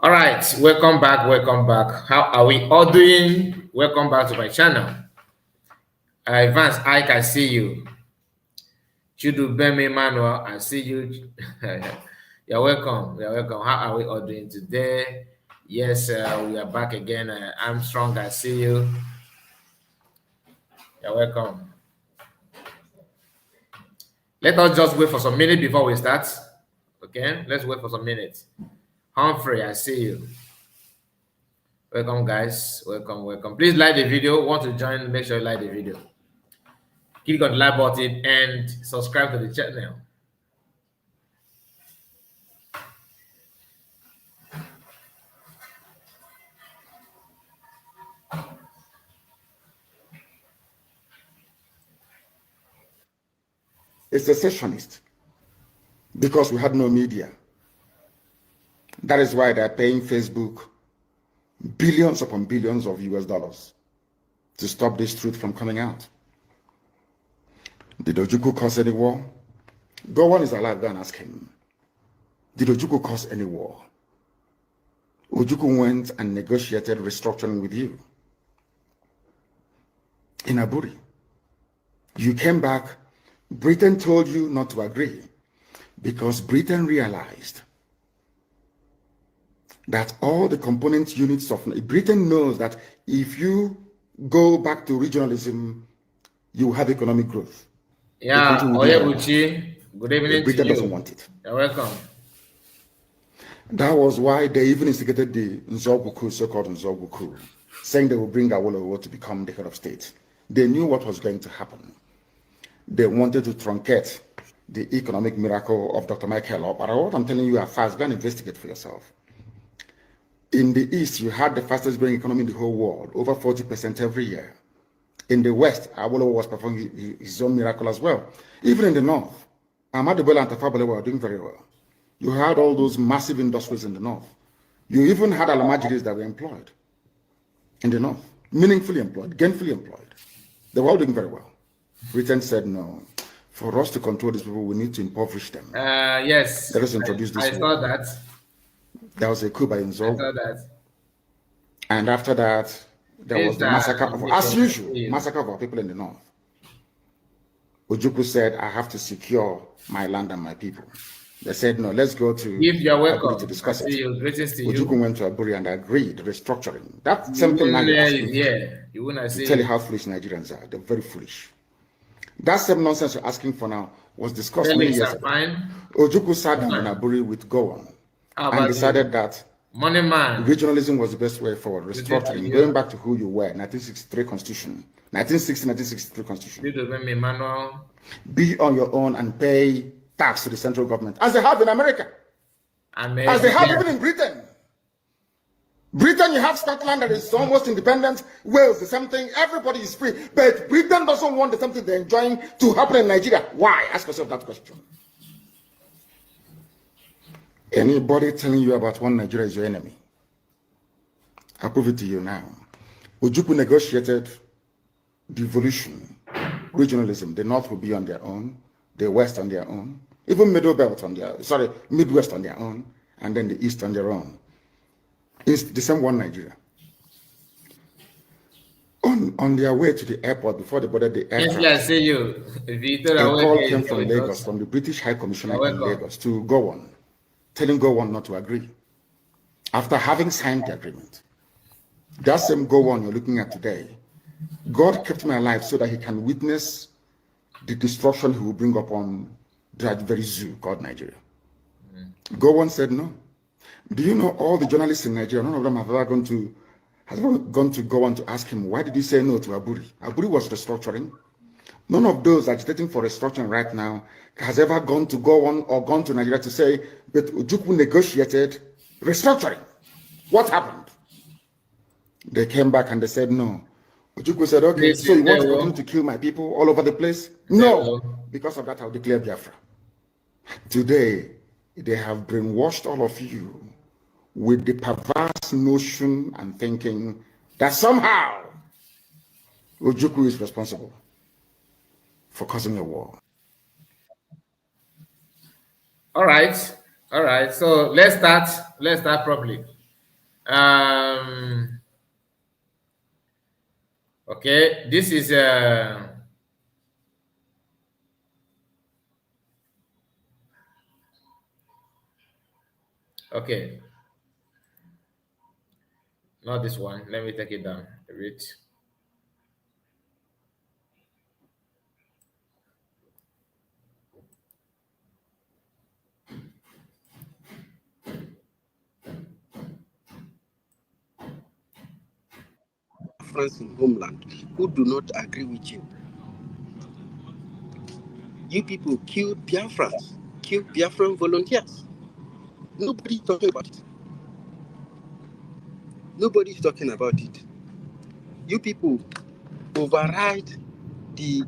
All right, welcome back. Welcome back. How are we all doing? Welcome back to my channel. Vance, I can see you. Chudu Bemi Manuel, I see you. You're welcome. You're welcome. How are we all doing today? Yes, we are back again. Armstrong, I see you. You're welcome. Let us just wait for some minutes before we start. Okay, let's wait for some minutes. Humphrey, I see you. Welcome, guys. Welcome, welcome. Please like the video. Want to join? Make sure you like the video. Click on the like button and subscribe to the channel. A secessionist because we had no media. That is why they're paying Facebook billions upon billions of US dollars to stop this truth from coming out. Did Ojukwu cause any war? Go on is alive, go and ask him. Did Ojukwu cause any war? Ojukwu went and negotiated restructuring with you in Aburi. You came back. Britain told you not to agree because Britain realized that all the component units of Britain knows that if you go back to regionalism, you have economic growth. Yeah, Oyebuchi, good evening. Britain doesn't want it. You're welcome. That was why they even instigated the Nzogbu, so-called Nzogbu, saying they will bring Awolowo to become the head of state. They knew what was going to happen. They wanted to truncate the economic miracle of Dr. Michael. But what I'm telling you are fast. Go and investigate for yourself. In the East, you had the fastest growing economy in the whole world, over 40% every year. In the West, Awolowo was performing his own miracle as well. Even in the North, Ahmadu Bello and Tafawa Balewa were doing very well. You had all those massive industries in the North. You even had Alamajiris that were employed in the North, meaningfully employed, gainfully employed. They were all doing very well. Britain said, no, for us to control these people, we need to impoverish them. Yes. Let us introduce this. I saw that. There was a coup by Nzogbu. I saw that. And after that, there was the massacre of, as usual, massacre of our people in the North. Ojukwu said, I have to secure my land and my people. They said, no, let's go to Aburi to discuss it. Ojukwu went to Aburi and agreed restructuring. That same thing now you're asking. To tell you how foolish Nigerians are. They're very foolish. That same nonsense you're asking for now was discussed many years ago. Ojukwu sat down in Aburi with Gowon and decided that regionalism was the best way forward. Restructuring, going back to who you were, 1963 Constitution, 1960-1963 Constitution. Be on your own and pay tax to the central government, as they have in America, as they have even in Britain. Britain, you have Scotland that is almost independent. Wales, the same thing. Everybody is free. But Britain doesn't want the same thing they're enjoying to happen in Nigeria. Why? Ask yourself that question. Anybody telling you about one Nigeria is your enemy. I'll prove it to you now. Ojukwu negotiated devolution, regionalism. The North will be on their own, the West on their own, even Midwest on their own, and then the East on their own. It's the same one Nigeria. On their way to the airport, before they boarded the aircraft, yes, I see you. A call came from Lagos, from the British High Commissioner in Lagos, to Gowon, telling Gowon not to agree. After having signed the agreement, that same Gowon you're looking at today, God kept me alive so that he can witness the destruction he will bring upon that very zoo called Nigeria. Gowon said no. Do you know all the journalists in Nigeria, none of them have ever gone to go on to ask him, why did he say no to Aburi? Aburi was restructuring. None of those agitating for restructuring right now has ever gone to go on or gone to Nigeria to say, but Ojukwu negotiated restructuring. What happened? They came back and they said no. Ojukwu said, okay, so you want to continue to kill my people all over the place? No. Because of that, I'll declare Biafra. Today, they have brainwashed all of you with the perverse notion and thinking that somehow Ojukwu is responsible for causing a war. All right. So let's start properly. Okay, this is okay, not this one. Let me take it down a bit. Friends in homeland who do not agree with you. You people killed Biafrans, killed Biafran volunteers. Nobody's talking about it. Nobody's talking about it. You people override the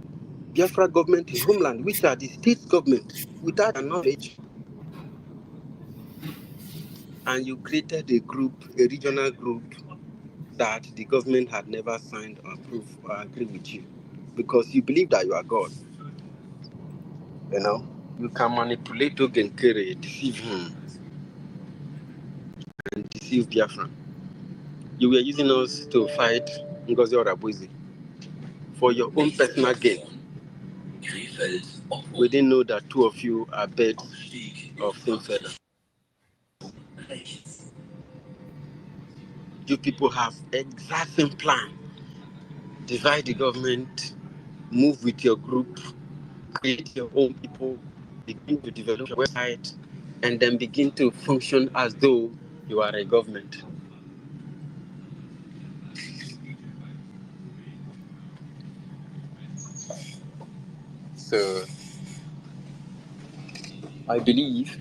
Biafra government in homeland, which are the state government, without their knowledge. And you created a group, a regional group, that the government had never signed or approved or agree with you, because you believe that you are God. You know, you can manipulate Ogenkere, deceive him, and deceive Biafra. You were using us to fight Ngozi Orabuizi for your own personal gain. We didn't know that two of you are birds of same feather. You people have exact same plan. Divide the government, move with your group, create your own people, begin to develop your website, and then begin to function as though you are a government. So, I believe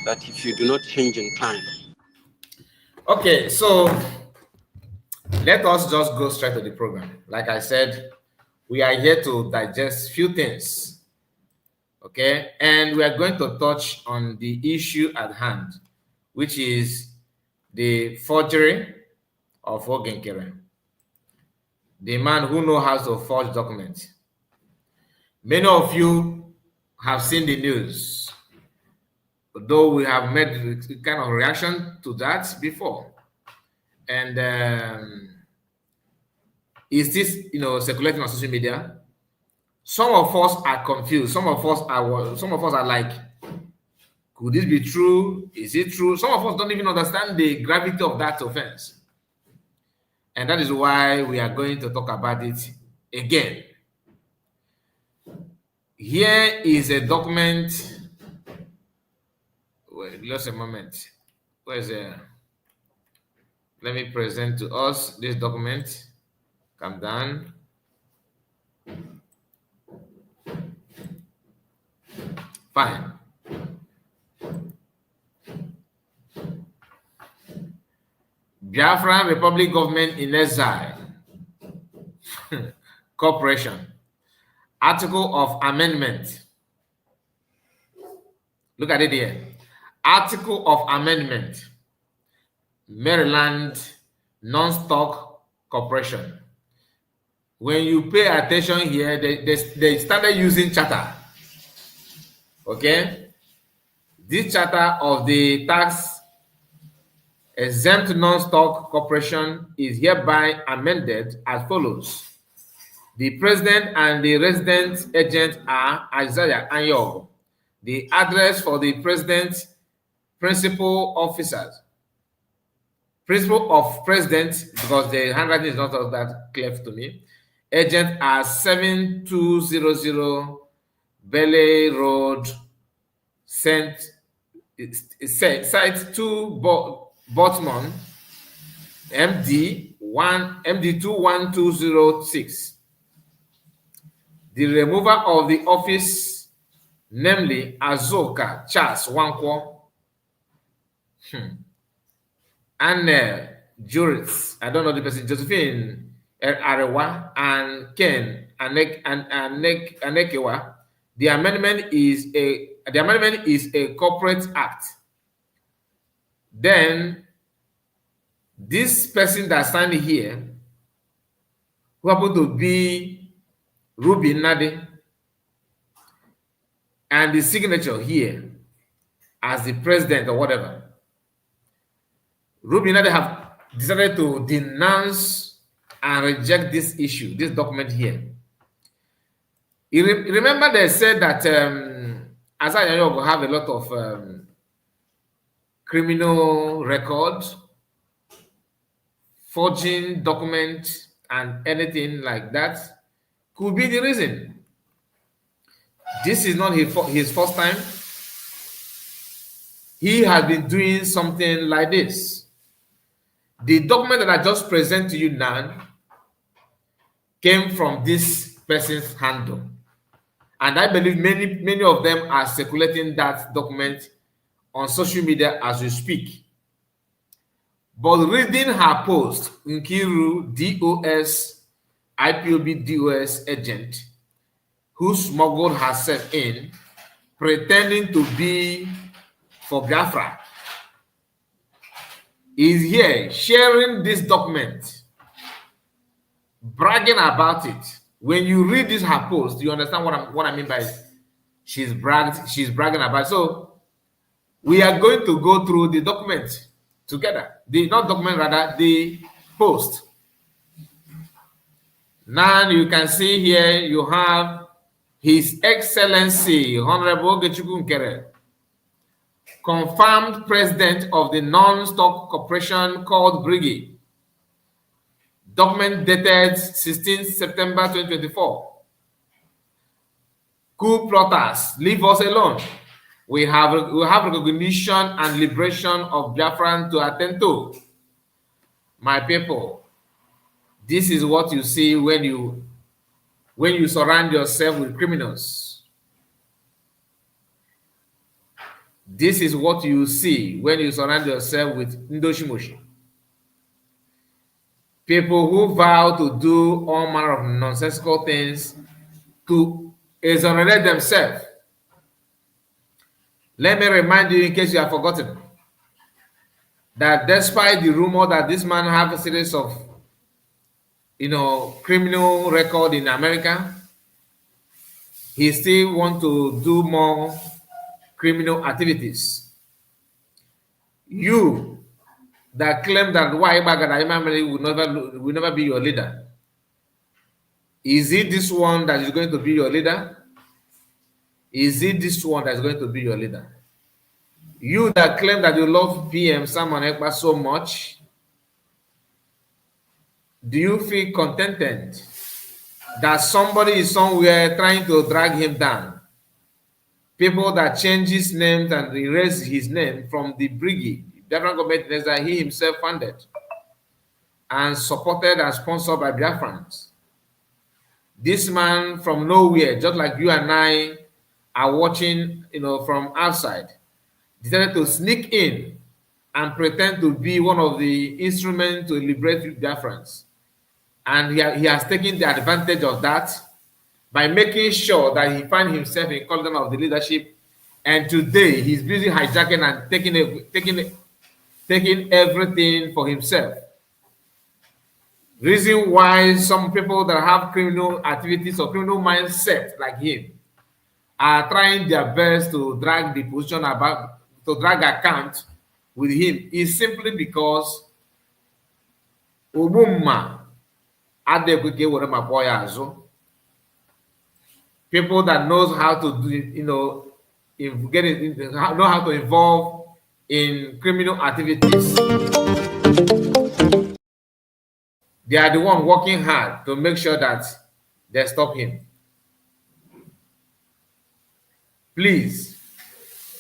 that if you do not change in time. Okay, so let us just go straight to the program. Like I said, we are here to digest few things. Okay, and we are going to touch on the issue at hand, which is the forgery of Ogenkere, the man who knows how to forge documents. Many of you have seen the news, though we have made a kind of reaction to that before. And is this, circulating on social media? Some of us are confused. Some of us are like, could this be true? Is it true? Some of us don't even understand the gravity of that offense. And that is why we are going to talk about it again. Here is a document. Wait, just a moment. Where's the? Let me present to us this document. Come down. Fine. Biafran Republic Government in Exile. Corporation. Article of Amendment. Look at it here. Article of Amendment. Maryland Non-Stock Corporation. When you pay attention here, they started using charter. Okay? This charter of the tax exempt non-stock corporation is hereby amended as follows. The president and the resident agent are Isaiah Anyog. The address for the president's principal officers. Principal of president, because the handwriting is not that clear to me. Agent are 7200 Belle Road, Site 2, Botman, MD 21206. The remover of the office, namely Azoka Charles Wankwo, and Juris, I don't know the person, Josephine Arewa, and Ken Anekewa. The amendment is a corporate act. Then this person that signed here, who happened to be Rubin Nad, and the signature here as the president or whatever. Rubin Nad have decided to denounce and reject this issue, this document here. You remember they said that Asayanyo will have a lot of criminal records, forging documents, and anything like that could be the reason. This is not his first time. He has been doing something like this. The document that I just present to you now came from this person's handle. And I believe many of them are circulating that document on social media as we speak. But reading her post, Nkiru DOS, IPOB DOS agent, who smuggled herself in, pretending to be for Biafra, is here sharing this document, bragging about it. When you read this her post, you understand what I mean by she's bragging about it. So we are going to go through the document together. The post. Now you can see here you have His Excellency Honorable Gechukwu Nkere, confirmed president of the non-stock corporation called Briggy. Document dated 16 September 2024. Coup plotters, leave us alone. We have recognition and liberation of Biafran to attend to. My people, this is what you see when you surround yourself with criminals. This is what you see when you surround yourself with Ndoshimoshi. People who vow to do all manner of nonsensical things to exonerate themselves. Let me remind you, in case you have forgotten, that despite the rumor that this man have a series of criminal record in America, he still want to do more criminal activities. You that claim that will never be your leader, is it this one that is going to be your leader? Is it this one that is going to be your leader? You that claim that you love PM Simon Ekpa so much, do you feel contented that somebody is somewhere trying to drag him down? People that change his name and erase his name from the Briggy, Biafran government that he himself funded and supported and sponsored by Biafrans. This man from nowhere, just like you and I are watching, from outside, decided to sneak in and pretend to be one of the instruments to liberate Biafrans. And he has taken the advantage of that by making sure that he finds himself in cauldron of the leadership. And today he's busy hijacking and taking everything for himself. Reason why some people that have criminal activities or criminal mindset like him are trying their best to drag the position to drag account with him is simply because people that knows how to do, know how to involve in criminal activities. They are the one working hard to make sure that they stop him. Please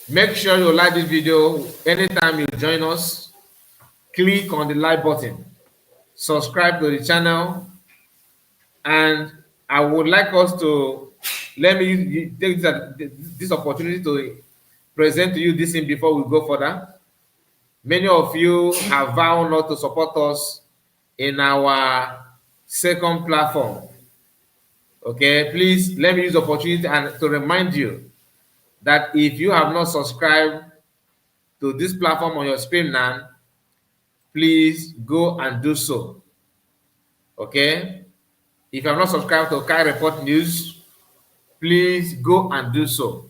make sure you like this video. Anytime you join us, click on the like button, subscribe to the channel, and I would like us to let me take this opportunity to present to you this thing before we go further. Many of you have vowed not to support us in our second platform. Okay, please let me use the opportunity and to remind you that if you have not subscribed to this platform on your screen now, please go and do so. Okay, if you have not subscribed to Kai Report News, please go and do so.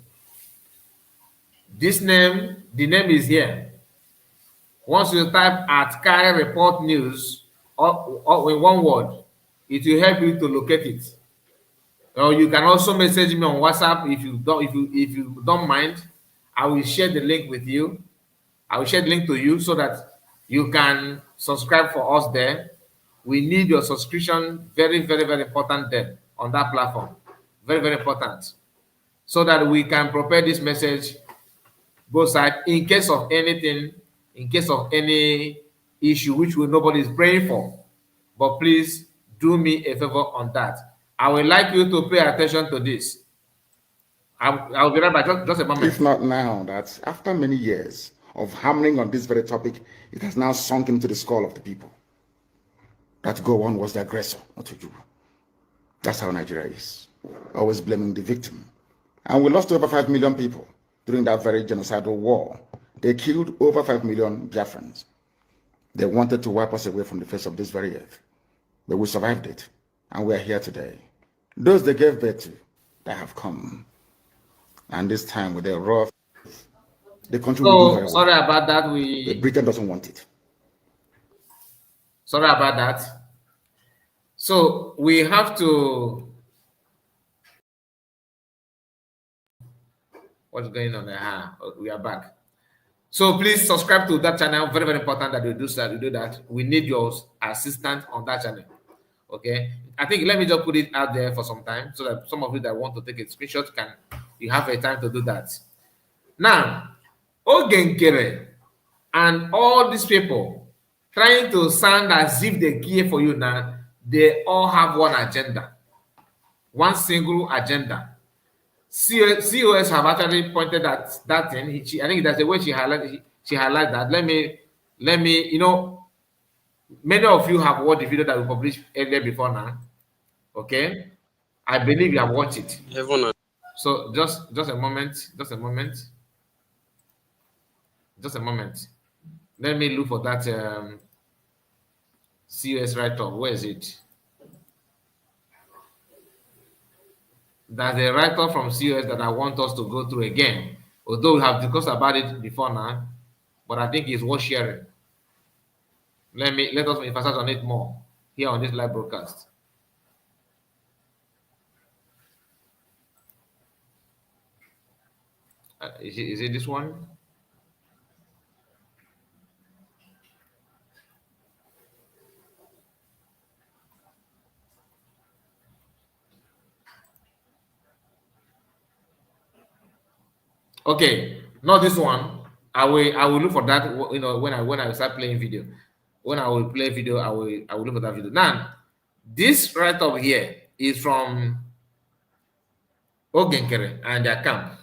This name, the name is here. Once you type at Kai Report News or in one word, it will help you to locate it. Or you can also message me on WhatsApp if you don't mind. I will share the link with you. I will share the link to you so that you can subscribe for us there. We need your subscription. Very, very, very important there on that platform. Very, very important. So that we can prepare this message both sides in case of anything, in case of any issue which nobody is praying for. But please do me a favor on that. I would like you to pay attention to this. I'll be right back. Just a moment. If not now, that after many years of hammering on this very topic, it has now sunk into the skull of the people that Gowon was the aggressor, not Ojukwu. That's how Nigeria is. Always blaming the victim. And we lost over 5 million people during that very genocidal war. They killed over 5 million Biafrans. They wanted to wipe us away from the face of this very earth. But we survived it. And we are here today. Those they gave birth to, they have come. And this time with their rough, the country will do very well. Sorry about that. Britain doesn't want it. Sorry about that. So we have to. What's going on there? We are back. So please subscribe to that channel. Very, very important that you do that. You do that. We need your assistance on that channel. Okay. I think let me just put it out there for some time so that some of you that want to take a screenshot you have a time to do that. Now, Ogenkere and all these people trying to sound as if they care for you now, they all have one agenda, one single agenda. COS have actually pointed at that thing. I think that's the way she highlighted that. Let me, many of you have watched the video that we published earlier before now. Okay, I believe you have watched it. So just a moment. Let me look for that COS write-up. Where is it? That's a write-up from COS that I want us to go through again. Although we have discussed about it before now, but I think it's worth sharing. Let us emphasize on it more here on this live broadcast. Is it this one? Okay, not this one. I will look for that. When I start playing video, when I will play video, I will look for that video. Now, this right up here is from Ogenkere and their camp.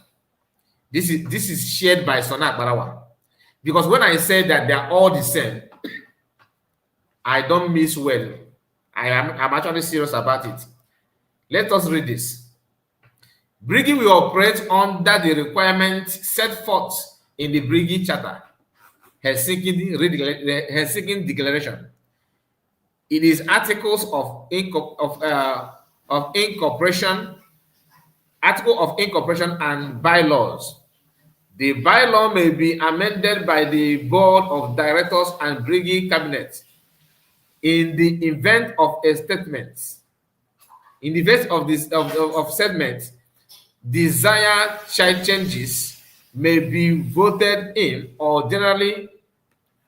This is shared by Sonak Barawa. Because when I say that they are all the same, I don't miss well. I'm actually serious about it. Let us read this. Briggy will operate under the requirements set forth in the Briggy Charter, Helsinki Declaration. It is articles of incorporation, article of incorporation and bylaws. The bylaw may be amended by the board of directors and Briggy cabinet in the event of a statement. In the event of this of statement, desired changes may be voted in or generally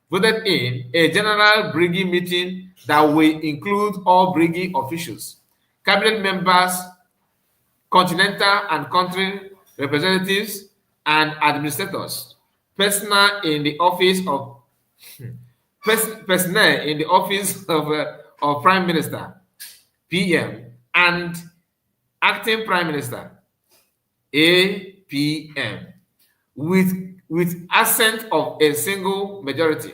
voted in a general Briggy meeting that will include all Briggy officials, cabinet members, continental and country representatives, and administrators, personnel in the office of Prime Minister, PM, and acting Prime Minister, APM, with assent of a single majority.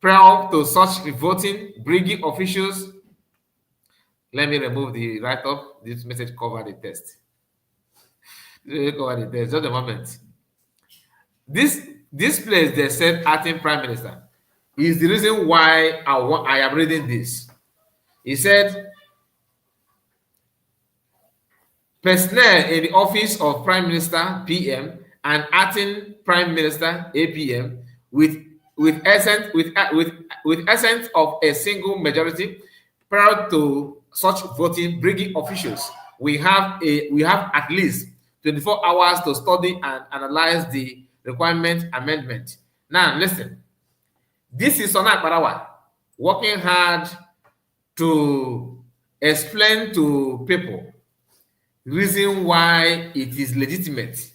Prior to such voting, Briggy officials. Let me remove the write-up. This message covered the text. Just a moment. This place they said acting Prime Minister is the reason why I am reading this. He said, personnel in the office of Prime Minister, PM, and acting prime minister APM with essence of a single majority prior to such voting bringing officials. We have at least 24 hours to study and analyze the requirement amendment. Now listen, this is Sona Akparawa working hard to explain to people reason why it is legitimate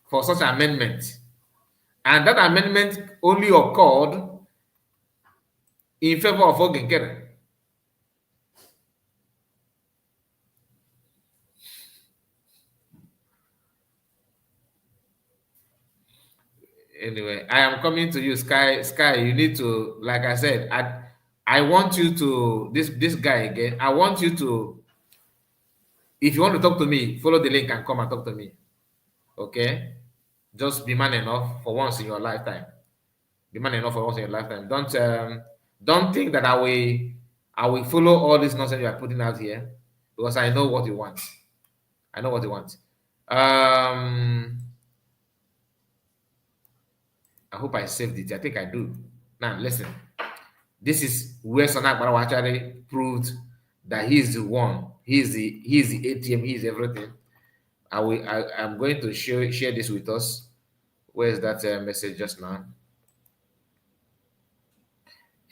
for such amendment. And that amendment only occurred in favor of Ogenkere. Anyway, I am coming to you, Sky. Sky, you need to, like I said, I want you to, this guy again, I want you to, if you want to talk to me, follow the link and come and talk to me. Okay? Just be man enough for once in your lifetime. Be man enough for once in your lifetime. Don't think that I will follow all this nonsense you are putting out here, because I know what you want. I know what you want. I hope I saved it. I think I do. Now listen. This is where Sona Akparawa actually proved that he is the one. He is the ATM. He is everything. I'm going to share this with us. Where is that message just now?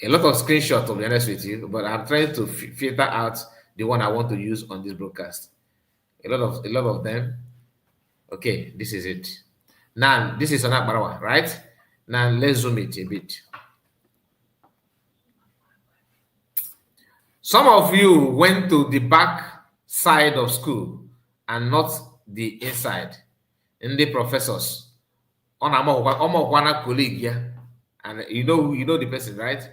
A lot of screenshots, to be honest with you, but I'm trying to filter out the one I want to use on this broadcast. A lot of them. Okay, this is it. Now this is Sona Akparawa, right? Now let's zoom it a bit. Some of you went to the back side of school and not the inside. And the professors, on a colleague, yeah, and you know the person, right?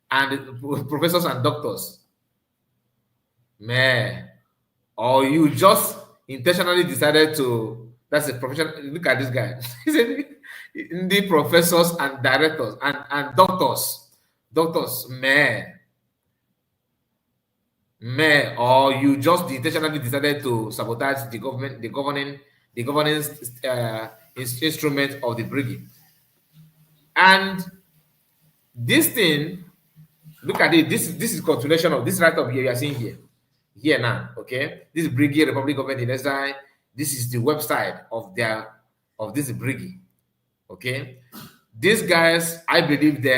And the professors and doctors, man, or you just intentionally decided to. That's a professional. Look at this guy. He said, the professors and directors and doctors, man, or you just intentionally decided to sabotage the governing instrument of the brigade. And this thing, look at it. This is continuation of this right up here you are seeing here now. Okay, this is Brigade Republic Government in Exile. This is the website of this brigade. Okay, these guys, I believe they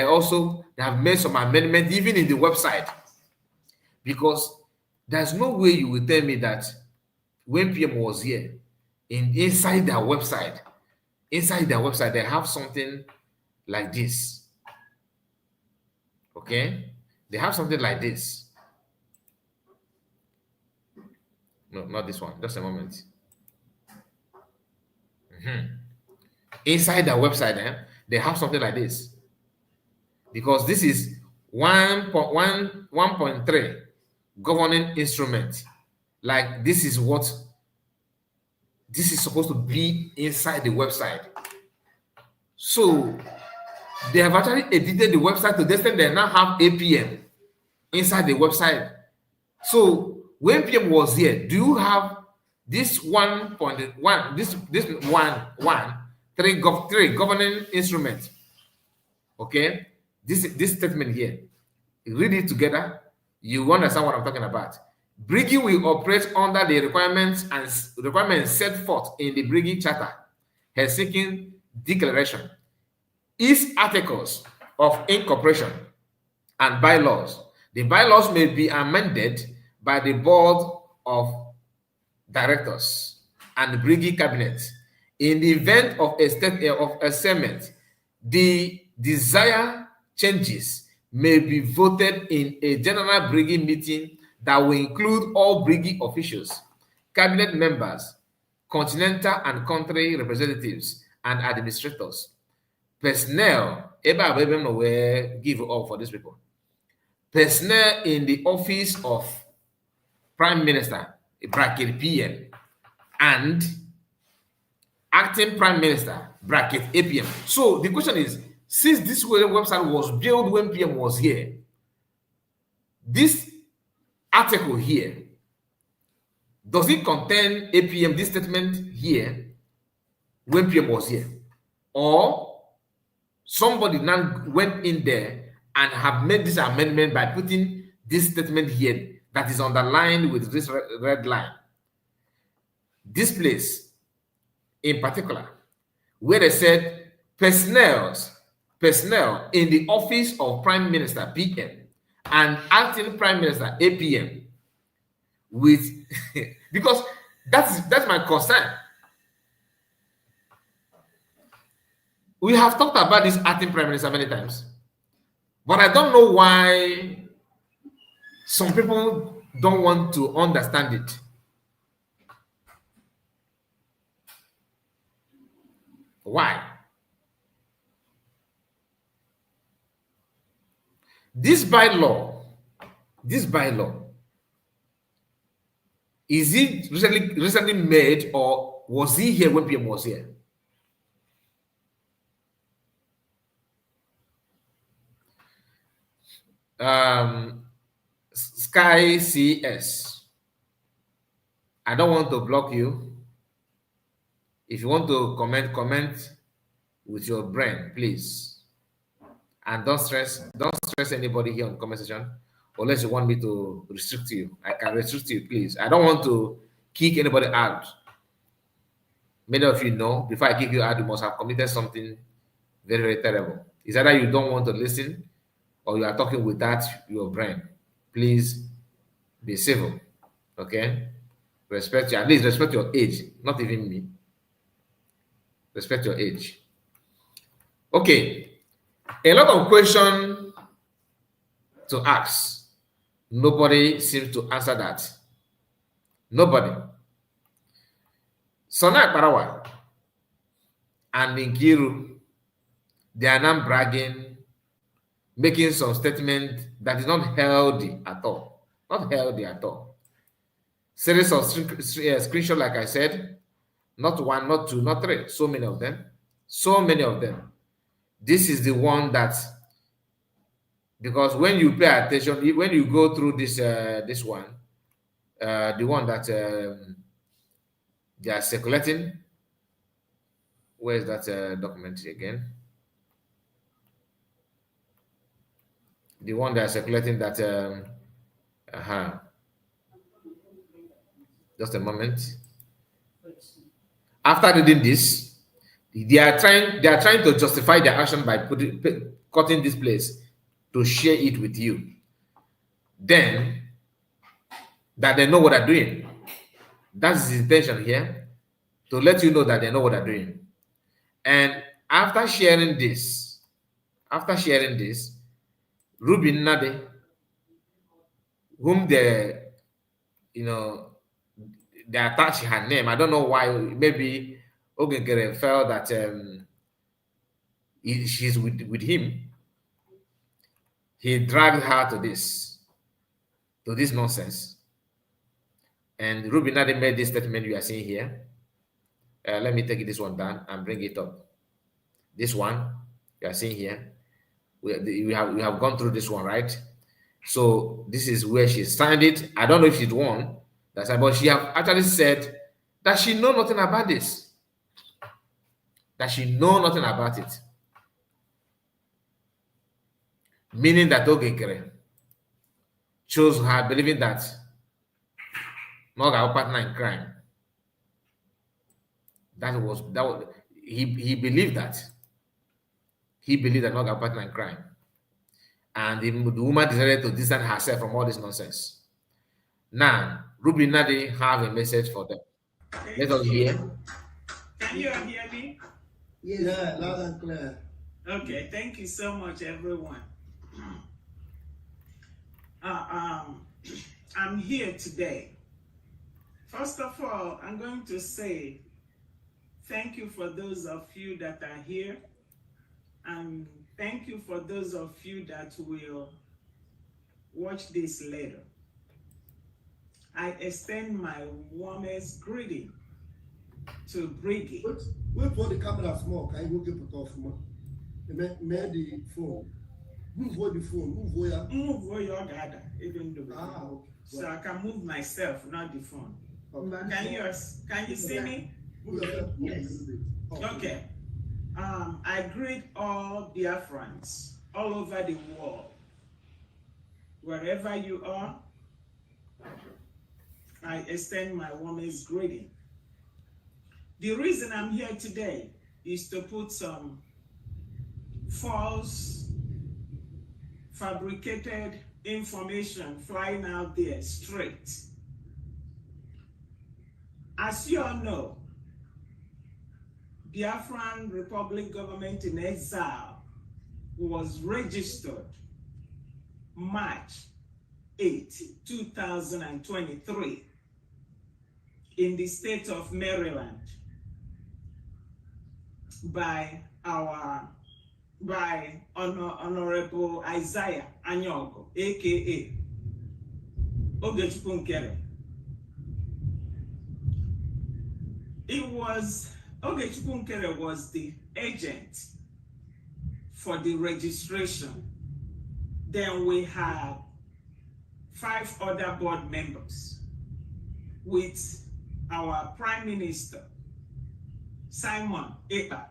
have made some amendment even in the website, because there's no way you will tell me that when PM was here, inside their website, they have something like this. Okay, they have something like this. No, not this one. Just a moment. Inside their website, they have something like this, because this is 1.3 governing instrument. Like this is supposed to be inside the website. So they have actually edited the website to the extent they now have APM inside the website. So when PM was here, do you have this 1.1, this 3 governing instrument? Okay, this statement here, read it together, you understand what I'm talking about. Brigade will operate under the requirements set forth in the Brigade Charter, Helsinki Declaration, its articles of incorporation and bylaws. The bylaws may be amended by the board of directors and the Brigade cabinet. In the event of a settlement, the desired changes may be voted in a general Brigade meeting that will include all Brigade officials, cabinet members, continental and country representatives, and administrators. Personnel, give up for these people. Personnel in the office of Prime Minister, bracket PM, and acting Prime Minister, bracket APM. So the question is, since this website was built when PM was here, this article here, does it contain APM, this statement here? when PM was here, or somebody now went in there and have made this amendment by putting this statement here that is underlined with this red line. This place in particular, where they said personnel in the office of Prime Minister PM and acting Prime Minister APM with because that's my concern. We have talked about this acting Prime Minister many times, but I don't know why some people don't want to understand it. Why? This bylaw, is it recently made, or was he here when PM was here? Sky CS, I don't want to block you. If you want to comment with your brain, please. And don't stress anybody here on the comment section, unless you want me to restrict you. I can restrict you, please. I don't want to kick anybody out. Many of you know, before I kick you out, you must have committed something very, very terrible. It's either you don't want to listen or you are talking without your brain. Please be civil, okay? At least respect your age, not even me. Respect your age. Okay, a lot of questions to ask. Nobody seems to answer that. Nobody. Sona Parawa and Nkiru, they are now bragging, making some statement that is not healthy at all. Not healthy at all. Series of screenshots, like I said, not one, not two, not three, so many of them. So many of them. This is the one that, because when you pay attention, when you go through this this one, the one that they are circulating, where is that document again? The one that are circulating that just a moment. After reading this, they are trying to justify their action by cutting this place to share it with you. Then that they know what they're doing. That's his intention here, to let you know that they know what they're doing. And after sharing this, Rubin Nad, whom they attach her name. I don't know why. Maybe Ogengere felt that she's with him. He dragged her to this nonsense. And Rubin Nad made this statement you are seeing here. Let me take this one down and bring it up. This one you are seeing here. We have gone through this one, right? So this is where she signed it. I don't know if she's won. But she have actually said that she know nothing about this. That she know nothing about it. Meaning that Ogekere chose her believing that not our partner in crime. That was he believed that. He believed that not our partner in crime. And the woman decided to distance herself from all this nonsense. Now, Rubin Nad have a message for them. Let us hear. Can you hear me? Yeah, loud and clear. Okay, thank you so much, everyone. I'm here today. First of all, I'm going to say thank you for those of you that are here, and thank you for those of you that will watch this later. I extend my warmest greeting to Briggy. Wait for the camera small. Can you go get it off? The phone. Move the phone. Move where? Move where you gather, even though. Okay. So I can move myself, not the phone. Okay. Can you see me? Move yourself. Yes. Okay. I greet all Biafrans all over the world. Wherever you are, I extend my warmest greeting. The reason I'm here today is to put some false, fabricated information flying out there straight. As you all know, Biafran Republic Government in Exile was registered March 8, 2023 in the state of Maryland by Honorable Isaiah Anyogo, aka Ogechukwu Nkere. Ogechukwu Nkere was the agent for the registration. Then we had 5 other board members with our Prime Minister, Simon Ekpa,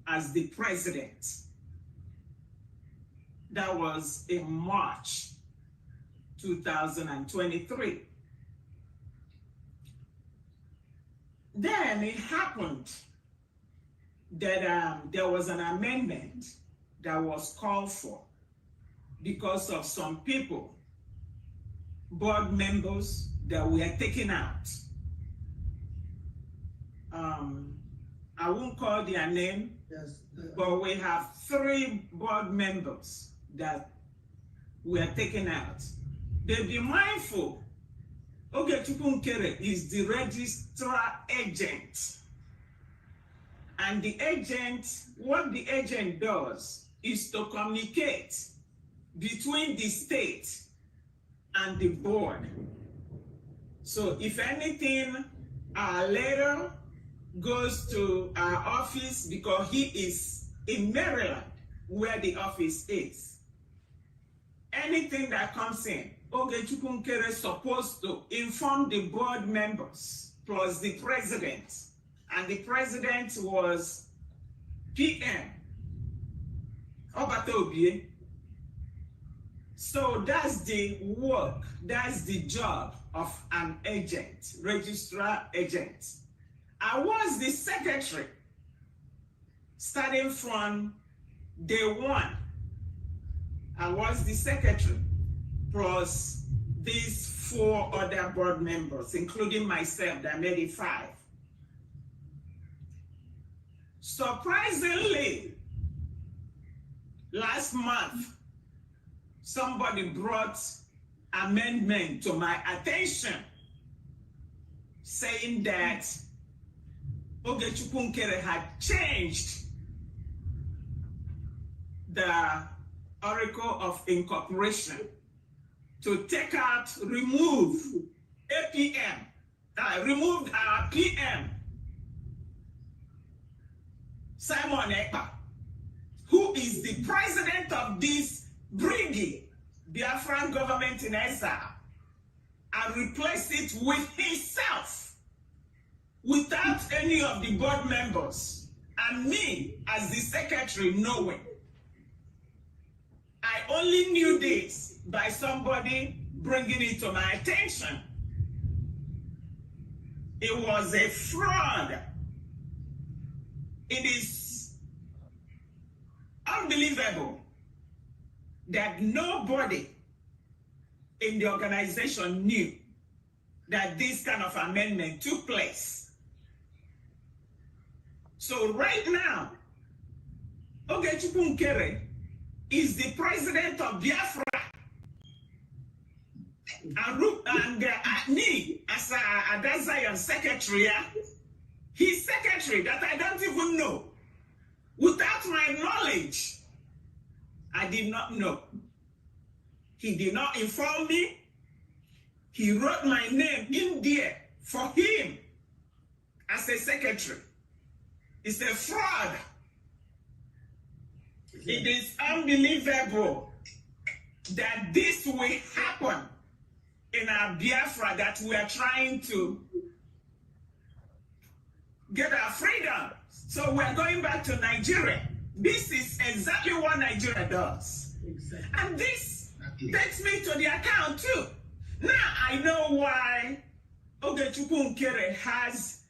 as the president. That was in March 2023. Then it happened that there was an amendment that was called for because of some people, board members that were taken out. I won't call their name, yes, but we have 3 board members that were taken out. They be mindful, Ogechukwu Nkere is the registrar agent. And the agent, what the agent does is to communicate between the state and the board. So if anything, our letter goes to our office because he is in Maryland where the office is. Anything that comes in, Ogechukwu Nkere is supposed to inform the board members plus the president. And the president was PM Obata Obie. So that's the work, that's the job of an agent, registrar agent. I was the secretary starting from day 1. I was the secretary plus these 4 other board members, including myself, that made it 5. Surprisingly, last month, somebody brought amendment to my attention saying that Ogechukwu Nkere had changed the article of incorporation to take out, remove APM, removed our PM, Simon Ekpa, who is the president of this bringing Biafran government in exile, and replaced it with himself, without any of the board members, and me as the secretary knowing. I only knew this by somebody bringing it to my attention. It was a fraud. It is unbelievable that nobody in the organization knew that this kind of amendment took place. So right now, Ogechukwu Nkere is the president of Biafra, and me as Adazayan secretary, his secretary that I don't even know. Without my knowledge, I did not know. He did not inform me. He wrote my name in there for him as a secretary. It's a fraud. It is unbelievable that this will happen in our Biafra that we are trying to get our freedom. So we're going back to Nigeria. This is exactly what Nigeria does. Exactly. And this takes me to the account too. Now I know why Ogechukwu Nkere has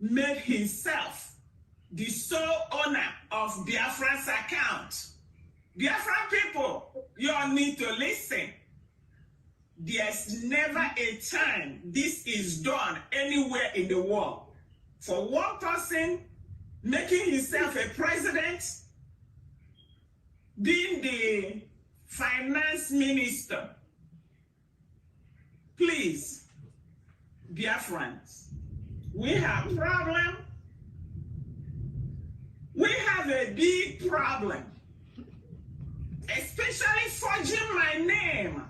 made himself the sole owner of Biafran's account. Biafran people, you all need to listen. There's never a time this is done anywhere in the world. For one person making himself a president, being the finance minister. Please, Biafrans, we have problem. We have a big problem, especially forging my name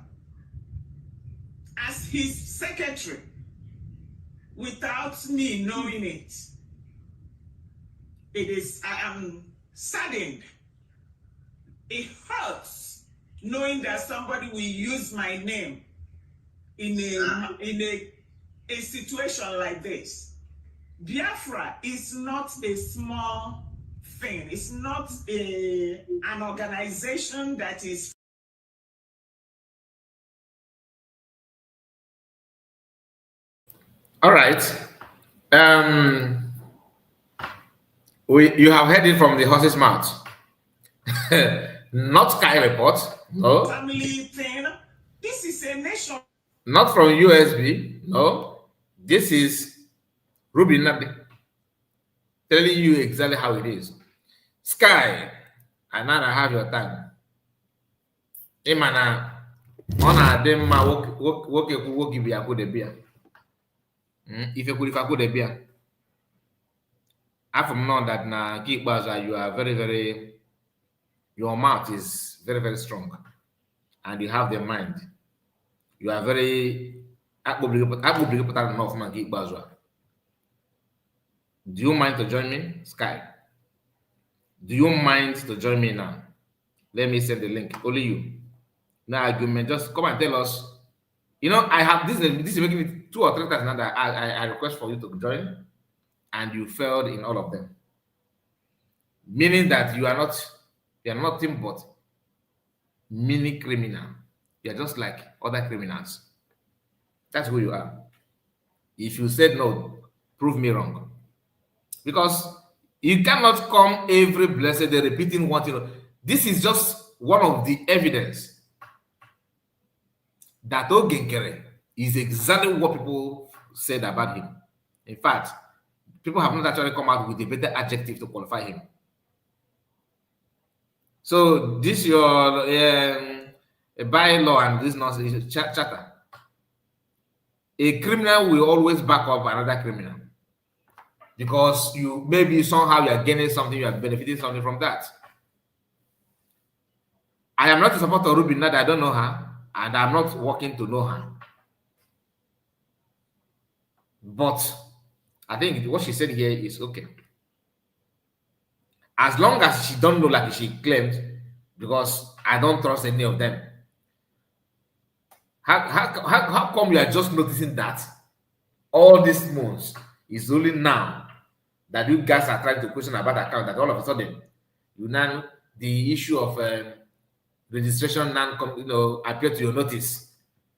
as his secretary without me knowing it. I am saddened. It hurts knowing that somebody will use my name in a situation like this. Biafra is not a small thing. It's not an organization that is. All right. You have heard it from the horse's mouth. Not Sky Report. No. Family thing. This is a nation. Not from USB. No. This is Rubin Nad telling you exactly how it is. Sky, and now I have your time. Imana, ona demma woke be a good beer. If you could the beer. I from know that na Geek Baza, you are very, your mouth is very strong, and you have the mind. You are very enough, man. Geek Baza. Do you mind to join me, Sky? Do you mind to join me now? Let me send the link. Only you. No argument. Just come and tell us. You know, I have this is making it 2 or 3 times now that I request for you to join, and you failed in all of them. Meaning that you are nothing but mini criminal. You are just like other criminals. That's who you are. If you said no, prove me wrong. Because you cannot come every blessed day repeating what you know. This is just one of the evidence that Ogenkere is exactly what people said about him. In fact, people have not actually come out with a better adjective to qualify him. So this your bylaw and this nonsense chatter. A criminal will always back up another criminal because you maybe somehow you are gaining something, you are benefiting something from that. I am not a supporter of Rubin Nad. I don't know her, and I'm not working to know her. But I think what she said here is okay. As long as she don't know like she claimed, because I don't trust any of them. How come you are just noticing that all these months is only now that you guys are trying to question about account that all of a sudden you now the issue of registration now appear to your notice?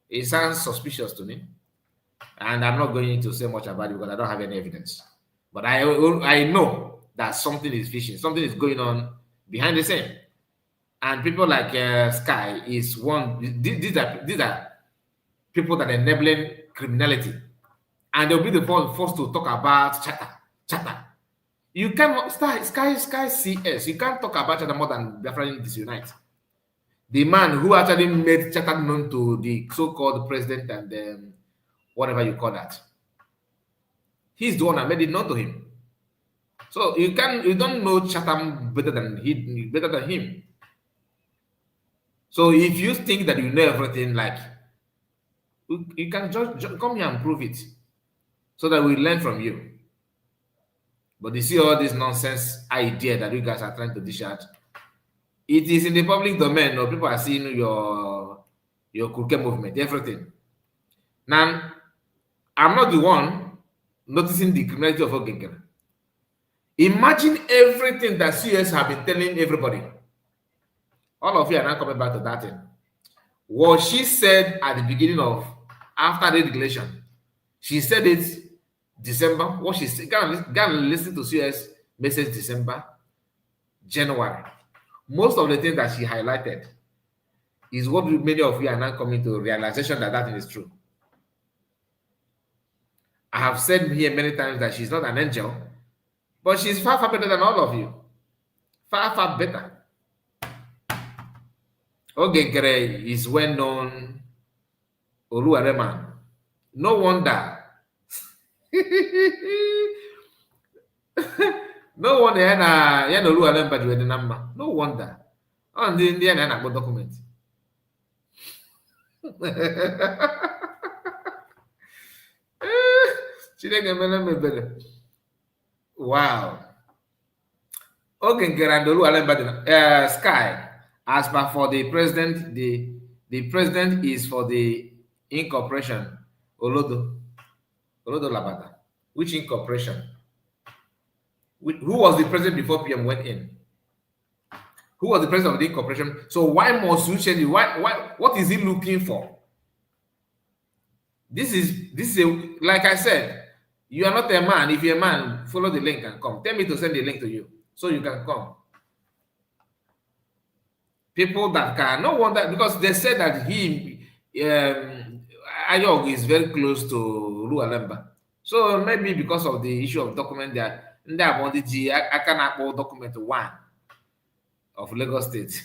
It sounds suspicious to me, and I'm not going to say much about it because I don't have any evidence. But I know that something is fishy, something is going on behind the scene, and people like Sky is one. These are people that are enabling criminality, and they'll be the first to talk about chatter. You cannot Sky CS. You can't talk about chatter more than Biafran Disunite. The man who actually made chatter known to the so-called president and whatever you call that. He's the one that made it known to him. So you don't know Chatham better than him. So if you think that you know everything, like you can just come here and prove it, so that we learn from you. But you see all this nonsense idea that you guys are trying to dish out. It is in the public domain. No, people are seeing your crooked movement, everything. Now, I'm not the one noticing the criminality of Ogenkere. Imagine everything that CS have been telling everybody. All of you are now coming back to that thing. What she said at the beginning of, after the regulation, she said it December. What she said, go and listen to CS message December, January. Most of the things that she highlighted is what many of you are now coming to realization that that thing is true. I have said here many times that she's not an angel, but she's far, far better than all of you. Far, far better. Ogenkere is well-known Oluwareman. No wonder. No wonder yana Oluwaremba jiwe the number. No wonder. On the Indian yana document. Wow. Ogenkere and Oluwalemba Sky. As per for the president, the president is for the incorporation. Olodo Labata. Which incorporation? Who was the president before PM went in? Who was the president of the incorporation? So why must you change it? What is he looking for? This is a, like I said, you are not a man. If you're a man, follow the link and come. Tell me to send the link to you so you can come. People that can, no wonder, because they said that Ayog is very close to Oluwalemba. So maybe because of the issue of document that I can upload document 1 of Lagos State.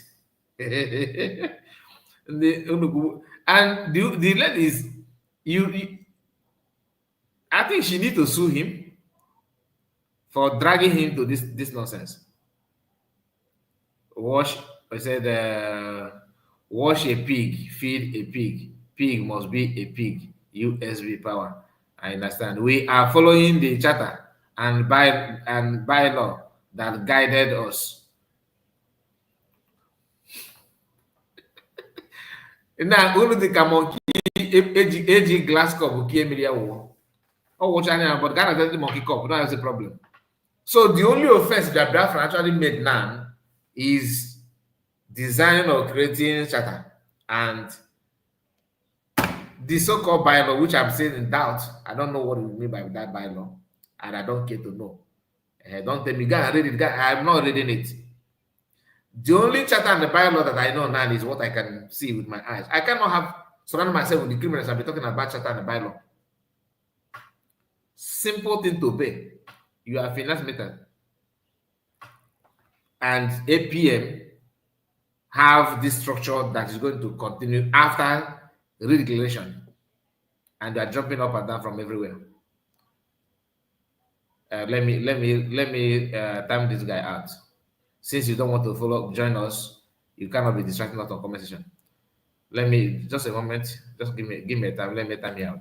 And the ladies, I think she need to sue him for dragging him to this nonsense. I said, wash a pig, feed a pig. Pig must be a pig. USB power. I understand. We are following the charter and bylaw that guided us. Now, only the monkey, AG glass cup, oh, watch out, but Ghana the monkey cup, no, that's the problem. So the only offense that Biafra actually made now is designing or creating charter and the so-called bylaw, which I'm saying in doubt. I don't know what you mean by that bylaw, and I don't care to know. Don't tell me, go and read it. I'm not reading it. The only charter and the bylaw that I know now is what I can see with my eyes. I cannot have surrounded myself with the criminals and be talking about charter and the bylaw. Simple thing to obey. You are finance method. And APM have this structure that is going to continue after re-declaration, and they are jumping up and down from everywhere. Let me time this guy out. Since you don't want to join us, you cannot be distracting us on conversation. Let me just a moment. Just give me a time. Let me time you out.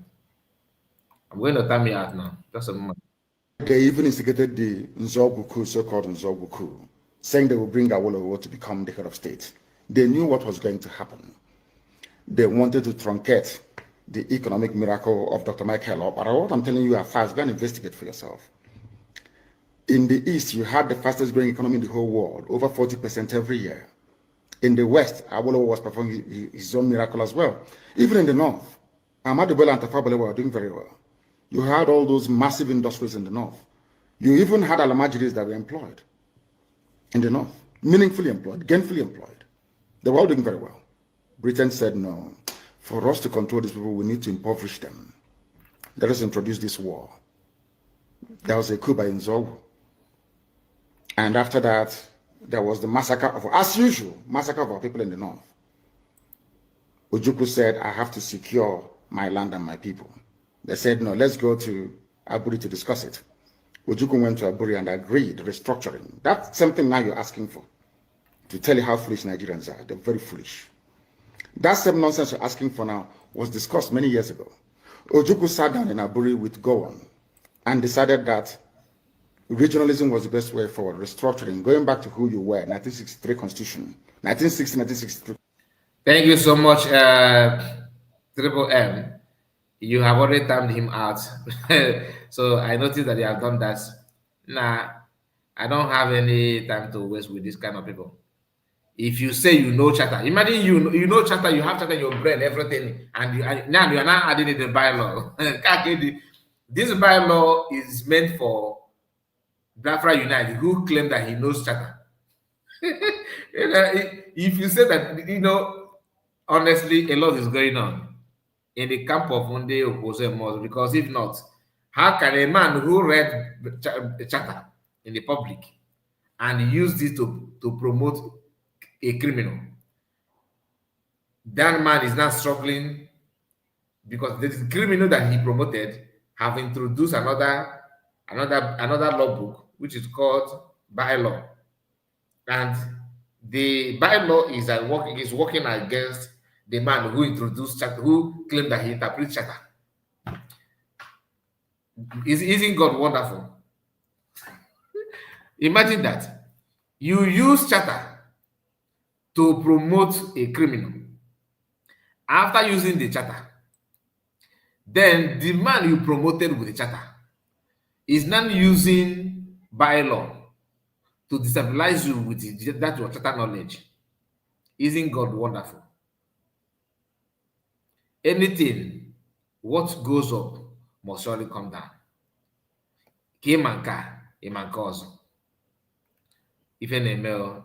I'm going to time you out now. Just a moment. They even instigated the Nzogbu, so-called Nzogbu, saying they will bring Awolowo to become the head of state. They knew what was going to happen. They wanted to truncate the economic miracle of Dr. Michael. But what I'm telling you are fast. Go and investigate for yourself. In the East, you had the fastest growing economy in the whole world, over 40% every year. In the West, Awolowo was performing his own miracle as well. Even in the North, Ahmadu Bello and Tafawa Balewa were doing very well. You had all those massive industries in the North. You even had Alamajiris that were employed in the North, meaningfully employed, gainfully employed. They were all doing very well. Britain said, no, for us to control these people, we need to impoverish them. Let us introduce this war. There was a coup by Nzogbu. And after that, there was the massacre of, as usual, massacre of our people in the North. Ojukwu said, I have to secure my land and my people. They said, no, let's go to Aburi to discuss it. Ojukwu went to Aburi and agreed, restructuring. That's something now you're asking for, to tell you how foolish Nigerians are. They're very foolish. That same nonsense you're asking for now was discussed many years ago. Ojukwu sat down in Aburi with Gowon and decided that regionalism was the best way forward, restructuring, going back to who you were, 1963 Constitution, 1960, 1963. Thank you so much, Triple M. You have already timed him out. So I noticed that you have done that. Nah, I don't have any time to waste with this kind of people. If you say you know chatter, imagine you know chatter, you have chatter in your brain, everything, and now you are not adding it in the bylaw. This bylaw is meant for Biafra United, who claim that he knows chatter. If you say that, honestly, a lot is going on in the camp of Monday Opposite, because if not, how can a man who read chatter in the public and used it to promote a criminal, that man is not struggling because the criminal that he promoted have introduced another law book, which is called bylaw, and the bylaw is working against the man who introduced chatter, who claimed that he interprets chatter. Isn't God wonderful? Imagine that you use chatter to promote a criminal. After using the chatter, then the man you promoted with the chatter is now using bylaw to destabilize you with that your chatter knowledge. Isn't God wonderful? Anything what goes up must surely come down. If an email.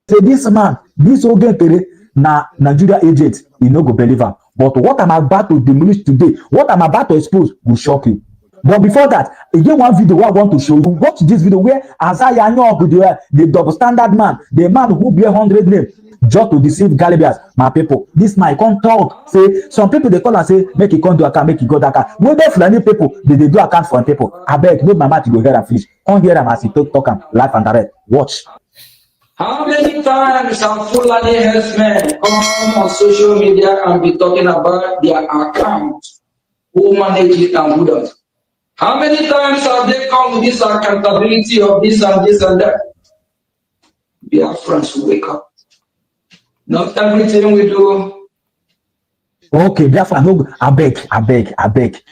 Say this man, this Ogen na Nigeria agent, you no go believe am. But what I'm about to demolish today, what I'm about to expose will shock you. But before that, again, one video I want to show you. Watch this video where Azaya Nyog, the double standard man, the man who bear 100 names, just to deceive Galibians, my people. This man can't talk. Say some people they call and say, make it come do account, make it go that account. When they any people, they do account for people. I beg, make my mouth to go hear and finish. Come hear them as he talk him live and direct. Watch. How many times have Fulani herdsmen come on social media and be talking about their account, who manage it and who doesn't? How many times have they come with this accountability of this and this and that? Biafrans, wake up. Not everything we do. Okay, Biafra, no, I beg.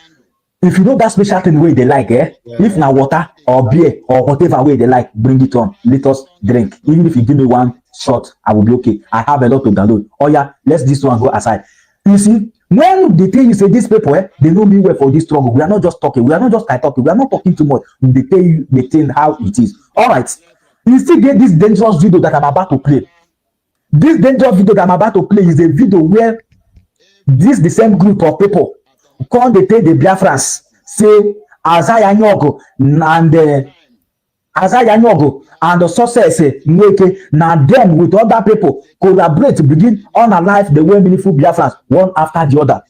If you know that special thing way they like, if now water or beer or whatever way they like, bring it on. Let us drink. Even if you give me one shot, I will be okay. I have a lot to download. Oh yeah, let's this one go aside. You see, when the thing you say these people, they know me well for this struggle. We are not just talking. We are not just talking. We are not talking too much. They tell you the thing how it is. All right. You still get this dangerous video that I'm about to play. This dangerous video that I'm about to play is a video where the same group of people come they tell the Biafrans say Azaya Nyogo and the success Nweke na them with other people collaborate to begin unalive the way meaningful Biafrans one after the other.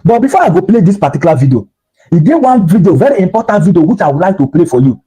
But before I go play this particular video, e get one video, very important video, which I would like to play for you.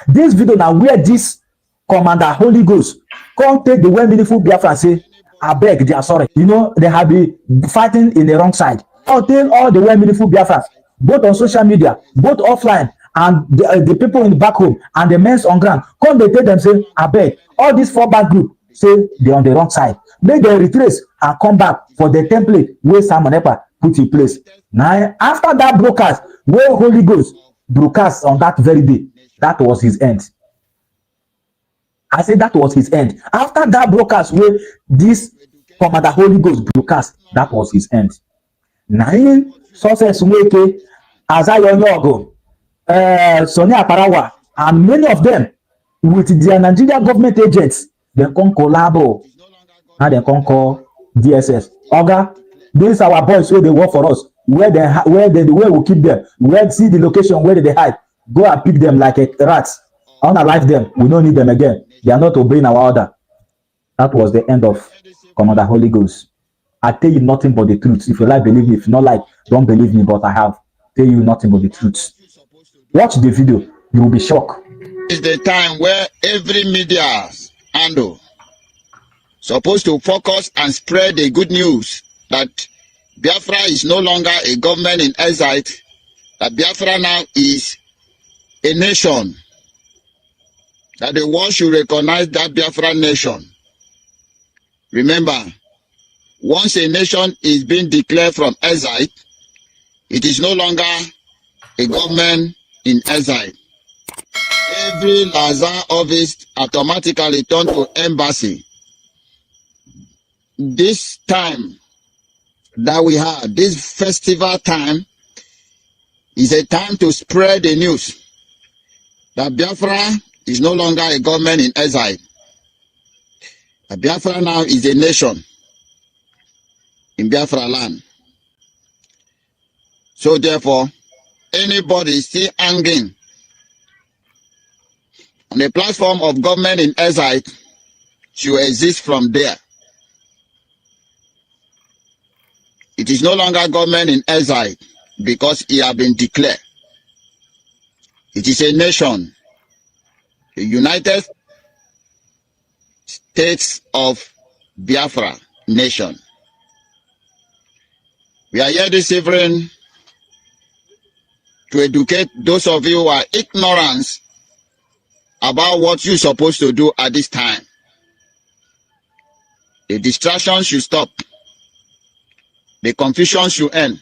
This video now where this Commander Holy Ghost come take the way meaningful Biafrans say, I beg, they are sorry. You know, they have been fighting in the wrong side. I'll tell all the way meaningful Biafrans, both on social media, both offline, and the people in the back home, and the men on ground, come they tell them, say, I beg, all these 4 bad group say they're on the wrong side. Make them retrace and come back for the template where Simon Epa put in place. Now, after that broadcast, where Holy Ghost broadcast on that very day, that was his end. I said that was his end. After that broadcast where this Commander Holy Ghost broadcast, that was his end. Nine success Nweke, Azayo Nyogo, Sonia Parawa, and many of them with their Nigerian government agents, they can collabo and they can call DSS. Oga, these are our boys where they work for us. Where we keep them. Where see the location where they hide. Go and pick them like a rats. Unalive them. We don't need them again. They are not obeying our order. That was the end of Commander Holy Ghost. I tell you nothing but the truth. If you like, believe me. If not like, don't believe me. But I have tell you nothing but the truth. Watch the video. You will be shocked. It's the time where every media handle supposed to focus and spread the good news that Biafra is no longer a government in exile. That Biafra now is a nation. That the world should recognize that Biafra nation. Remember, once a nation is being declared from exile, it is no longer a government in exile. Every Lazar office automatically turned to embassy. This time that we have, this festival time, is a time to spread the news that Biafra is no longer a government in exile. That Biafra now is a nation in Biafra land. So therefore, anybody still hanging on the platform of government in exile should exist from there. It is no longer government in exile because it has been declared. It is a nation, the United States of Biafra nation. We are here this evening to educate those of you who are ignorant about what you're supposed to do at this time. The distraction should stop. The confusion should end.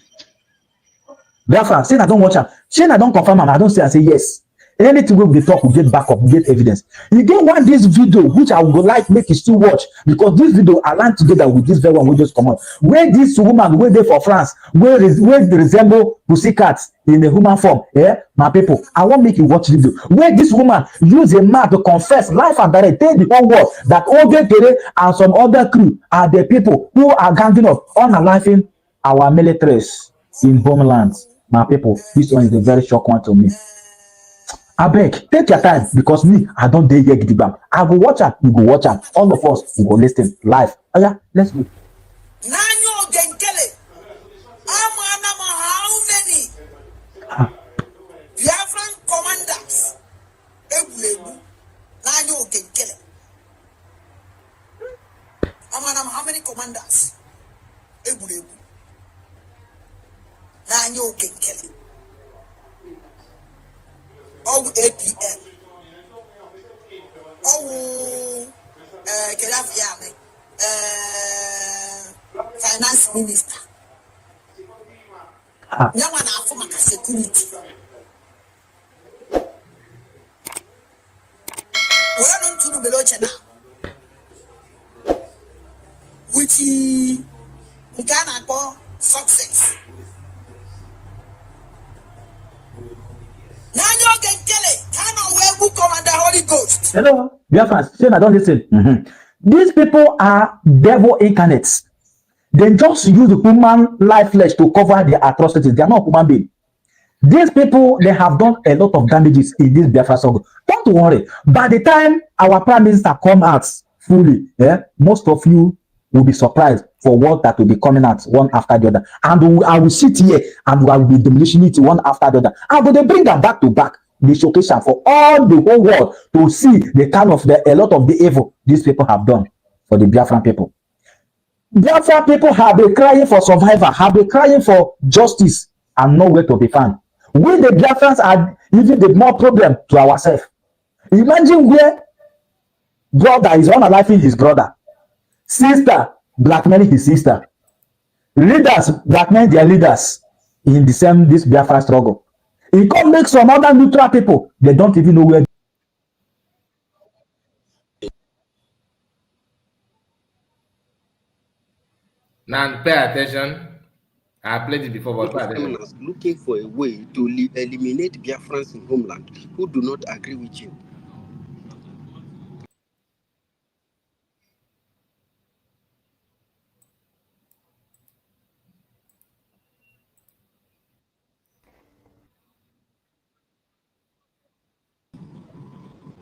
Therefore, saying I don't watch her, saying I don't confirm, and I don't say, I say yes. Anything we talk, we get backup, we get evidence. You don't want this video, which I would like make you still watch, because this video aligned together with this very one we just come out. Where this woman, where they for France, where they resemble pussycats in a human form, my people, I want make you watch this video. Where this woman use a man to confess life and direct, tell the whole world that Oge Tere and some other crew are the people who are ganging up on unaliving our militaries in homeland. My people, this one is a very shock one to me. I beg, take your time, because me, I don't dare get the back. I go watch her, you go watch her. All of us, we go listen live. Oh yeah, let's go. Nanyo Genkele. How many Biafran commanders? Nanyo Genkele. How many commanders? Nanyo Genkele. Oh, APM. Oh, finance minister. Nyamana afuma ka security. We don't to the below channel. Which we can call success. Hello, dear fans, say I don't listen. These people are devil incarnates. They just use the human life flesh to cover their atrocities. They are not human beings. These people, they have done a lot of damages in this Biafra struggle. Don't worry. By the time our prime minister come out fully, most of you will be surprised for what that will be coming out one after the other. And I will sit here and I will be demolishing it one after the other. And when they bring them back to back, the showcase for all the whole world to see the kind of a lot of the evil these people have done for the Biafran people. Biafran people have been crying for survival, have been crying for justice, and nowhere to be found. We the Biafrans are even the more problem to ourselves. Imagine where brother is unaliving his brother, sister blackmailing his sister, leaders blackmail their leaders in the same this Biafra struggle. It can make some other neutral people, they don't even know where. Now pay attention. I played it before, but pay attention. Looking for a way to eliminate Biafrans in homeland who do not agree with you.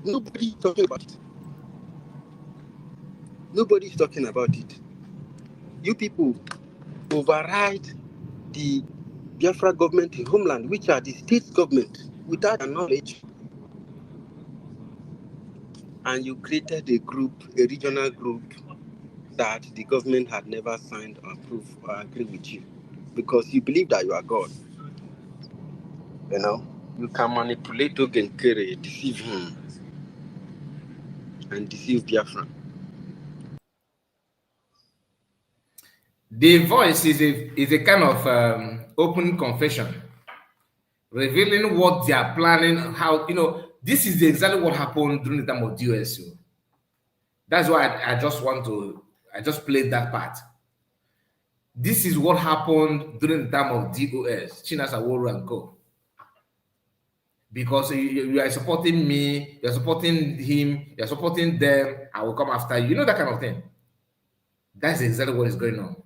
Nobody is talking about it. Nobody is talking about it. You people override the Biafra government in homeland, which are the state government, without their knowledge. And you created a group, a regional group, that the government had never signed or approved or agree with you, because you believe that you are God. You know, you can manipulate Ogenkere, deceive him, and deceive Biafra. The voice is a kind of open confession, revealing what they are planning, how, this is exactly what happened during the time of DOS. That's why I just played that part. This is what happened during the time of DOS, Chinasa Woro and Co. Because you are supporting me, you're supporting him, you're supporting them, I will come after you. You know, that kind of thing. That's exactly what is going on.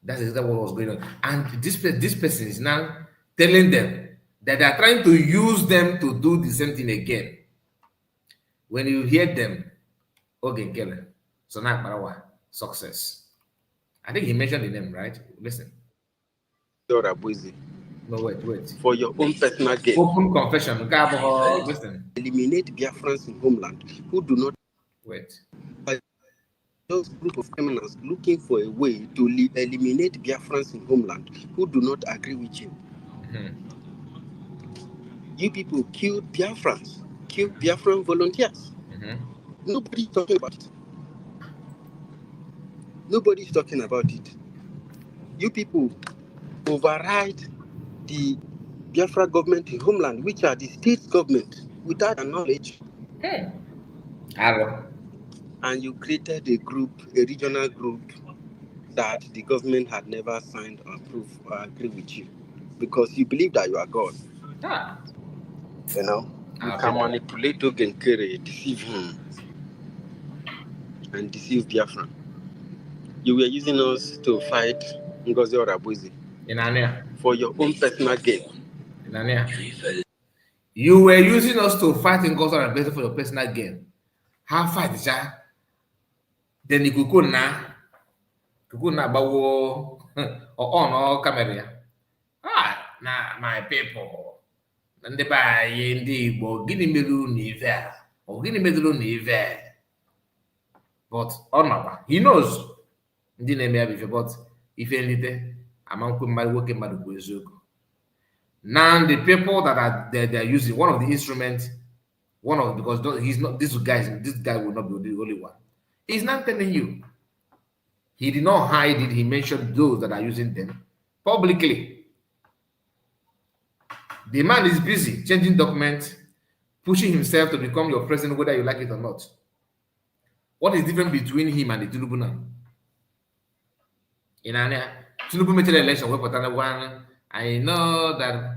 That's exactly what was going on. And this person is now telling them that they are trying to use them to do the same thing again. When you hear them, okay, Kellen, so now Parawa, success. I think he mentioned the name, right? Listen. No, wait. For your own personal gain. Open confession. Listen. Eliminate Biafrans in homeland who do not. Wait. Those group of criminals looking for a way to eliminate Biafrans in homeland who do not agree with you. Mm-hmm. You people killed Biafrans, killed Biafran volunteers. Mm-hmm. Nobody's talking about it. Nobody's talking about it. You people override the Biafra government in homeland, which are the state government, without their knowledge. And you created a group, a regional group, that the government had never signed or approved or agree with you, because you believe that you are God. You know, you can manipulate Ogenkere, deceive him, and deceive Biafra. You were using us to fight Ngozi Orabuzi for your own personal gain. You were using us to fight Ngozi Orabuzi for your personal gain. How fight, ja? Then you could na bawo on camera. Na my people. Ndị be anyị ndị Igbo, gịnị mere unu ife a? Ọ gịnị mere unu ife a? But ọ makwa, he knows ndị na-eme ya bife, but ife nlite amankwe mmadụ nwoke mmadụ bụ eziokwu. Now the people that they are using, one of the instruments, because he's not, this guy will not be the only one. He's not telling you. He did not hide it. He mentioned those that are using them publicly. The man is busy changing documents, pushing himself to become your president, whether you like it or not. What is different between him and the Tinubu now? In Tinubu made an election, one. I know that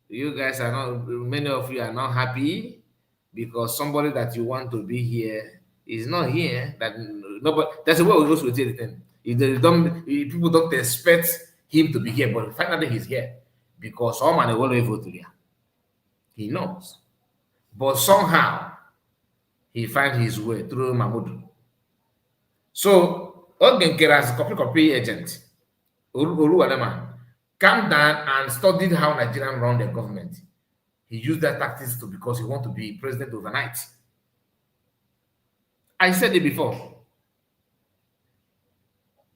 you guys are not, many of you are not happy because somebody that you want to be here is not here. That nobody. That's the way we also say it. If people don't expect him to be here, but finally he's here because someone will vote here. He knows, but somehow he finds his way through Mahmoud. So Ogenkere as a copy agent, Oluwadema, calm down and studied how Nigerians run their government. He used that tactics because he wants to be president overnight. I said it before.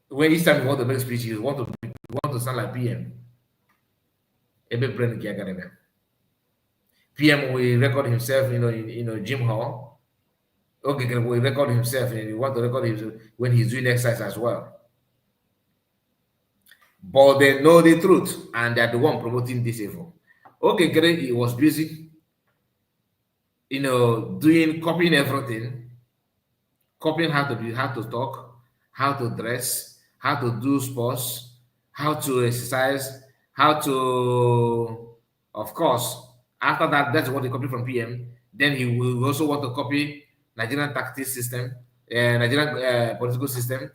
When each time you want to make speech, you want to sound like PM. PM will record himself, in gym hall. Okay, will record himself, and you want to record him when he's doing exercise as well. But they know the truth, and they're the one promoting this evil. Okay, great. He was busy, copying everything, copying how to talk, how to dress, how to do sports, how to exercise, how to, of course, after that, that's what he copied from PM. Then he will also want to copy Nigerian tactics system, Nigerian political system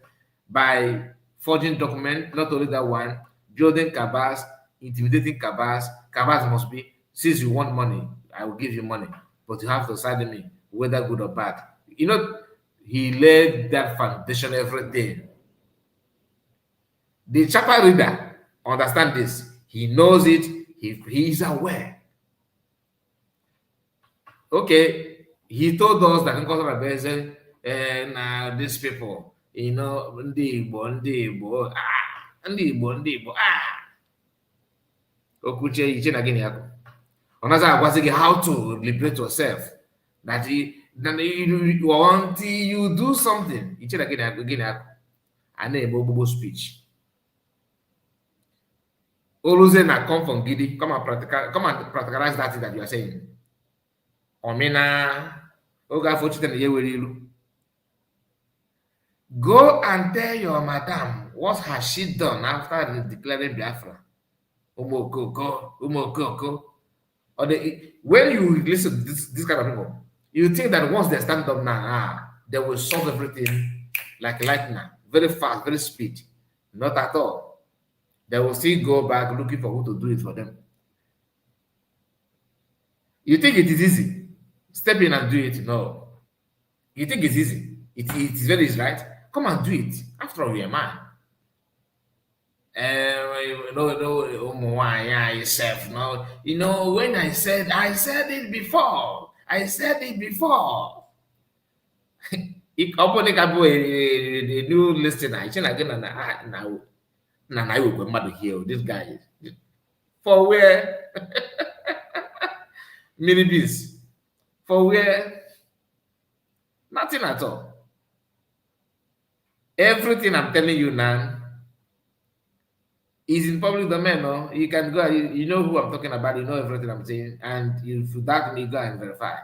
by forging documents. Not only that one, building cabals, intimidating cabals. Cabals must be, since you want money, I will give you money, but you have to side me, whether good or bad. He laid that foundation every day. The chapter reader understand this. He knows it. He is aware. Okay, he told us that in these people, ndị Igbo, Okuche iche na gịnị ya. How to liberate yourself. That Then you want you do something. You again, and then speech. Always na come from Gidi, come and practicalize that thing that you are saying. Omina, Oga Fochiten Yewerilu. Go and tell your madam what has she done after declaring Biafra. Umokoko. Or when you listen to this kind of people, you think that once they stand up now, they will solve everything like lightning, very fast, very speed. Not at all. They will still go back looking for who to do it for them. You think it is easy? Step in and do it. No. You think it's easy? It is very easy, right? Come and do it. After all, you're a man. Yourself. No, you know, when I said it before. I said it before. If open a new listener, I think again now I will come here. This guy for where mini bees for where nothing at all. Everything I'm telling you now is in public domain. No, you can go. You know who I'm talking about. You know everything I'm saying, and if you doubt me, go and verify.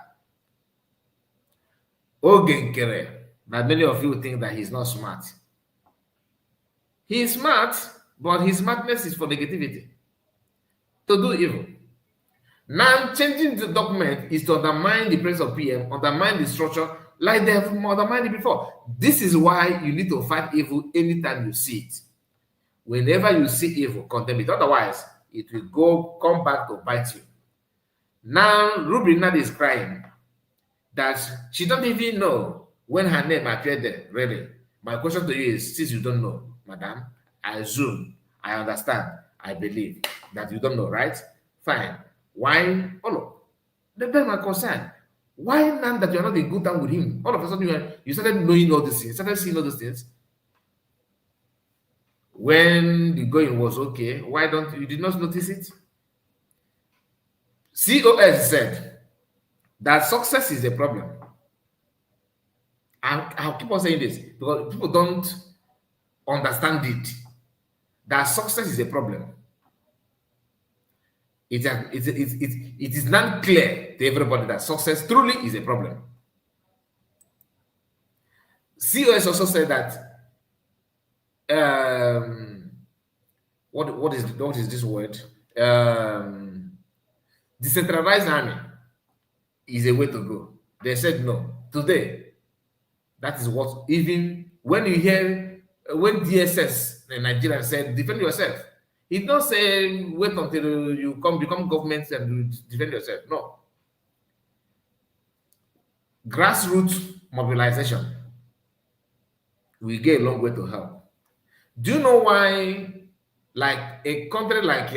Ogenkere. Now many of you think that he's not smart. He is smart, but his smartness is for negativity, to do evil. Now changing the document is to undermine the presence of PM, undermine the structure like they have undermined it before. This is why you need to fight evil anytime you see it. Whenever you see evil, condemn it. Otherwise, it will come back to bite you. Now, Rubin Nad is crying that she don't even know when her name appeared there, really. My question to you is, since you don't know, madam, I assume, I understand, I believe that you don't know, right? Fine. Why? That's my concern. Why now that you're not in good time with him? All of a sudden, you started knowing all these things, started seeing all these things. When the going was okay, why don't you did not notice it? COS said that success is a problem. I'll keep on saying this because people don't understand it. That success is a problem. It is not clear to everybody that success truly is a problem. COS also said that what is this word? Decentralized army is a way to go. They said no. Today, that is what, even when you hear when DSS in Nigeria said defend yourself, it don't say wait until you become government and you defend yourself. No. Grassroots mobilization will get a long way to help. Do you know why, like a country like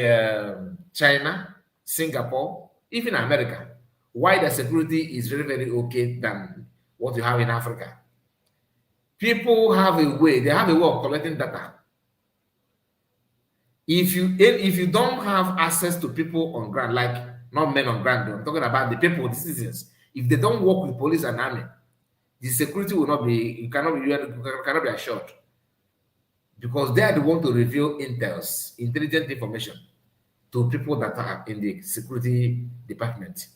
China, Singapore, even America, why the security is very, very okay than what you have in Africa? People have a way, they have a way of collecting data. If you don't have access to people on ground, like not men on ground, I'm talking about the people, the citizens. If they don't work with police and army, the security will not be, you cannot be assured. Because they are the one to reveal intelligent information to people that are in the security department.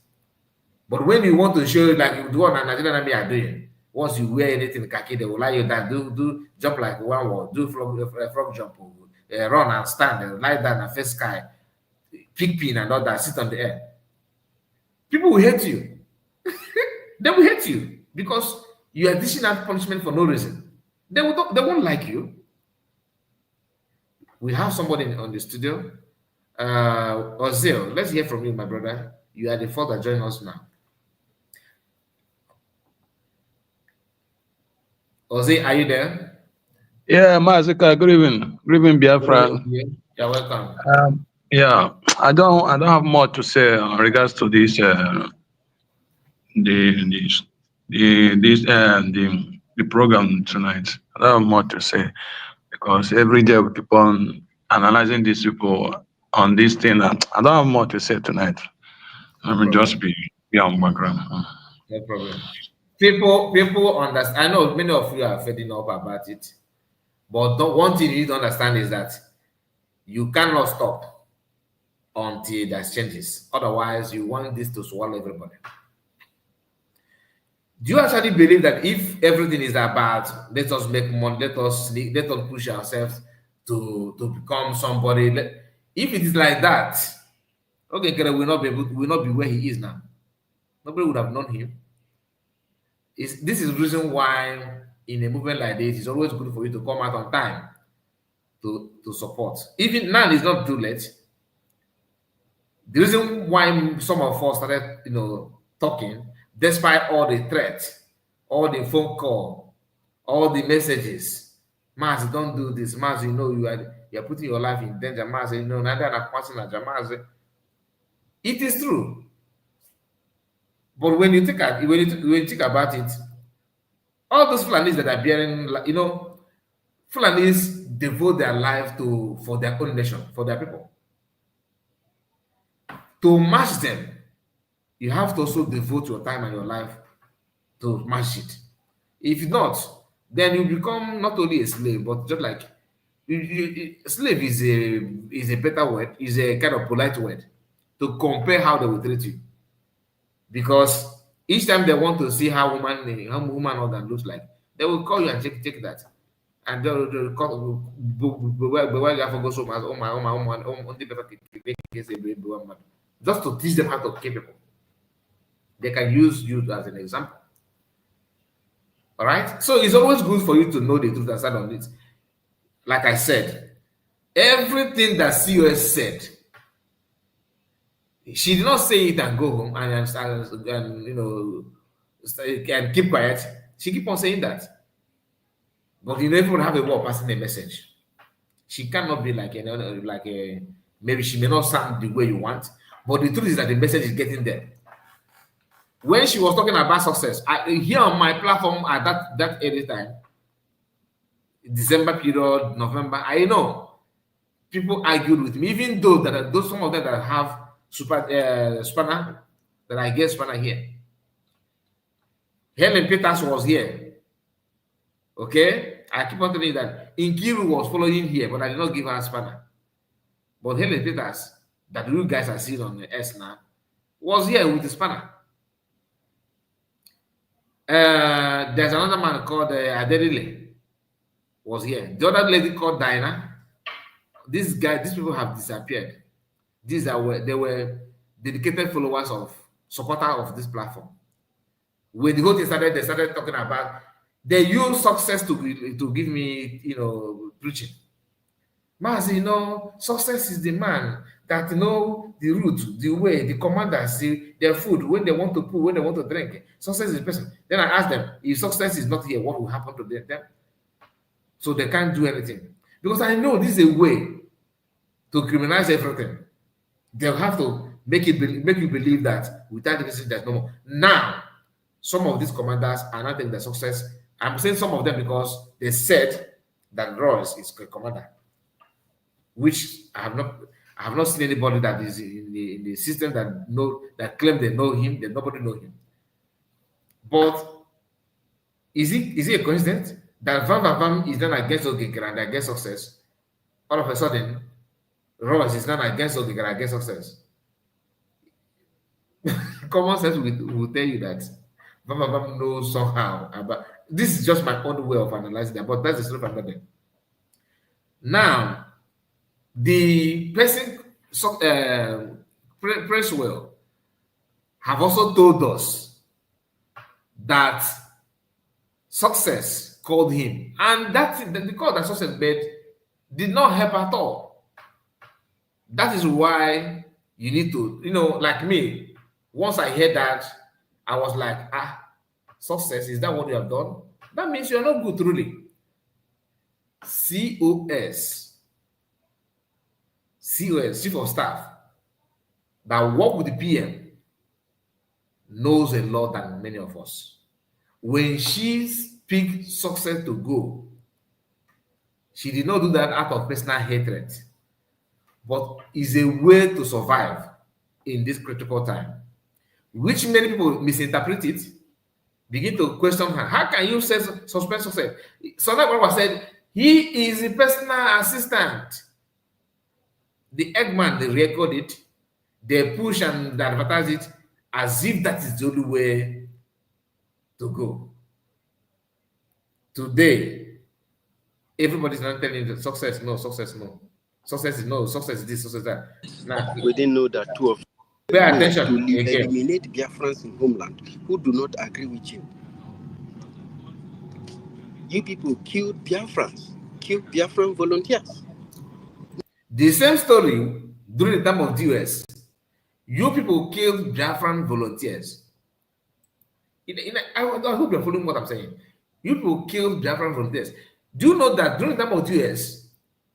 But when you want to show, like you do what Nigerian army are doing, once you wear anything khaki, they will lie you down, do jump like one wall, do frog jump, run and stand and lie down and face sky, pick pin and all that, sit on the air. People will hate you. They will hate you because you are dishing out punishment for no reason. They won't like you. We have somebody on the studio. Ozil, let's hear from you, my brother. You are the fourth that join us now. Ozil, are you there? Yeah, Mazika, good evening. Good evening, Biafra. You're welcome. Yeah, I don't have more to say in regards to this the program tonight. I don't have more to say because every day we keep on analyzing these people on this thing. I don't have more to say tonight. Let me just be on background. No problem. People understand. I know many of you are fed up about it, but one thing you need to understand is that you cannot stop until there's changes. Otherwise, you want this to swallow everybody. Do you actually believe that if everything is about let us make money, let us push ourselves to become somebody? If it is like that, okay, Kere will not be where he is now. Nobody would have known him. This is the reason why in a movement like this, it's always good for you to come out on time to support. Even now, it's not too late. The reason why some of us started, talking, despite all the threats, all the phone call, all the messages, Maz, don't do this. Maz, you're putting your life in danger. Maz, neither a person as Maz. It is true. But when you think about it, all those Fulanis that are bearing, Fulanis devote their life for their own nation, for their people. To match them, you have to also devote your time and your life to match it. If not, then you become not only a slave, but just like slave is a better word, is a kind of polite word to compare how they will treat you. Because each time they want to see how woman organ looks like, they will call you and check that. And they'll call just to teach them how to kill people. They can use you as an example. All right? So it's always good for you to know the truth and stand on it. Like I said, everything that COS said, she did not say it and go home and keep quiet. She keep on saying that. But you never have a war passing a message. She cannot be maybe she may not sound the way you want, but the truth is that the message is getting there. When she was talking about success, here on my platform at that early time, December period, November, I know people argued with me, even though those some of them that have spanner, that I get spanner here. Helen Peters was here. Okay? I keep on telling you that Nkiru was following here, but I did not give her a spanner. But Helen Peters, that you guys are seeing on the S now, was here with the spanner. There's another man called Aderile, was here. The other lady called Diana. These people have disappeared. They were dedicated followers supporters of this platform. When the whole thing started, they started talking about, they use success to give me, preaching. Mas, success is the man that know the route, the way, the commanders, their food, when they want to put, when they want to drink. Success is the person. Then I asked them, if success is not here, what will happen to them? So they can't do anything. Because I know this is a way to criminalize everything. They'll have to make you believe that without this, there's no more. Now, some of these commanders are not taking the success. I'm saying some of them because they said that Royce is a commander, which I have not seen anybody that is in the system that claim they know him. That nobody know him. But is it a coincidence that Van is not against Ogekera and against success? All of a sudden, Royce is not against Ogekera and against success. Common sense will tell you that Van knows somehow. But this is just my own way of analyzing that. But that's the story from them. Now, the person, Presswell, have also told us that success called him, and the call that success made did not help at all. That is why you need to, like me, once I heard that, I was like, success, is that what you have done? That means you're not good, truly. COS, Chief of Staff, that work with the PM, knows a lot than many of us. When she picked success to go, she did not do that out of personal hatred, but is a way to survive in this critical time, which many people misinterpret it. begin to question her. How can you say suspend success? So that one said he is the personal assistant. The Eggman, they record it, they push and they advertise it as if that is the only way to go. Today, everybody's not telling you success, no, success, no. Success is no, success is this, success is that. Now, we didn't know that two of pay attention to again. eliminate Biafrans in homeland who do not agree with you. You people killed Biafrans, killed Biafran volunteers. The same story during the time of the US. You people killed Biafran volunteers. I hope you're following what I'm saying. You people killed Biafran volunteers. Do you know that during the time of the US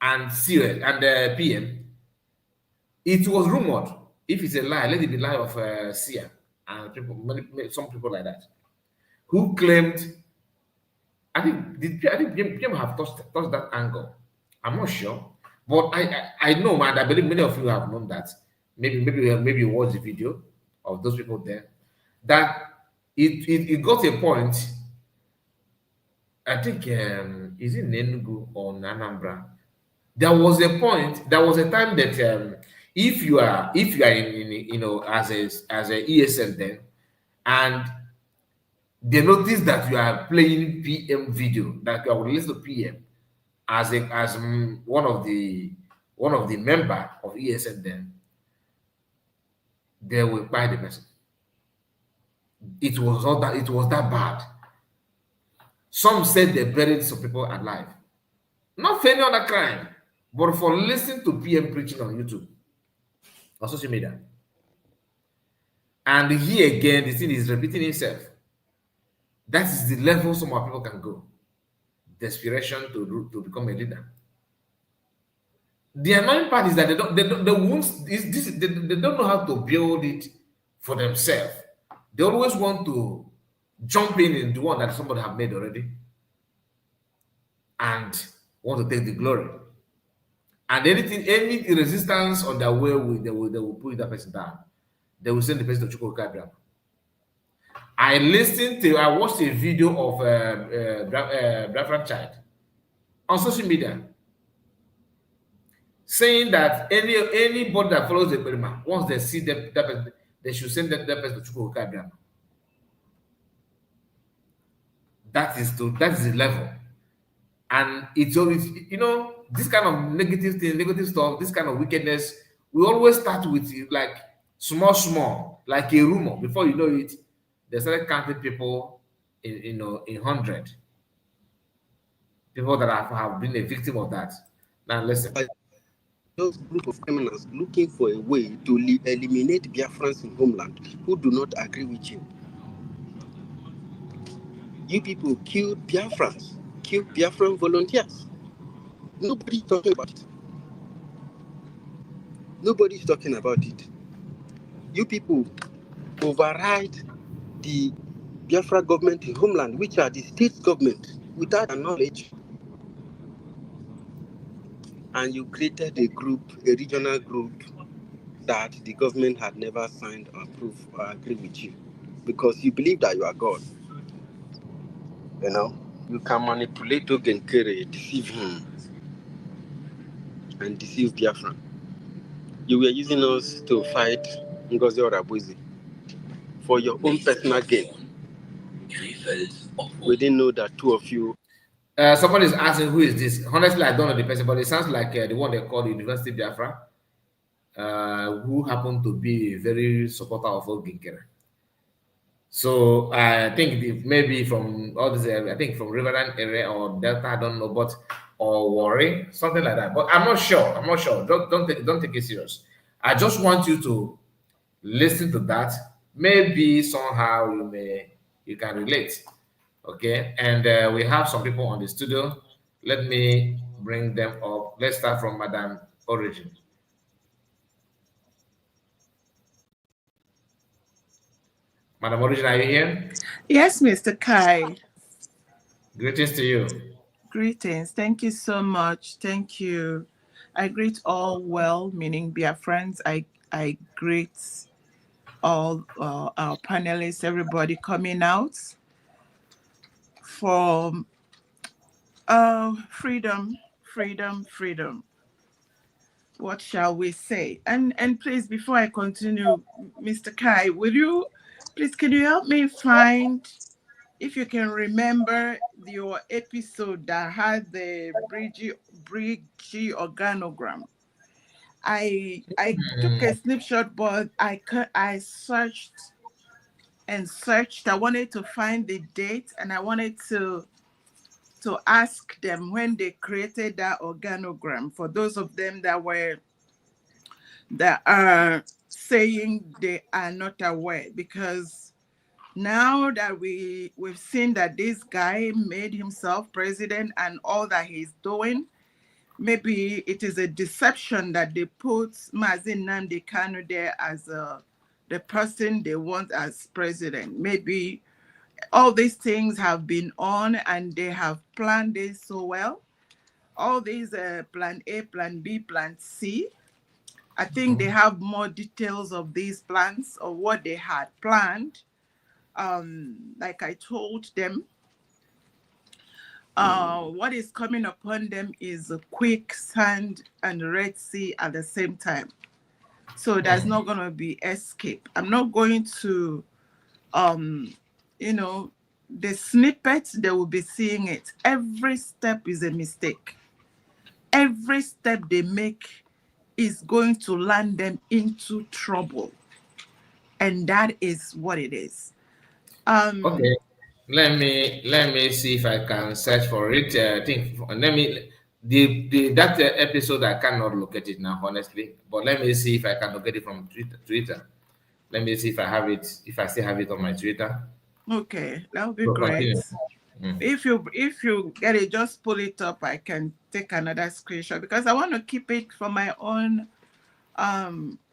and CS and the PM, it was rumored, if it's a lie, let it be lie of Sia and people, some people like that, who claimed, I think PM have touched that angle. I'm not sure, but I know, and I believe many of you have known that. Maybe you watch the video of those people there. That it got a point. I think is it Enugu or Anambra? There was a point. There was a time that if you are in as a ESL then, and they notice that you are playing PM video, that you are listening to PM as one of the member of ESL then, they will buy the person. It was that bad. Some said they buried some people alive. Not for any other crime, but for listening to PM preaching on YouTube or social media. And here again, the thing is repeating itself. That is the level some of people can go. Desperation to become a leader. The annoying part is that they don't know how to build it for themselves. They always want to jump in the one that somebody have made already and want to take the glory. And any resistance on their way, they will put that person down. They will send the person to Chukwuka. I watched a video of Biafran child on social media saying that anybody that follows the Perima, once they see that person, they should send that person to Chukwuka. That is the level. And it's always, this kind of negative stuff, this kind of wickedness, we always start with like small, like a rumor. Before you know it, they started counting people in 100. People that have been a victim of that. Now listen. Those group of criminals looking for a way to eliminate Biafrans in homeland who do not agree with you. You people killed Biafrans, killed Biafran volunteers. Nobody's talking about it. Nobody's talking about it. You people override the Biafra government in homeland, which are the state government, without their knowledge. And you created a regional group that the government had never signed or approved or agreed with you, because you believe that you are God. You can manipulate Ogenkere, deceive him, and deceive Biafra. You were using us to fight Ngozi Orabuzi for your own personal gain. We didn't know that two of you. Somebody is asking, who is this? Honestly, I don't know the person, but it sounds like the one they call the University Biafra, who happened to be a very supporter of Ogenkere. So I think maybe from all this area, I think from Riverland area or Delta, I don't know, or Warri, something like that. But I'm not sure. Don't take it serious. I just want you to listen to that. Maybe somehow you can relate. Okay, and we have some people on the studio. Let me bring them up. Let's start from Madam Origin. Madam Origin, are you here? Yes, Mr. Kai. Greetings to you. Greetings. Thank you so much. Thank you. I greet all well-meaning Biafrans. I greet all our panelists, everybody coming out. for freedom. What shall we say? And please, before I continue, Mr. Kai, can you help me find, if you can remember your episode that had the bridge organogram? I took a snapshot, but I searched and searched. I wanted to find the date, and I wanted to ask them when they created that organogram. For those of them that are saying they are not aware, because now that we've seen that this guy made himself president and all that he's doing, maybe it is a deception that they put Mazi Nnamdi Kanu there as the person they want as president. Maybe all these things have been on and they have planned this so well. All these plan A, plan B, plan C. I think they have more details of these plans or what they had planned. Like I told them, what is coming upon them is a quicksand and Red Sea at the same time. So there's not going to be escape. I'm not going to, the snippets, they will be seeing it. Every step is a mistake. Every step they make is going to land them into trouble. And that is what it is. Okay. Let me see if I can search for it. I think that episode I cannot locate it now, honestly. But let me see if I can locate it from Twitter. Let me see if I have it. If I still have it on my Twitter. Okay, that would be great. If you get it, just pull it up. I can take another screenshot because I want to keep it for my own,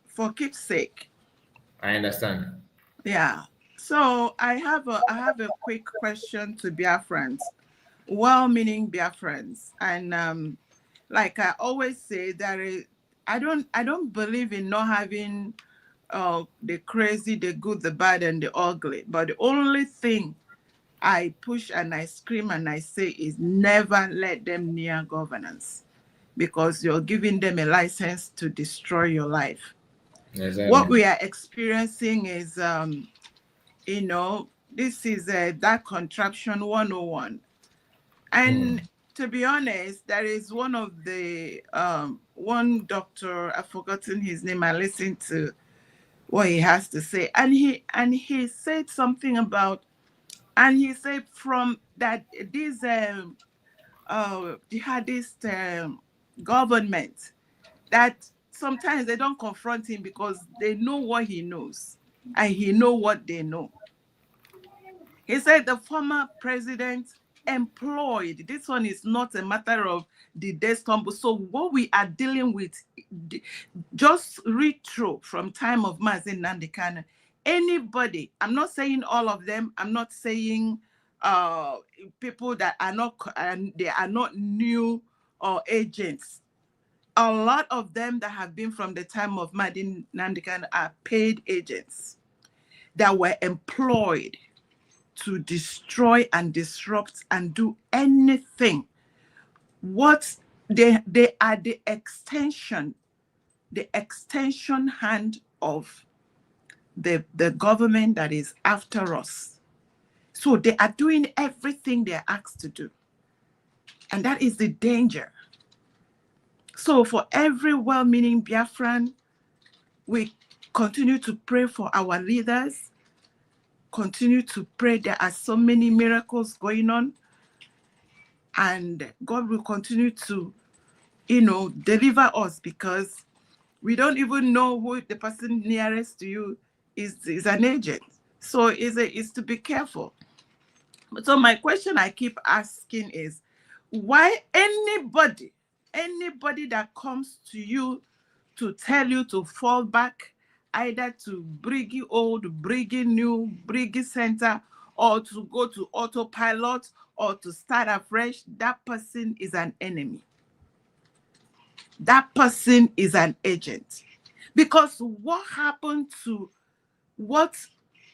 for keepsake. I understand. Yeah. So I have a quick question to Biafrans, well-meaning Biafrans, and like I always say, I don't believe in not having the crazy, the good, the bad, and the ugly. But the only thing I push and I scream and I say is never let them near governance, because you're giving them a license to destroy your life. Exactly. What we are experiencing is, this is that contraption 101. And to be honest, there is one of the, one doctor, I've forgotten his name, I listened to what he has to say. And he said something about, and he said from that these jihadist government, that sometimes they don't confront him because they know what he knows and he know what they know. He said the former president employed, this one is not a matter of the death stumble. So what we are dealing with, just read through from time of Mazi Nnamdi Kanu. Anybody, I'm not saying all of them, I'm not saying people that are not, they are not new or agents. A lot of them that have been from the time of Mazi Nnamdi Kanu are paid agents that were employed to destroy and disrupt and do anything. What they are the extension hand of the government that is after us. So they are doing everything they're asked to do. And that is the danger. So for every well-meaning Biafran, we continue to pray for our leaders, continue to pray. There are so many miracles going on, and God will continue to, deliver us, because we don't even know who the person nearest to you is an agent. So it's to be careful. So my question I keep asking is, why anybody that comes to you to tell you to fall back, either to Briggy Old, Briggy New, Briggy Center, or to go to autopilot, or to start afresh, that person is an enemy. That person is an agent. Because what happened to what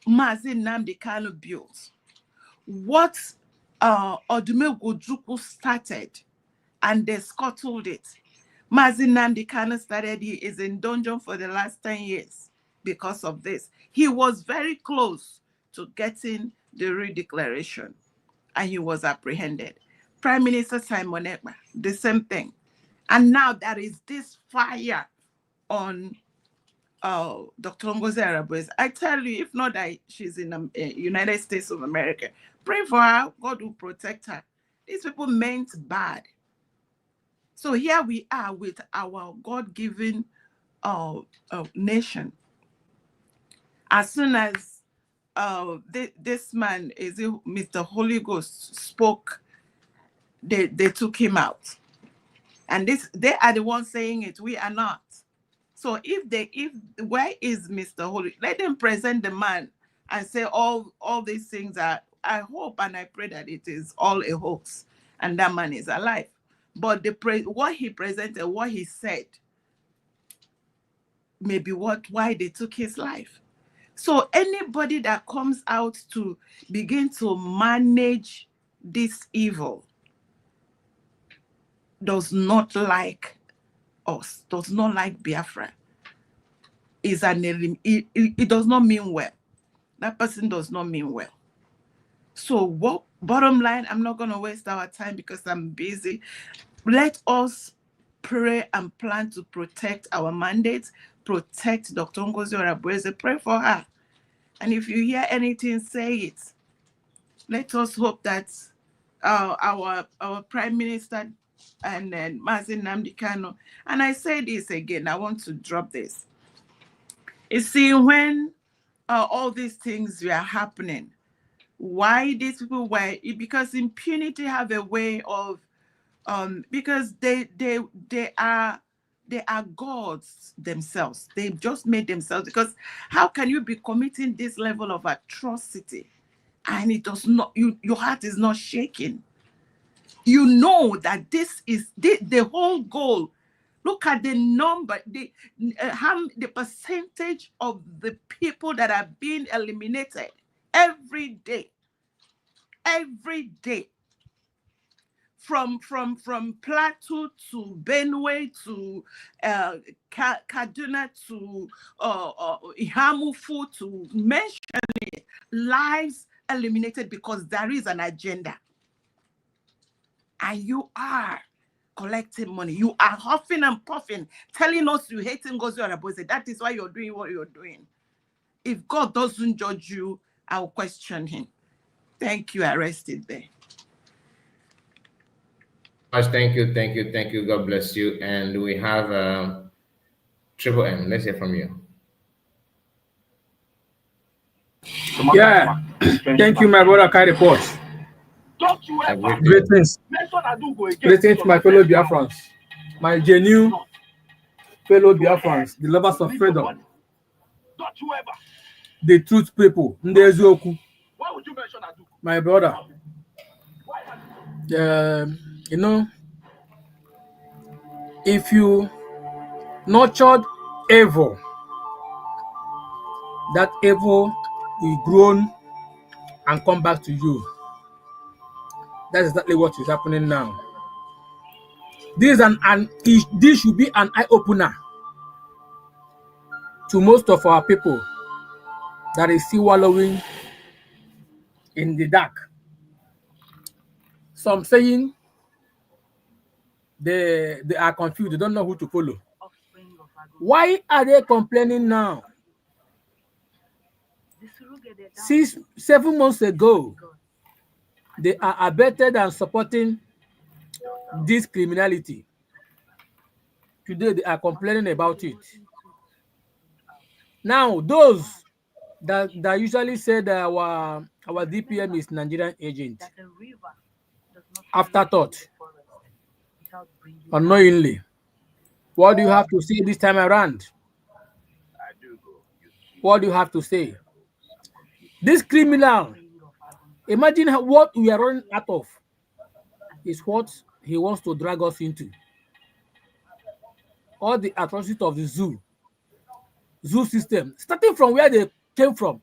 Mazi Nnamdi Kanu built, what Odumegwu started, and they scuttled it. Mazi Nnamdi Kanu started, he is in dungeon for the last 10 years because of this. He was very close to getting the redeclaration, and he was apprehended. Prime Minister Simon Ekpa, the same thing. And now there is this fire on Dr. Ngozi Arabweze. I tell you, if not that she's in the United States of America, pray for her. God will protect her. These people meant bad. So here we are with our God-given nation. As soon as this man, is it Mr. Holy Ghost, spoke, they took him out. And they are the ones saying it. We are not. So where is Mr. Holy? Let them present the man and say all these things are. I hope and I pray that it is all a hoax and that man is alive. But what he presented, what he said, maybe why they took his life. So anybody that comes out to begin to manage this evil does not like us, does not like Biafra. It does not mean well. That person does not mean well. So bottom line, I'm not going to waste our time because I'm busy. Let us pray and plan to protect our mandates, protect Dr. Ngozi Arabweze, pray for her. And if you hear anything, say it. Let us hope that our Prime Minister and then Mazi Nnamdi Kanu, and I say this again, I want to drop this. You see, when all these things were happening, why these people were, because impunity have a way of, because they are gods themselves. They've just made themselves, because how can you be committing this level of atrocity and it does not, your heart is not shaking? You know that this is the whole goal. Look at the number, the percentage of the people that are being eliminated every day. Every day. From Plateau to Benue to Kaduna to Ihamufu, to mention it, lives eliminated because there is an agenda. And you are collecting money. You are huffing and puffing, telling us you hate Ngozi Arabweze. That is why you're doing what you're doing. If God doesn't judge you, I'll question him. Thank you. I rested there. Thank you. God bless you. And we have Triple M. Let's hear from you. Yeah. Thank you, my brother Kai Report. Greetings. Greetings, my fellow Biafrans, my genuine fellow Biafrans, the lovers of freedom, the truth people. Ndezoku. My brother. You know, if you nurtured evil, that evil will grow and come back to you. That's exactly what is happening now. This should be an eye-opener to most of our people that is still wallowing in the dark. Some saying they are confused, they don't know who to follow. Why are they complaining now? 7 months ago, they are abetted and supporting this criminality. Today, they are complaining about it. Now, those that usually say that our DPM is Nigerian agent, afterthought, unknowingly, what do you have to say this time around? What do you have to say? This criminal, imagine what we are running out of is what he wants to drag us into. All the atrocities of the zoo system, starting from where they came from.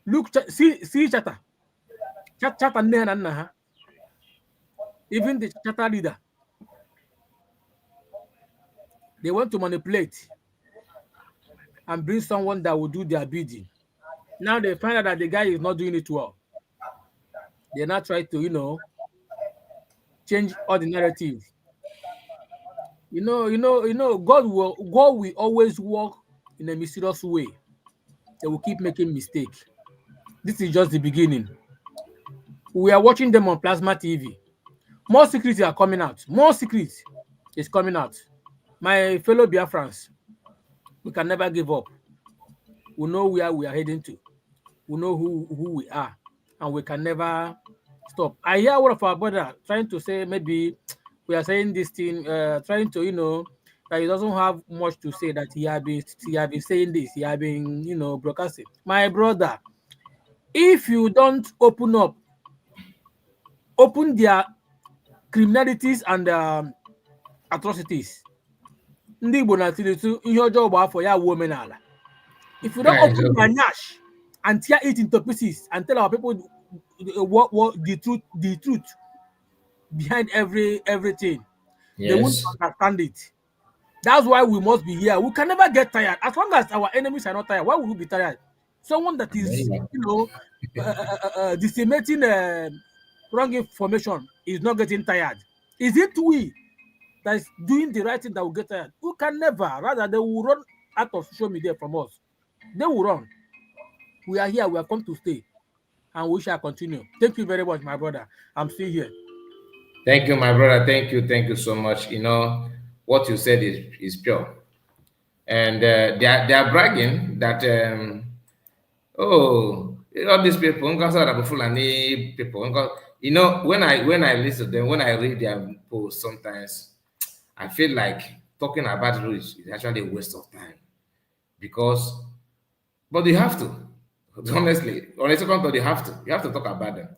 Look, see chapter even the charter leader, they want to manipulate and bring someone that will do their bidding. Now they find out that the guy is not doing it well. They now try to, change all the narrative. God will always work in a mysterious way. They will keep making mistakes. This is just the beginning. We are watching them on Plasma TV. More secrets are coming out. More secrets is coming out. My fellow Biafrans, we can never give up. We know where we are heading to. We know who we are, and we can never stop. I hear one of our brother trying to say maybe we are saying this thing, trying to, that he doesn't have much to say, that he have been saying this, he have been, broadcasting. My brother, if you don't open their criminalities and atrocities, ndị Igbo na-atịrịtụ ihe ọjọọ gba afọ ya wuo omenala. If you don't open your nyash and tear it into pieces and tell our people what the truth behind everything, they won't understand it. That's why we must be here. We can never get tired. As long as our enemies are not tired, why would we be tired? Someone that is, disseminating wrong information is not getting tired. Is it we that is doing the right thing that will get tired? We can never. Rather, they will run out of social media from us. They will run. We are here. We have come to stay, and we shall continue. Thank you very much, my brother. I'm still here. Thank you, my brother. Thank you so much. What you said is pure, and they are bragging that all these people, people, when I listen to them, when I read their posts, sometimes I feel like talking about rules is actually a waste of time, but you have to. Honestly, on a second thought, you have to talk about them.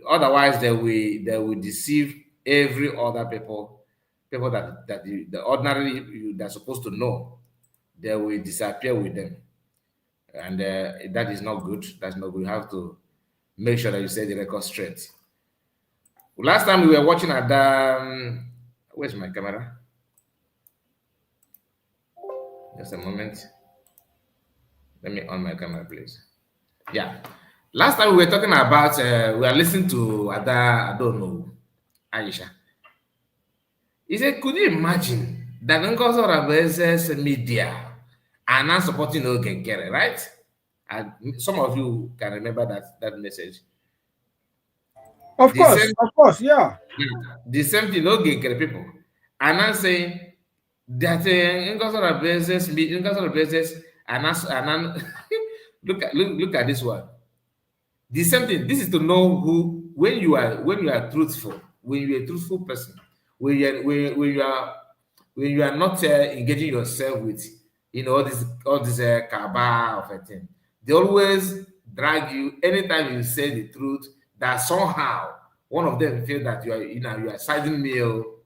Otherwise, they will deceive every other people that the ordinarily they're supposed to know. They will disappear with them, and that is not good. That's not good. You have to make sure that you say the record straight. Last time we were watching at where's my camera? Just a moment. Let me on my camera, please. Yeah. Last time we were talking about, we are listening to I don't know, Aisha. He said, could you imagine that because of media are not supporting Ogengere, right? And some of you can remember that message. Of course, yeah. The same thing, Ogengere people are not saying that because of business are not look at this one. The same thing. This is to know who, when you are truthful, when you're a truthful person, when you are not engaging yourself with all this cabal of a thing. They always drag you anytime you say the truth. That somehow one of them feel that you are siding me. You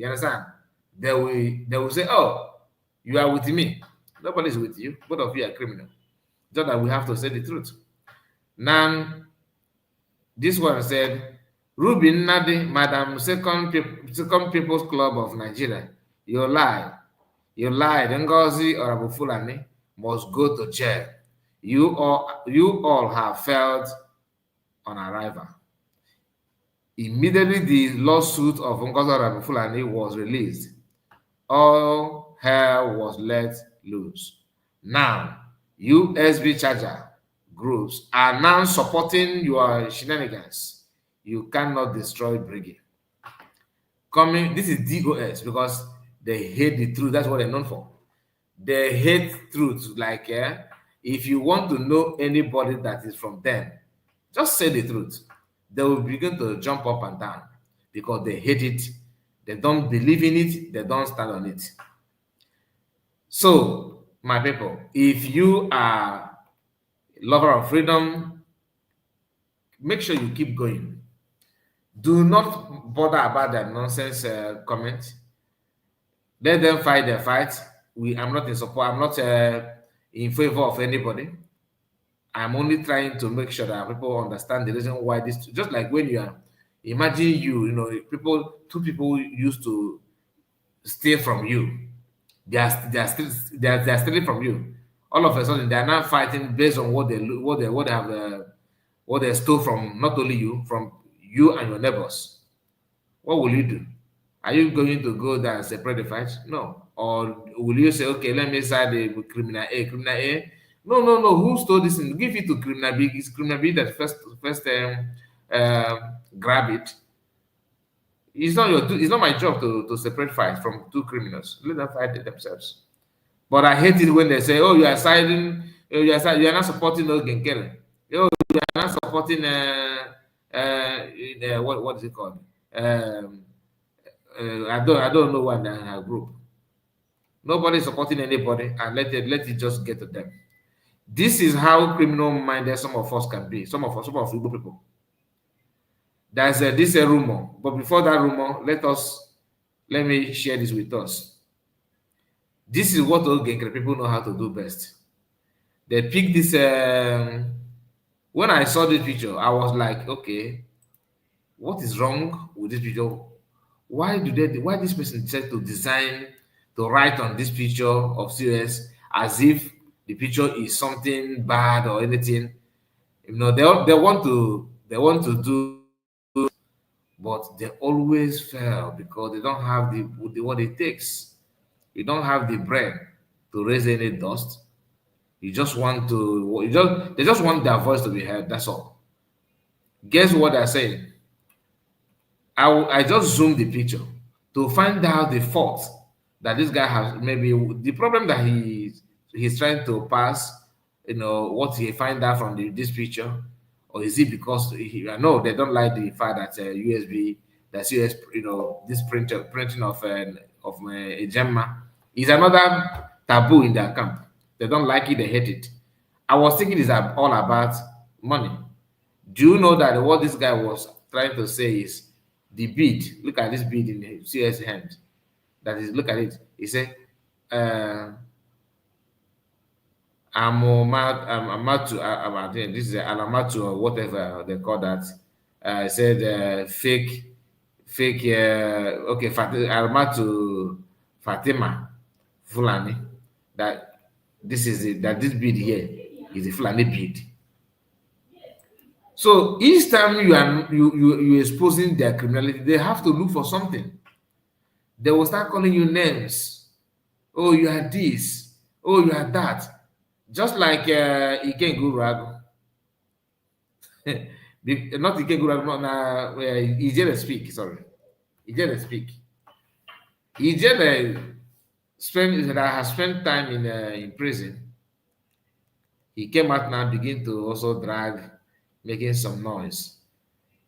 understand? They will say, "Oh, you are with me." Nobody is with you. Both of you are criminal. Just that we have to say the truth. Now, this one said, Rubin Nad, Madam Second People's Club of Nigeria, you lied. You lied. Ngozi or Abu Fulani must go to jail. You all have failed on arrival. Immediately, the lawsuit of Ngozi or Abu Fulani was released. All hell was let loose. Now, USB charger groups are now supporting your shenanigans. You cannot destroy Brigade. This is DOS because they hate the truth. That's what they're known for. They hate truth. Like, if you want to know anybody that is from them, just say the truth. They will begin to jump up and down because they hate it. They don't believe in it. They don't stand on it. So, my people, if you are lover of freedom, make sure you keep going. Do not bother about that nonsense comment. Let them fight their fight. I'm not in support. I'm not in favor of anybody. I'm only trying to make sure that people understand the reason why this. Just like when you are, imagine you know, two people used to steal from you. They are stealing from you. All of a sudden, they are now fighting based on what they have what they stole from not only you, from you and your neighbors. What will you do? Are you going to go there and separate the fight? No. Or will you say, okay, let me side with criminal A, criminal A? No, no, no. Who stole this? And give it to criminal B. It's criminal B that first grab it. It's not my job to separate fights from two criminals. Let them fight themselves. But I hate it when they say, "Oh, you are siding, you are not supporting Ogen Kelly. Oh, you are not supporting what is it called? I don't know what group. Nobody is supporting anybody, and let it just get to them. This is how criminal-minded some of us can be. Some of Igbo people. There's this rumor, but before that rumor, let me share this with us. This is what Ogenkere people know how to do best. They pick this. When I saw this picture, I was like, okay, what is wrong with this picture? Why this person decided to write on this picture of CS as if the picture is something bad or anything? You know, they want to do, but they always fail because they don't have what it takes. You don't have the brain to raise any dust. You just want they just want their voice to be heard. That's all. Guess what they're saying? I just zoomed the picture to find out the fault that this guy has. Maybe the problem that he's trying to pass. You know what he find out from this picture, or is it because I know they don't like the fact that USB, that's US, you know, this printing of a Gemma is another taboo in their camp. They don't like it, they hate it. I was thinking it's all about money. Do you know that what this guy was trying to say is the bead? Look at this bead in the CS hand. That is, look at it. He said, this is Alamatu or whatever they call that. Said fake, okay, Alamatu Fatima Fulani. That this bead here is a Fulani bead. So each time you exposing their criminality, they have to look for something. They will start calling you names. Oh, you are this. Oh, you are that. Just like Iken Gurago. Not Iken Gurago, no, Ijele speak, sorry. Ijele speak. Ijele has spent time in prison. He came out now, begin to also drag, making some noise.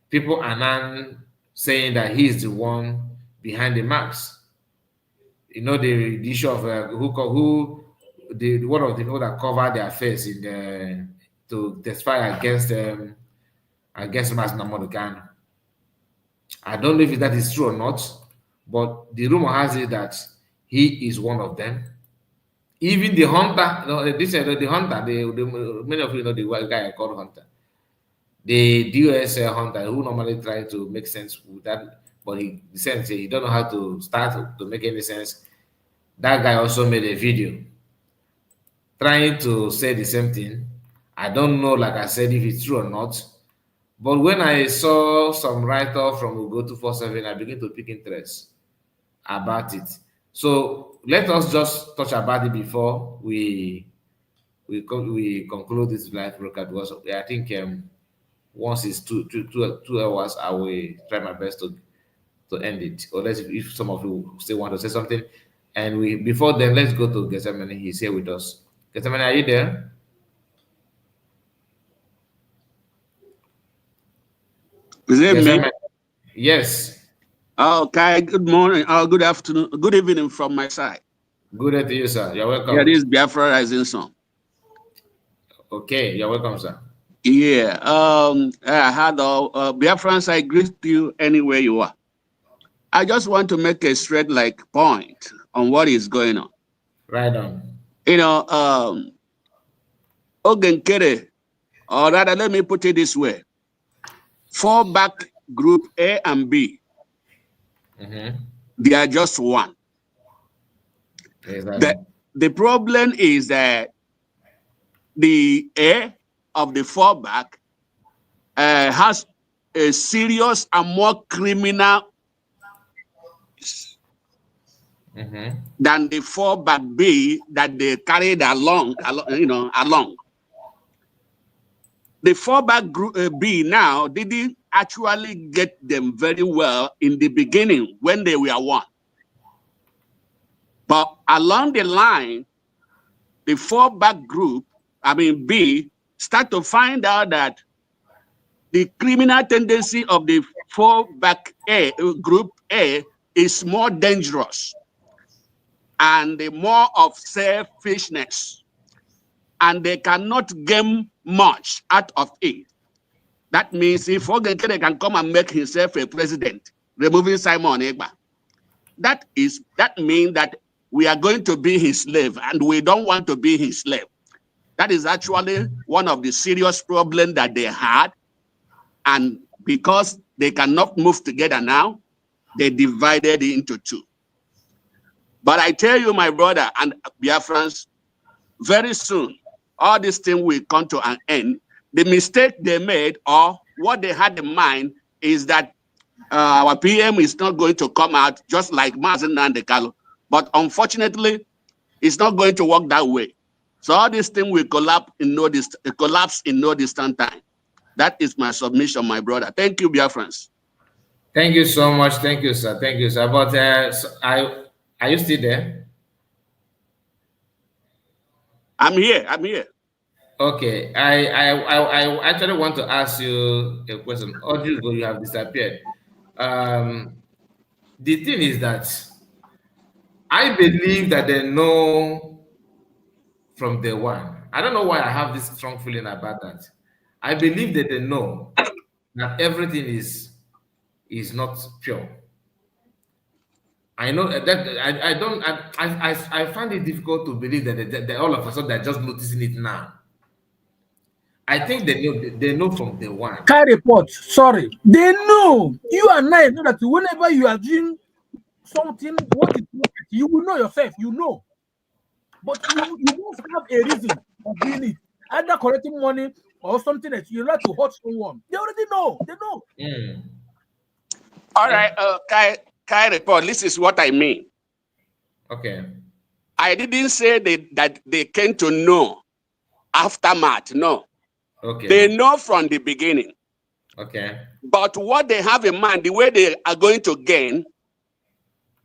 People are now saying that he's the one behind the marks. You know, the issue of one of the people that covered their face to testify against Mas Namodukan. I don't know if that is true or not, but the rumor has it that he is one of them. Even the hunter, the hunter, many of you know the white guy I called Hunter. The DOS hunter who normally try to make sense with that, but he don't know how to start to make any sense. That guy also made a video trying to say the same thing. I don't know, like I said, if it's true or not. But when I saw some write-off from Ugo 247, I began to pick interest about it. So let us just touch about it before we conclude this live broadcast. Because I think once it's two hours, I will try my best to end it. Unless if some of you still want to say something. And before then, let's go to Gethsemane. He's here with us. Gethsemane, are you there? Is it me? Yes. Okay, good morning, good afternoon, good evening from my side. Good day to you, sir. You're welcome. Yeah, this is Biafra Rising Sun. Okay, you're welcome, sir. Yeah, I had Biafrans, I greet you anywhere you are. I just want to make a straight point on what is going on. Right on. You know, Ogenkere or rather, let me put it this way. Fallback group A and B, they are just one. Exactly. The problem is that the A of the fallback has a serious and more criminal than the fallback B that they carried along. The fallback group B now didn't actually get them very well in the beginning when they were one. But along the line, the fallback group, B, start to find out that the criminal tendency of the fallback group A is more dangerous and more of selfishness, and they cannot gain much out of it. That means if Ogenkere can come and make himself a president, removing Simon Egba, that means that we are going to be his slave, and we don't want to be his slave. That is actually one of the serious problems that they had, and because they cannot move together now, they divided into two. But I tell you, my brother and Biafrans, very soon, all this thing will come to an end. The mistake they made, or what they had in mind, is that our PM is not going to come out just like Mazen Nandekalo. But unfortunately, it's not going to work that way. So all this thing will collapse in no distant time. That is my submission, my brother. Thank you, Biafrans. Thank you so much. Thank you, sir. Thank you, sir. But are you still there? I'm here. Okay. I actually want to ask you a question. Audio, you have disappeared. The thing is that I believe that they know from day one. I don't know why I have this strong feeling about that. I believe that they know that everything is not pure. I know that I find it difficult to believe that they all of a sudden they're just noticing it now. I think they know from day one. Carry report, sorry. They know. You and I know that whenever you are doing something, what it looks like, you will know yourself, you know. But you don't have a reason for doing it. Either collecting money or something that you like to hurt someone. They already know. They know. All right, Kai report. This is what I mean. Okay. I didn't say that they came to know aftermath. No. Okay. They know from the beginning. Okay. But what they have in mind, the way they are going to gain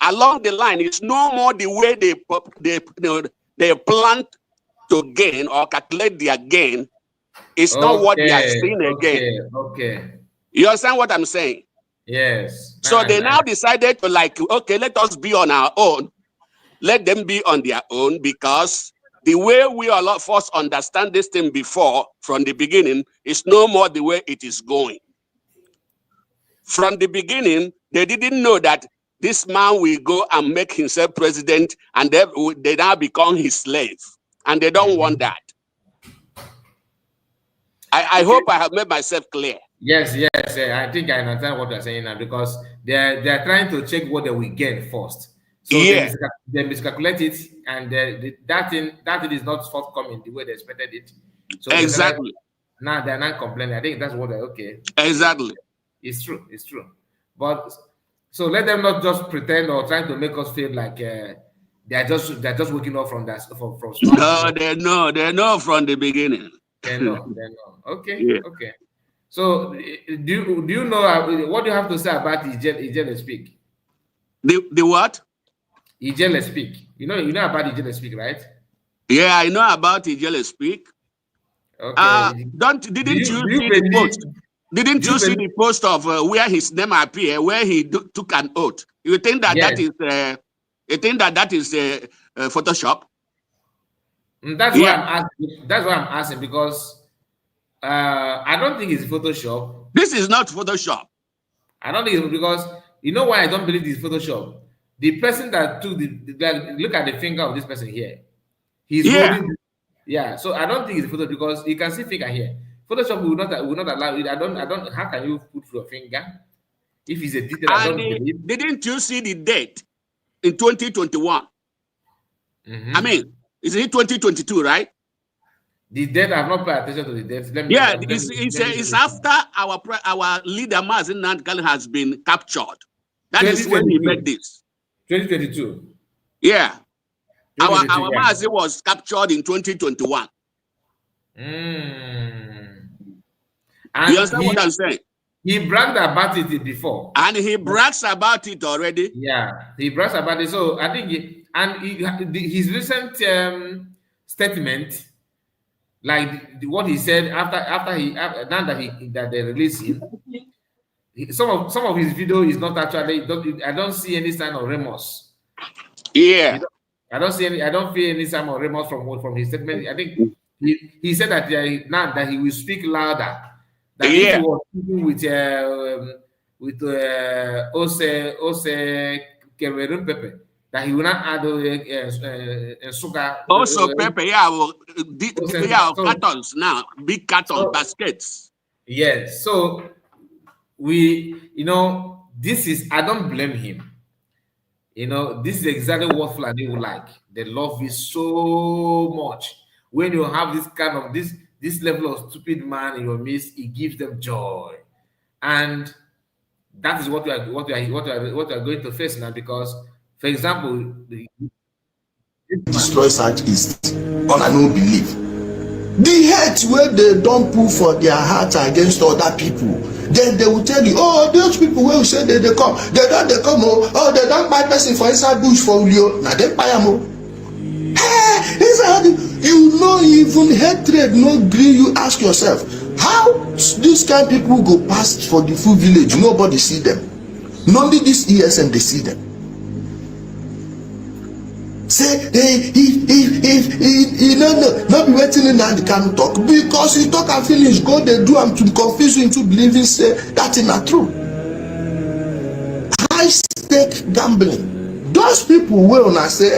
along the line is no more the way they plan to gain or calculate their gain. It's not what they are seeing again. Okay. You understand what I'm saying? Yes. So they now decided to okay, let us be on our own. Let them be on their own, because the way we all of us understand this thing before, from the beginning, is no more the way it is going. From the beginning, they didn't know that this man will go and make himself president, and they now become his slave. And they don't want that. I hope I have made myself clear. Yes. I think I understand what you're saying now, because they're trying to check what they will gain first. So they miscalculate it, and that thing is not forthcoming the way they expected it. So exactly. Now they're not complaining. I think that's what they're okay. Exactly. It's true. But so let them not just pretend or trying to make us feel like they're just waking up from that from no, they know from the beginning. They know. Okay. Yeah. Okay. So do you know what do you have to say about Ijele Speak? The what? Ijele Speak. You know about Ijele Speak, right? Yeah, I know about Ijele Speak. Okay. Didn't you see the post? Didn't you see the post of where his name appeared, where he took an oath? You think that that is Photoshop? That's why I'm asking. That's why I'm asking, because I don't think it's Photoshop. This is not Photoshop. I don't think it's, because you know why I don't believe it's Photoshop. The person that took look at the finger of this person here. He's holding. Yeah. So I don't think it's Photoshop, because you can see finger here. Photoshop will not allow it. I don't. How can you put your finger if it's a detail? I don't believe. Didn't you see the date in 2021? I mean, is it 2022, right? The date, I've not paid attention to the date. It's after our leader Rubin Nad has been captured. That is when he made this. 2022. Yeah. Our Mazi was captured in 2021. And you understand what I'm saying? He bragged about it before. And he brags about it already. Yeah, he brags about it. So I think his recent statement, like what he said after they released him, some of his video is not actually. I don't see any sign of remorse. Yeah, I don't feel any sign of remorse from his statement. I think he said that now that he will speak louder. That if he was speaking with Ose Cameroon Pepe, that he will not add sugar. Also Pepe, cartons now, big carton baskets. Yes, so this is, I don't blame him. This is exactly what Fulani would like. They love it so much. When you have this kind of this level of stupid man in your midst, it gives them joy, and that is what we are going to face now. Because, for example, the destroy Southeast on I no believe. The hate where they don't put for their heart against other people, then they will tell you, oh, those people will say they come, they come, oh, they don't buy person for inside bush for Ulio, now they buy them. You know, even hatred no gree. You ask yourself, how this kind of people go past for the full village? Nobody see them. Only this ESN they see them. Say, not be waiting in and can talk because he talk and finish. Go they do am to confuse you into believing say that is not true. High stake gambling. Those people will not say,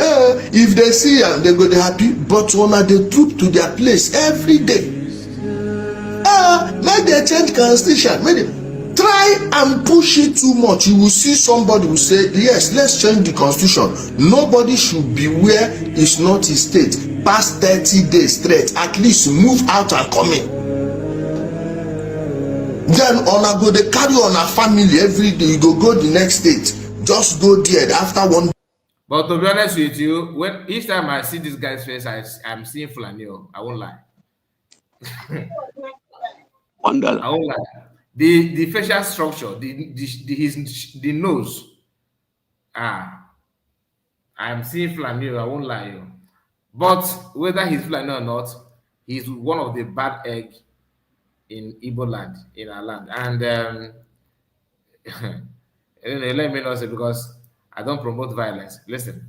if they see them, they go they happy, but when they troop to their place every day. Make they change constitution. Make they try and push it too much. You will see somebody will say, yes, let's change the constitution. Nobody should be where it's not his state. Past 30 days straight, at least move out and come in. Then on a go, they carry on a family every day. You go the next state. Just go there after one. But to be honest with you, each time I see this guy's face, I'm seeing Fulani. I won't lie. I won't lie. The facial structure, the nose. I'm seeing Fulani. I won't lie. But whether he's Fulani or not, he's one of the bad egg in Igbo land, in our land, and let me know, because I don't promote violence. Listen.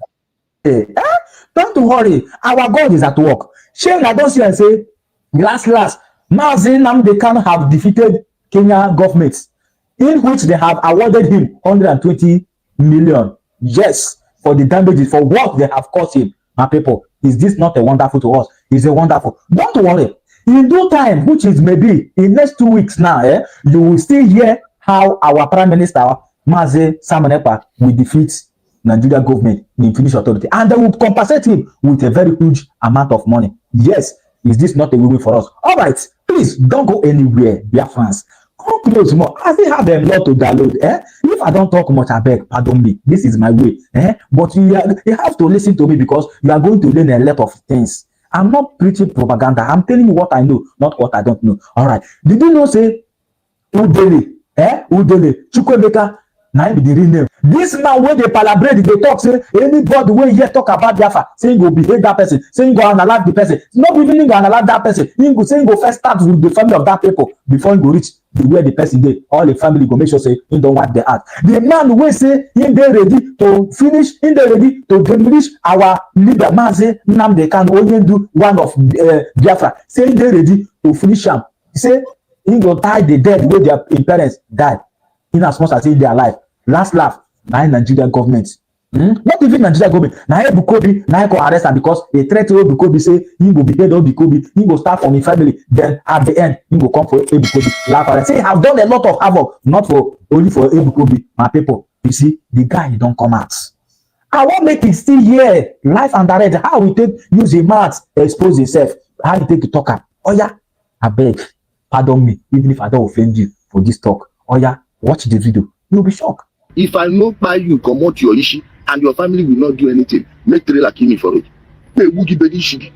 Don't worry. Our God is at work. Shame I don't see and say, last, Mazi Nnamdi Kanu have defeated Kenya government, in which they have awarded him 120 million. Yes, for the damages, for what they have caused him. My people, is this not a wonderful to us? It's a wonderful. Don't worry. In due time, which is maybe in next 2 weeks now, you will still hear how our Prime Minister Mazi Samanepa will defeat Nigeria government, the Finnish authority, and they will compensate him with a very huge amount of money. Yes, is this not a way for us? All right, please don't go anywhere, dear fans. Come close more. I still have a lot to download. If I don't talk much, I beg, pardon me. This is my way. But you have to listen to me because you are going to learn a lot of things. I'm not preaching propaganda. I'm telling you what I know, not what I don't know. All right. Did you know say Udele, Chukwebeka, now be the real name. This man when they palabrate, they talk say anybody when here talk about Biafra, saying go behave that person, saying go analyze the person. Not even go analyze that person. He go saying go first start with the family of that people before he go reach where the person dey. All the family go make sure say he don't wipe their heart. The man will say he dey ready to finish, he dey ready to demolish our leader Mazi Nnamdi Kanu only do one of Biafra. Say he dey ready to finish him. He say he go tie the dead where their parents died. In as much as they are alive. Last laugh, now Nigerian government Not even Nigeria government. Now Ebukobi, now go arrest am because they threat to Ebukobi say he go be head of Ebukobi, he go start from his family. Then at the end, he go come for Ebukobi. Laugh at say have done a lot of havoc, not for only for Ebukobi, my people. You see, the guy don't come out. I want make it still here, life and direct. How we take use a mouth expose himself? How we take to talk am? Oh yeah, I beg, pardon me, even if I don't offend you for this talk. Oh yeah, watch the video, you'll be shocked. If I know by you comot your issue and your family will not do anything, make trailer kill me for it. Hey, Woogie Bedi Shigi.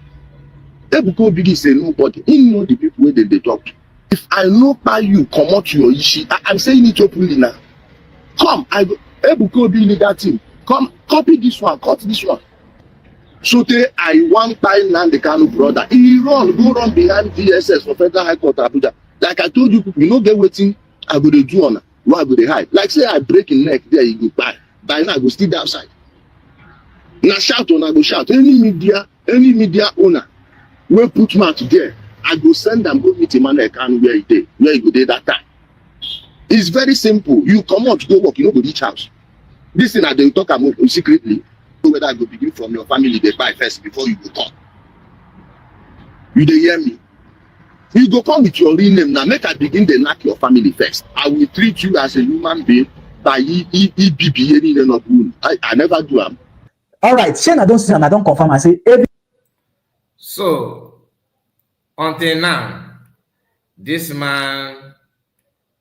Ebuko Bigi say nobody. He know the people where they talk to. If I know by you comot your issue, I'm saying it openly now. Come, I go. Ebuko Bigi that thing. Come, copy this one, cut this one. So I one time land the Kanu brother. He go run behind VSS for Federal High Court Abuja. Like I told you, you know get waiting. I go to do on. Why go they hide? Like say I break in neck there, you go buy. By now I go still outside. Now shout on, I go shout. Any media owner will put mouth there. I go send them go meet Emmanuel Kanu where he go there that time. It's very simple. You come out to go work, you know go reach house. This thing I they talk about secretly. Whether I go begin from your family, they buy first before you go come. You they hear me? You go come with your real name now. Make I begin to knock your family first. I will treat you as a human being by EBB. I never do am. All right, Shane, I don't see and I don't confirm. I say every. So until now, this man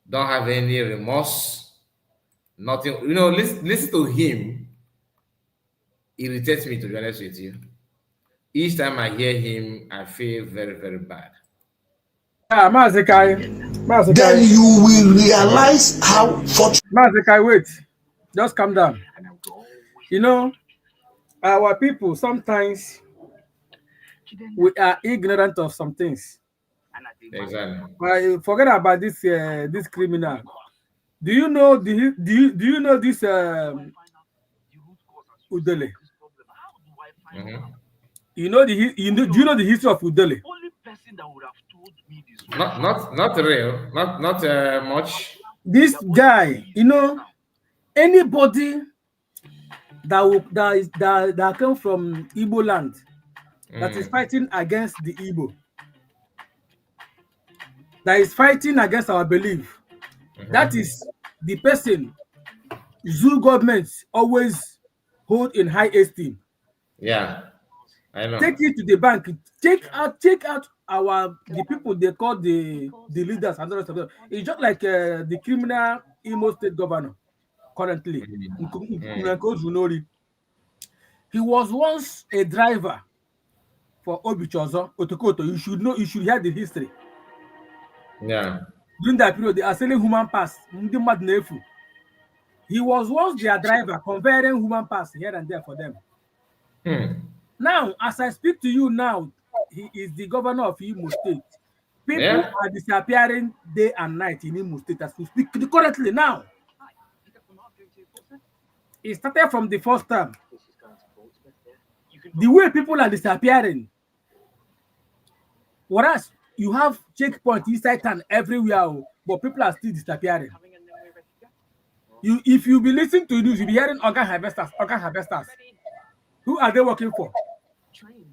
don't have any remorse. Nothing. You know, listen to him. Irritates me, to be honest with you. Each time I hear him, I feel very, very bad. Mazekai. Then you will realize how fortunate. Mazekai, wait. Just calm down. You know, our people, sometimes we are ignorant of some things. Exactly. But forget about this this criminal. Do you know do you know this Udele? Mm-hmm. Do you know the history of Udele? Not real, not much. This guy, you know, anybody that come from Igbo land that is fighting against the Igbo, that is fighting against our belief, that is the person Zoo governments always hold in high esteem. Yeah, I know. Take it to the bank. Take out the people they call the leaders and the rest of them. It's just like the criminal Imo State governor currently. He was once a driver for Obichozo Otokoto. You should know. You should hear the history. Yeah. During that period, they are selling human pass. He was once their driver, conveying human pass here and there for them. Now, as I speak to you now, he is the governor of Imo State. People are disappearing day and night in Imo State as we speak currently now. It started from the first term. The way people are disappearing, whereas you have checkpoint inside town everywhere, but people are still disappearing. If you be listening to news, you'll be hearing organ harvesters. Who are they working for?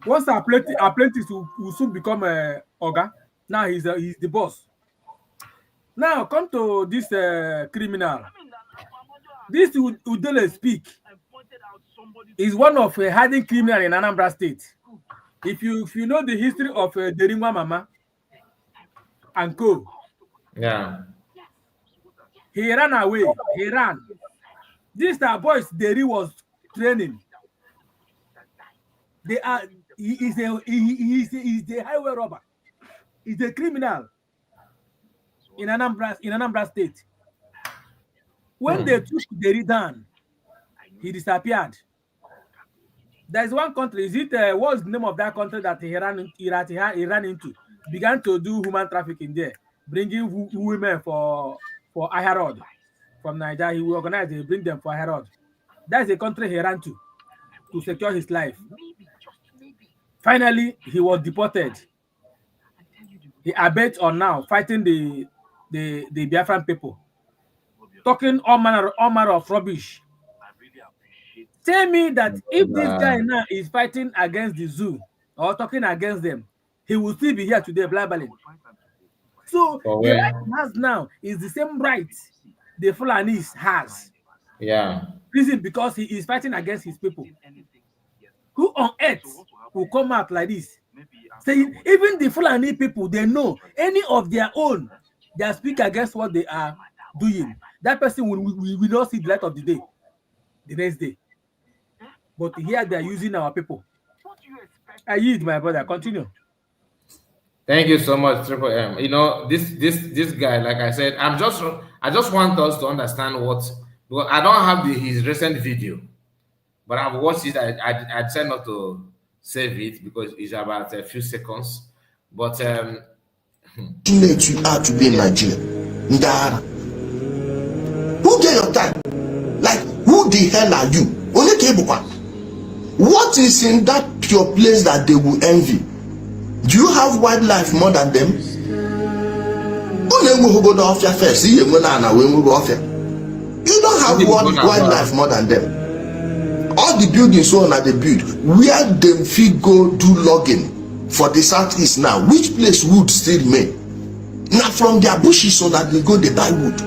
Once our apprentice will soon become organ. Now he's the boss. Now come to this criminal. This Udele speak is one of a hiding criminal in Anambra State. If you know the history of Deringwa Mama and co. Yeah. He ran away. He ran. This boys Deri was training. He is the highway robber. He's a criminal in Anambra State. When they took Deri down, he disappeared. There's one country. Is it what's the name of that country that he ran into? Began to do human trafficking there, bringing women for Aharod from Nigeria. He will organize it, bring them for Aharod. That's the country he ran to secure his life. Finally, he was deported. He abet on now fighting the Biafran people, talking all manner of rubbish, Tell me that if this guy now is fighting against the zoo or talking against them, he will still be here today, blabbering. So the right he has now is the same right the Fulanis has. Yeah. Reason because he is fighting against his people. Who on earth will come out like this? Saying even the Fulani people, they know any of their own, they speak against what they are doing. That person will not see the light of the day the next day. But here they are using our people. I yield, my brother. Continue. Thank you so much, Triple M. You know, this guy, like I said, I just want us to understand what, because I don't have his recent video, but I've watched it. I decided not to save it because it's about a few seconds. But you are to be in Nigeria. Who get your time? Like, who the hell are you? What is in that pure place that they will envy? Do you have wildlife more than them? You don't have wildlife more than them. All the buildings so on they build, where them fit go do logging for the southeast now, which place wood still remain? Now from their bushes so that they go they buy wood.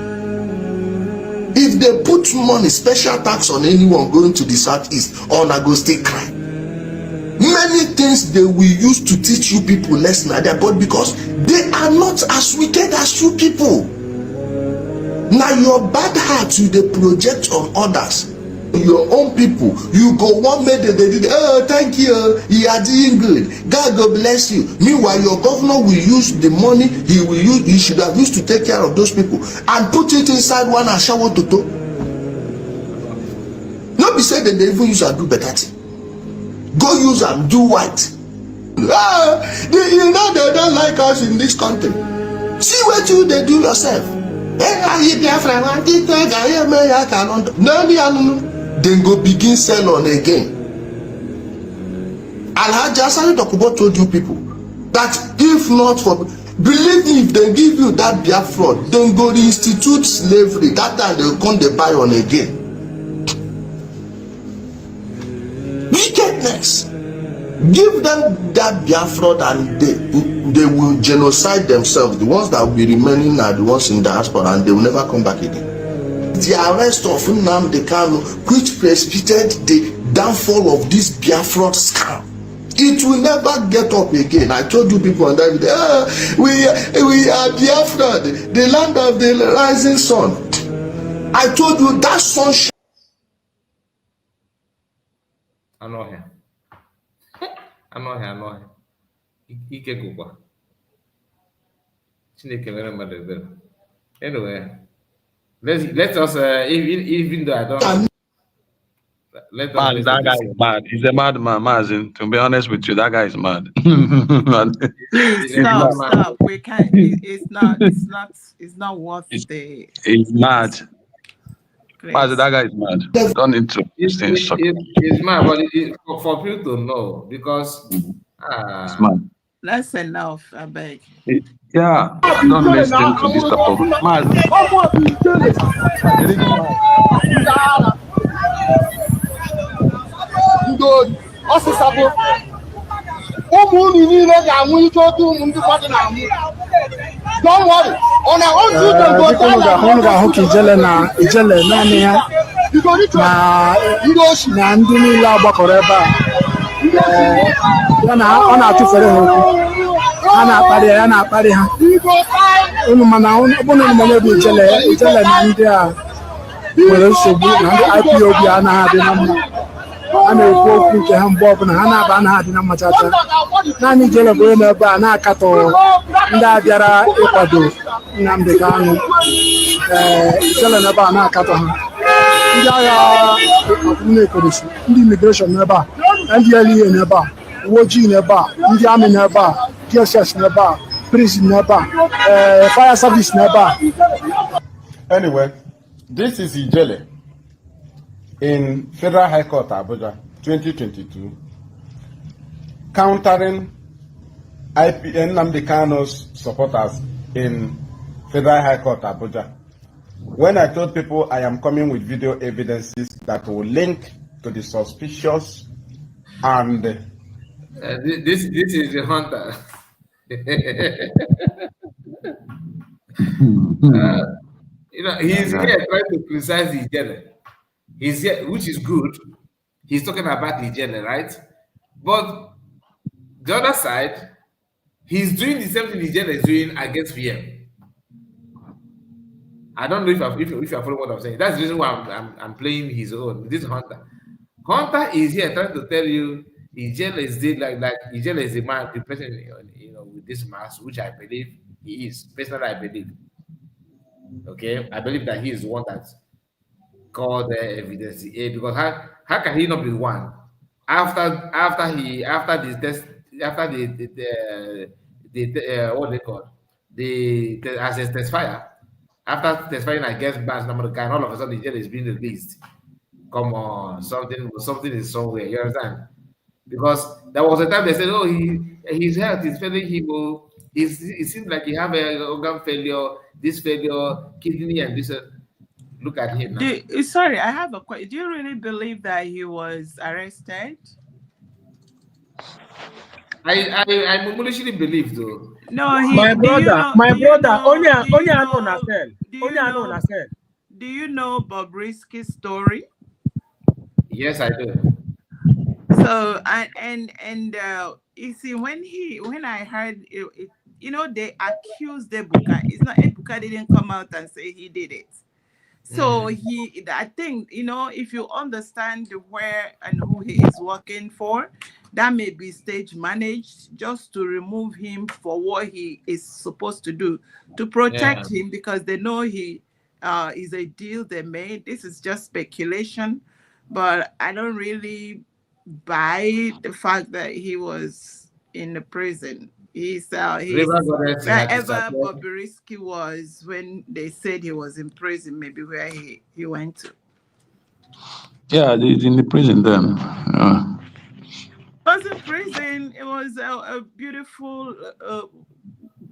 If they put money, special tax on anyone going to the southeast, or na go stay cry. Many things they will use to teach you people lesson at their, but because they are not as wicked as you people. Now your bad heart you they project on others. Your own people, you go one minute they did, oh thank you, you are doing good, God go bless you. Meanwhile your governor will use the money he should have used to take care of those people and put it inside one and shower toto. Not be said that they even use and do better thing. Go use and do white. You know they don't like us in this country. See what you they do yourself. Then go begin sell on again. Alhaji Asani Dokubo told you people that if not for, believe me, if they give you that Biafra, then go institute slavery. That time they will come they buy on again. Wickedness. Give them that Biafra and they will genocide themselves. The ones that will be remaining are the ones in diaspora and they will never come back again. The arrest of Nnamdi Kanu, which precipitated the downfall of this Biafra scam, it will never get up again. I told you people on that video, we are Biafra, the land of the rising sun. I told you that sunshine. I'm not here. I'm not here. Ike Gugwa. Anyway, let us even though I don't. Let us Man, that guy is mad. He's a madman, Mazin. To be honest with you, that guy is mad. Stop. We can't. It's not worth the. He's mad. Mazin, that guy is mad. Don't need to. It's mad, but for people to know, because it's mad. That's enough, I beg. Yeah, don't listen to this type of mad. Don't worry. On our own a na-ekwu okwu nke ha mgbe ọbụla ha na-aba na ha dị na mmachacha naanị ijele bụ onye ebe a na-akatọ ndị a bịara ịkwado Nnamdi Kanu ijele n'ebe a na-akatọ ha ndị agha akwụna-ekoresi ndị imigreshọn n'ebe a NDLEA n'ebe a uwe ojii n'ebe a ndị amị n'ebe a DSS n'ebe a prison n'ebe a fire service n'ebe a. Anyway, this is Ijele in Federal High Court Abuja 2022 countering Nnamdi Kanu's supporters in Federal High Court Abuja. When I told people I am coming with video evidences that will link to the suspicious and this is the hunter. He's here trying to criticize the general. He's here, which is good. He's talking about the general, right? But the other side, he's doing the same thing the general is doing against VM. I don't know if you're following what I'm saying. That's the reason why I'm playing his own. This Hunter. Hunter is here trying to tell you Ijele is Ijele is the man, the person, with this mask, which I believe he is. Personally, I believe. Okay, I believe that he is the one that called the evidence because how can he not be one after the test after the what they call the as a testifier after testifying against Bans Namodoka, and all of a sudden the jail is being released. Come on, something is somewhere. You understand? Because there was a time they said, "Oh, his health is failing him. It seems like he have a organ failure, this failure, kidney, and this." Look at him now. Sorry, I have a question. Do you really believe that he was arrested? I foolishly believe though. No, my brother, only I know myself. Only I know myself. Do you know Bobrisky's story? Yes, I do. So and you see when I heard it, they accused Ebuka. It's not Ebuka didn't come out and say he did it. So I think, if you understand where and who he is working for, that may be stage managed just to remove him for what he is supposed to do, to protect him, because they know he is a deal they made. This is just speculation, but I don't really buy the fact that he was in the prison. He's wherever Bobrisky was when they said he was in prison, maybe where he went to. Yeah, he's in the prison then. It was in prison. It was a beautiful,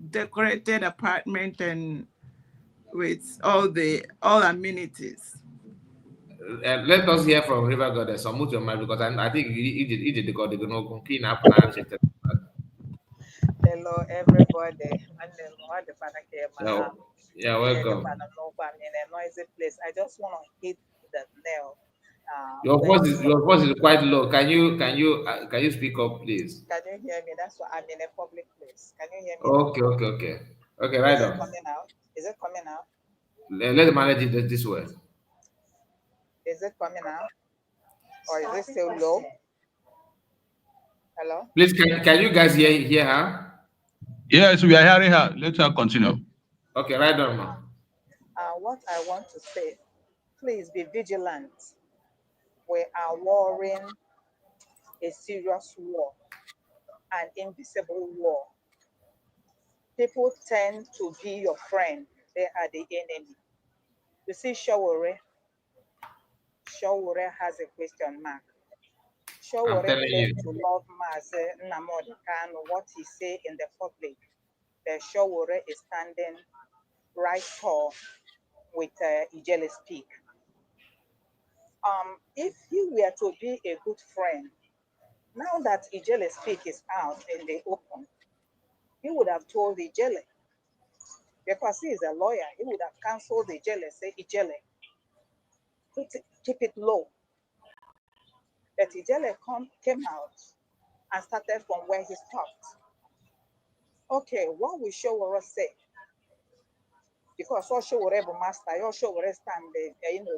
decorated apartment and with all amenities. Let us hear from River Goddess. So mute your mic because I think he did the God they're gonna clean up. Hello, everybody. Yeah, welcome. In a noisy place. I just want to hit the nail. Your voice is quite low. Can you speak up, please? Can you hear me? That's why I'm in a public place. Can you hear me? Okay, right on. Is it coming out? Let's manage it this way. Is it coming out? Or is it still low? Hello? Please, can you guys hear her? Yes, we are hearing her. Let her continue. Okay, right on, ma'am. What I want to say, please be vigilant. We are warring a serious war, an invisible war. People tend to be your friend. They are the enemy. You see, Shawore has a question mark. Shawore claimed to love Maze Nnamdi what he said in the public. That Shawore is standing right tall with Ijele Speak. If he were to be a good friend, now that Ijele Speak is out in the open, he would have told Ijele, because he is a lawyer, he would have cancelled Ijele, say, Ijele, keep it low. But Ijele came out and started from where he stopped. Okay, what will Shawore say? Because all Shawore master, your Shawore stand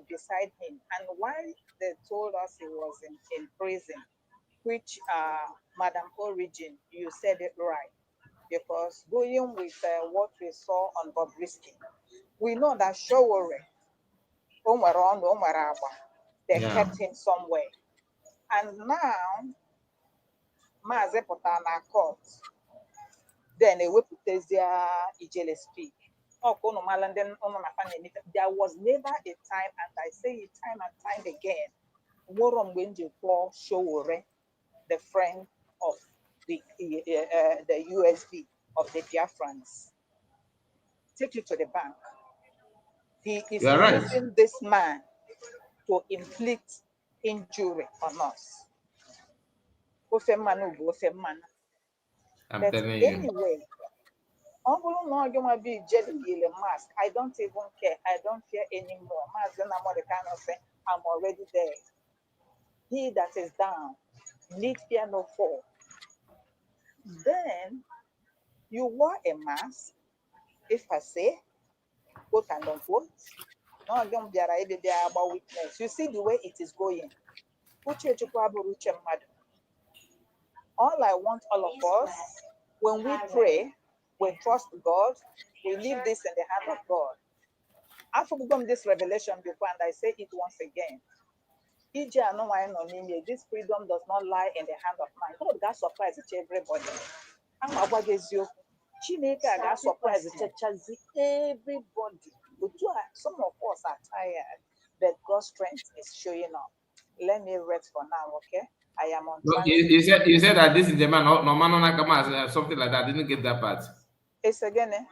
beside him. And why they told us he was in prison, which Madam Origin, you said it right. Because going with what we saw on Bobrisky, we know that Shawore, they kept him somewhere. And now, Maze Potana court, then they will put Ijele Speak. There was never a time, and I say it time and time again, Worom Wenji call Shawore, the friend of the USB of the Biafrans. Take it to the bank. He is using this man to inflict injury on us. I'm But telling you. anyway, mask. I don't even care. I don't fear anymore. The kind of thing. I'm already there. He that is down, need fear no fall. Then you wore a mask, if I say, quote and unquote. No, don't be about witness. You see the way it is going. All I want all of us, when we pray, we trust God, we leave this in the hand of God. I've forgotten this revelation before, and I say it once again. This freedom does not lie in the hand of man. God got surprised everybody. Chineke got surprised everybody. Some of us are tired, but God's strength is showing up. Let me rest for now, okay? I am on transit. You said that this is the man, no man on something like that. I didn't get that part. It's again.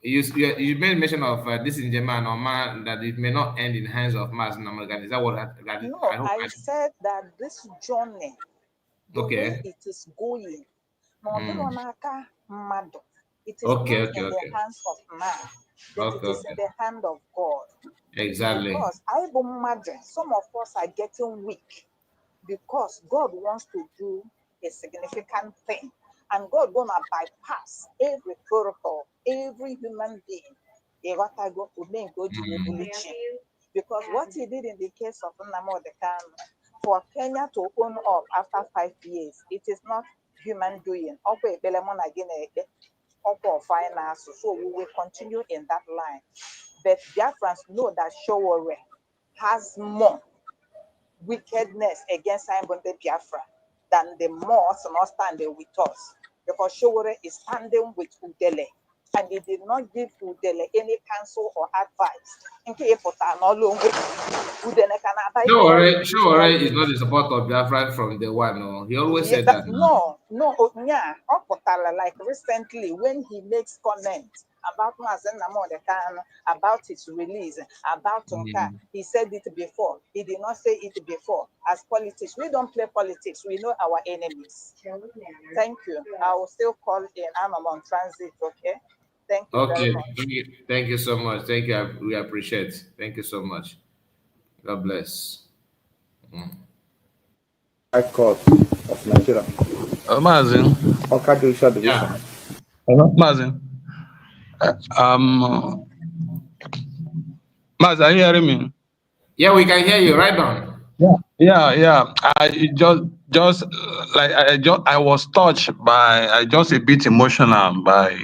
You made mention of this in German or man that it may not end in the hands of mass in America. Is that what that No, I said that this journey, the way it is going, it is not in the hands of man, but it is in the hand of God. Exactly. Because some of us are getting weak because God wants to do a significant thing. And God gonna bypass every protocol, every human being. Because what he did in the case of Nnamdi, for Kenya to open up after 5 years, it is not human doing. So we will continue in that line. But Biafrans know that Showore has more wickedness against Simbonde Biafra than the Moors not standing with us. Because Showore is standing with Udele. And he did not give Udele any counsel or advice. Showore is not the support of Biafra from the one. No, he always said that. No. Like recently when he makes comments about about its release, about Tonka, he said it before. He did not say it before. As politics, we don't play politics. We know our enemies. Thank you. I will still call in. I'm on transit. Okay. Thank you very much. Thank you so much. Thank you. We appreciate it. Thank you so much. God bless. High Court of Nigeria. Mazin. Okajusha Division. Mazin. Mazin, are you hearing me? Yeah, we can hear you. Right on. Yeah. I just like I was touched by. I just a bit emotional by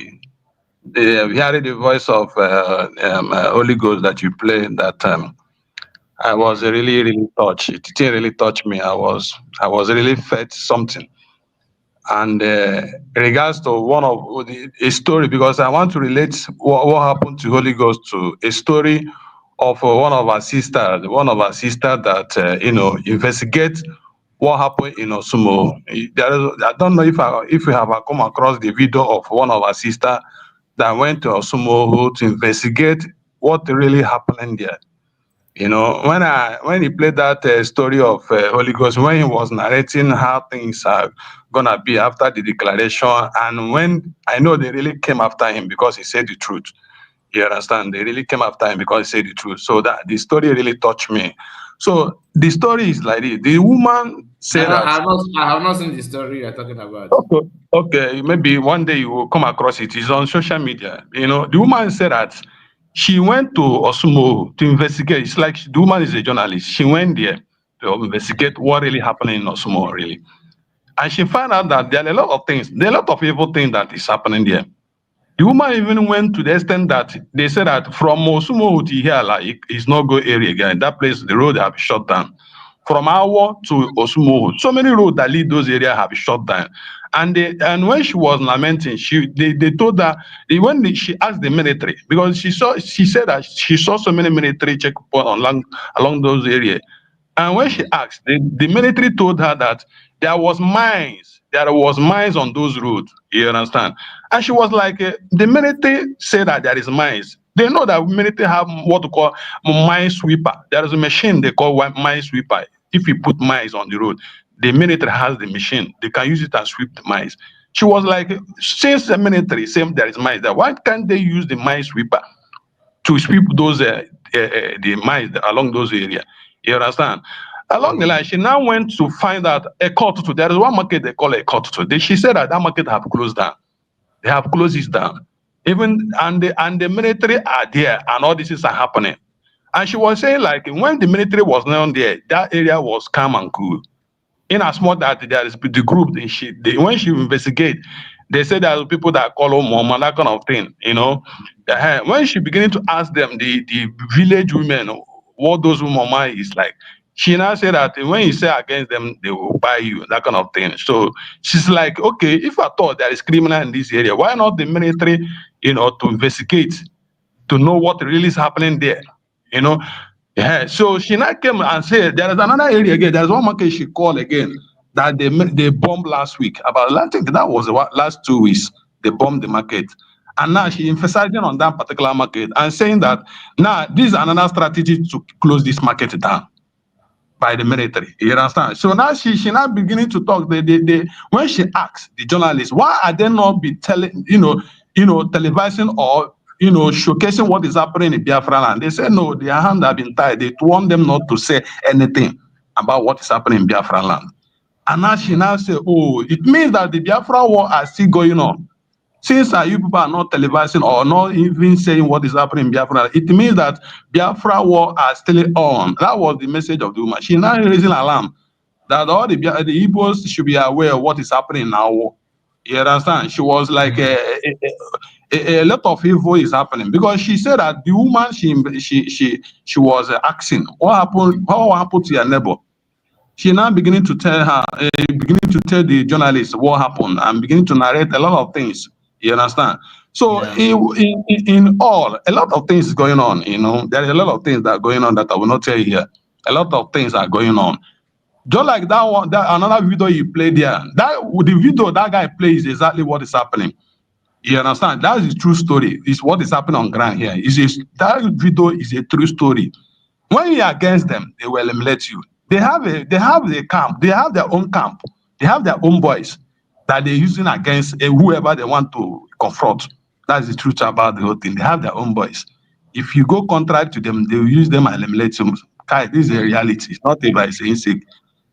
hearing the voice of Holy Ghost that you played that time. I was really touched. It didn't really touch me. I was really felt something. And in regards to one of a story, because I want to relate what happened to Holy Ghost to a story of one of our sisters that investigate what happened in Osumo. I don't know if we have come across the video of one of our sisters that went to Osumo to investigate what really happened there. When he played that story of Holy Ghost, when he was narrating how things are gonna be after the declaration, and when I know they really came after him because he said the truth. You understand? They really came after him because he said the truth. So that the story really touched me. So the story is like this. The woman said I have not seen the story you're talking about. Okay, maybe one day you will come across it. It's on social media. The woman said that she went to Osumo to investigate. It's like the woman is a journalist. She went there to investigate what really happened in Osumo, really. And she found out that there are a lot of things, there are a lot of evil things that is happening there. The woman even went to the extent that they said that from Osumo to here, like, it's not go area again. That place, the road have shut down. From Awo to Osumo, so many roads that lead those areas have shut down. And when she was lamenting, they told her she asked the military, because she said that she saw so many military checkpoints along those areas. And when she asked, the military told her that there was mines on those roads. You understand? And she was like, the military said that there is mines. They know that military have what to call mine sweeper. There is a machine they call mine sweeper. if you put mines on the road, the military has the machine. They can use it and sweep the mines. She was like, since the military saying there is mines there, why can't they use the mine sweeper to sweep those the mines along those areas? You understand? Along the line, she now went to find out a court. There is one market they call a court. She said that market have closed down. They have closed it down. Even and the military are there, and all this is happening. And she was saying, like, when the military was not there, that area was calm and cool. In as much that there is the group, when she investigate, they say there are people that call her mama, that kind of thing, you know. When she beginning to ask them, the village women, what those mama is like, she now said that when you say against them, they will buy you, that kind of thing. So she's like, okay, if I thought there is criminal in this area, why not the military, you know, to investigate, to know what really is happening there, you know? Yeah. So she now came and said there is another area again. There's one market she called again that they bombed last week. I think that was the last 2 weeks they bombed the market. And now she emphasizing on that particular market and saying that now this is another strategy to close this market down by the military. You understand? So now she now beginning to talk. When she asks the journalists, why are they not be telling, televising or showcasing what is happening in Biafra land? They say no, their hands have been tied. They want them not to say anything about what is happening in Biafra land. And now she now say, oh, it means that the Biafra war are still going on. Since you people are not televising or not even saying what is happening in Biafra, it means that Biafra war are still on. That was the message of the woman. She now raising alarm that all the Igbos should be aware of what is happening now. You understand? She was like a lot of evil is happening because she said that the woman she was asking what happened to your neighbor. She now beginning to tell the journalists what happened and beginning to narrate a lot of things. You understand? So in all, a lot of things is going on. There is a lot of things that are going on that I will not tell you here. A lot of things are going on. Just like that one, that another video you played there. The video that guy plays is exactly what is happening. You understand? That is the true story. It's what is happening on ground here. That video is a true story. When you're against them, they will eliminate you. They have a camp. They have their own camp. They have their own boys that they're using against whoever they want to confront. That's the truth about the whole thing. They have their own boys. If you go contrary to them, they will use them and eliminate you. This is a reality. It's not about saying sick.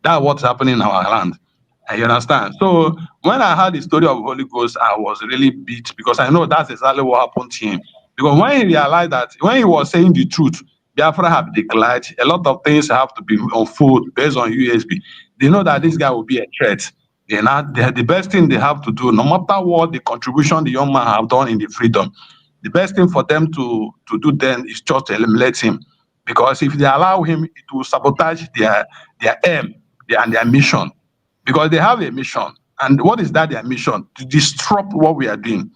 That's what's happening in our land. You understand? So when I heard the story of Holy Ghost, I was really beat because I know that's exactly what happened to him. Because when he realized that, when he was saying the truth, Biafra have declared a lot of things have to be on foot based on USB. They know that this guy will be a threat. The best thing they have to do, no matter what the contribution the young man have done in the freedom, the best thing for them to do then is just to eliminate him. Because if they allow him, it will sabotage their aim and their mission. Because they have a mission. And what is that their mission? To disrupt what we are doing.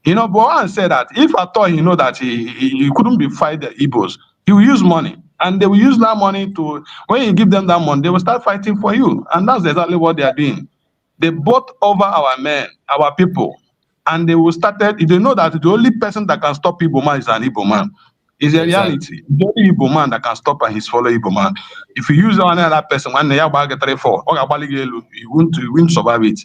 But one said that if I thought that he couldn't be fight the Igbos, he will use money. And they will use that money to, when you give them that money, they will start fighting for you. And that's exactly what they are doing. They bought over our men, our people. And they will start, they know that the only person that can stop Igbo man is an Igbo man. It's a reality. The only Igbo man that can stop and his fellow Igbo man. If you use another person, when they are you won't survive it.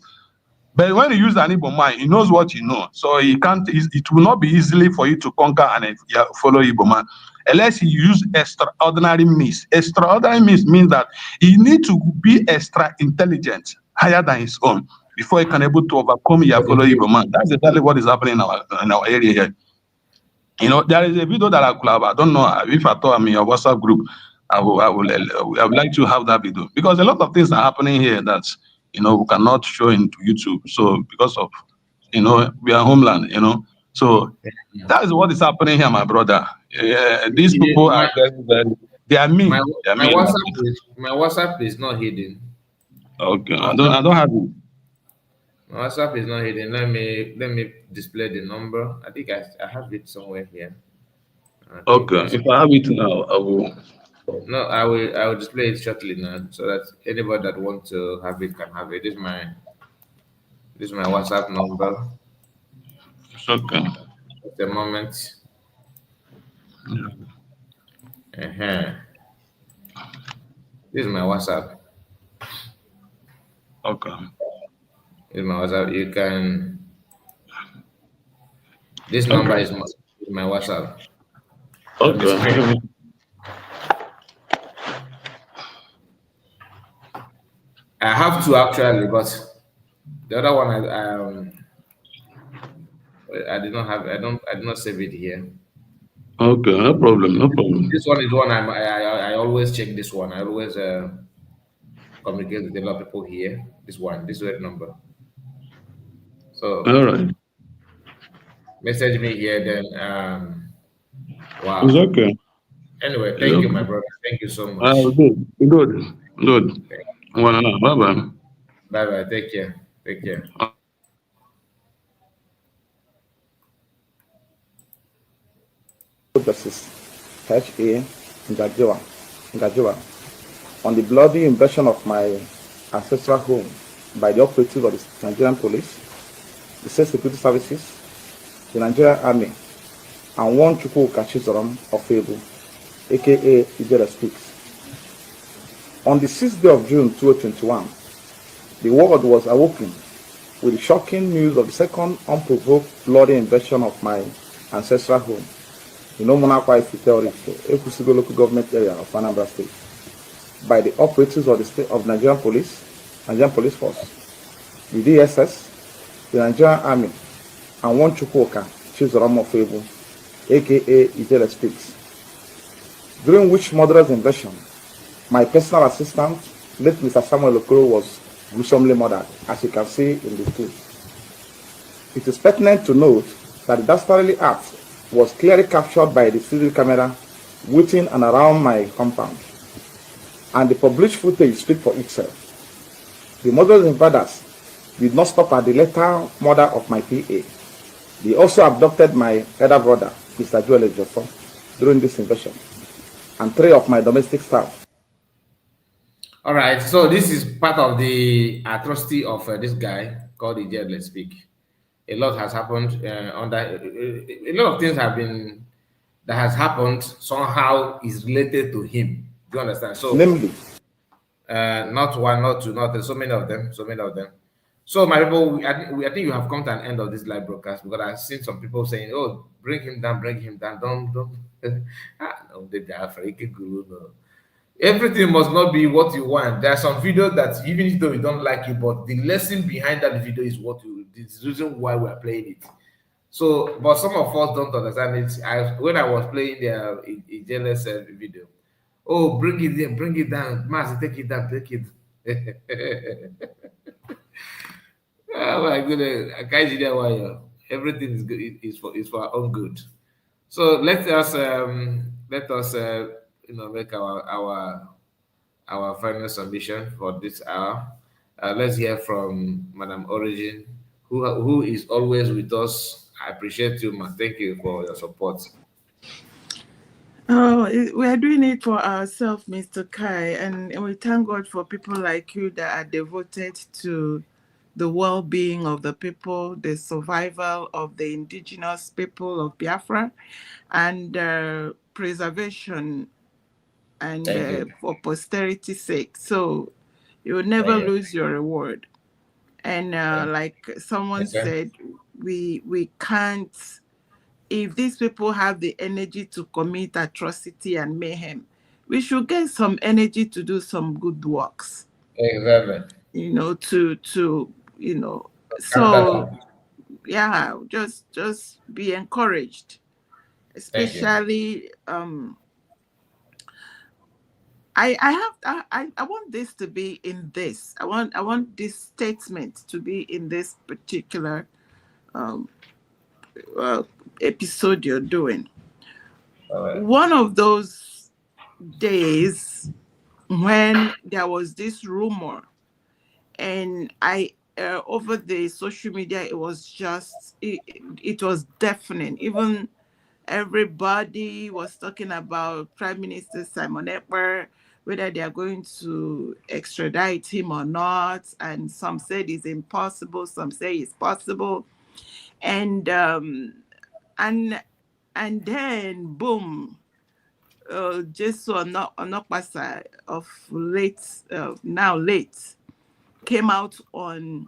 But when you use an Igbo man, he knows what you know. So it will not be easily for you to conquer and follow Igbo man. Unless you use extraordinary means. Extraordinary means that he needs to be extra intelligent, higher than his own, before he can able to overcome your fellow Igbo man. That's exactly what is happening in our area here. There is a video that I could have. I don't know if I thought I'm in your WhatsApp group. I would like to have that video because a lot of things are happening here that we cannot show into YouTube. So because of we are homeland. So that is what is happening here, my brother. These people are they are mean. My WhatsApp is not hidden. Okay, I don't have it. My WhatsApp is not hidden. Let me display the number. I think I have it somewhere here. Okay, if I have it now, I will. No, I will display it shortly now, so that anybody that wants to have it can have it. This is my WhatsApp number. Okay. At the moment. This is my WhatsApp. Okay. This is my WhatsApp. You can. This number Okay. is my WhatsApp. On the Okay. screen. I have two actually, but the other one I did not have. I did not save it here. Okay. No problem. No problem. This one is one I always check. This one I always communicate with a lot of people here. This one, this red number. So All right. message me here then. It's Wow. okay. Anyway, It's thank you, my okay. brother. Thank you so much. Good. Good. Good. Well, bye bye. Bye bye. Take care. Take care. Versus H.A. Ngajiwa on the bloody invasion of my ancestral home by the operatives of the Nigerian police, the state security services, the Nigerian army, and one Chukwu Kachizoram of Fable, aka Ijera Speaks. On the 6th day of June 2021, the world was awoken with the shocking news of the second unprovoked bloody invasion of my ancestral home in Omunakwa territory, Ekusigo local government area of Anambra State, by the operatives of the state of Nigerian Police Force, the DSS, the Nigerian Army, and one Chukwuka Chizoram of Fable, aka Ijele Speaks. During which murderous invasion, my personal assistant, late Mr. Samuel Okoro, was gruesomely murdered, as you can see in the clip. It is pertinent to note that the dastardly act was clearly captured by the CCTV camera within and around my compound, and the published footage speaks for itself. The murderous invaders did not stop at the lethal murder of my PA. They also abducted my elder brother, Mr. Joel Ejiofor, during this invasion, and 3 of my domestic staff. All right, so this is part of the atrocity of this guy called Ijele Let's Speak. A lot has happened a lot of things that has happened somehow is related to him. Do you understand? So, namely, not one, not two, not three, so many of them. So, my people, I think you have come to an end of this live broadcast because I've seen some people saying, "Oh, bring him down, don't." No, they are freaking guru. No. Everything must not be what you want. There are some videos that even though you don't like it, but the lesson behind that video is what you. It's the reason why we are playing it. So, but some of us don't understand it. When I was playing the jealous video, oh, bring it in, bring it down, Master, take it down, take it. Oh my goodness, I can't see that why everything is good. Is for our own good. So let us make our final submission for this hour. Let's hear from Madam Origin, who is always with us. I appreciate you, ma. Thank you for your support. Oh, we are doing it for ourselves, Mr. Kai, and we thank God for people like you that are devoted to the well-being of the people, the survival of the indigenous people of Biafra, and preservation and for posterity's sake. So you will never lose your reward. And like someone said, we can't, if these people have the energy to commit atrocity and mayhem, we should get some energy to do some good works. Exactly. So yeah, just be encouraged. Especially I want this to be in this. I want this statement to be in this particular episode you're doing. One of those days when there was this rumor, and I over the social media, it was deafening. Even everybody was talking about Prime Minister Simon Ekpa, whether they are going to extradite him or not, and some said it's impossible, some say it's possible, and then boom, Jesu Onokpasa of late, now late, came out on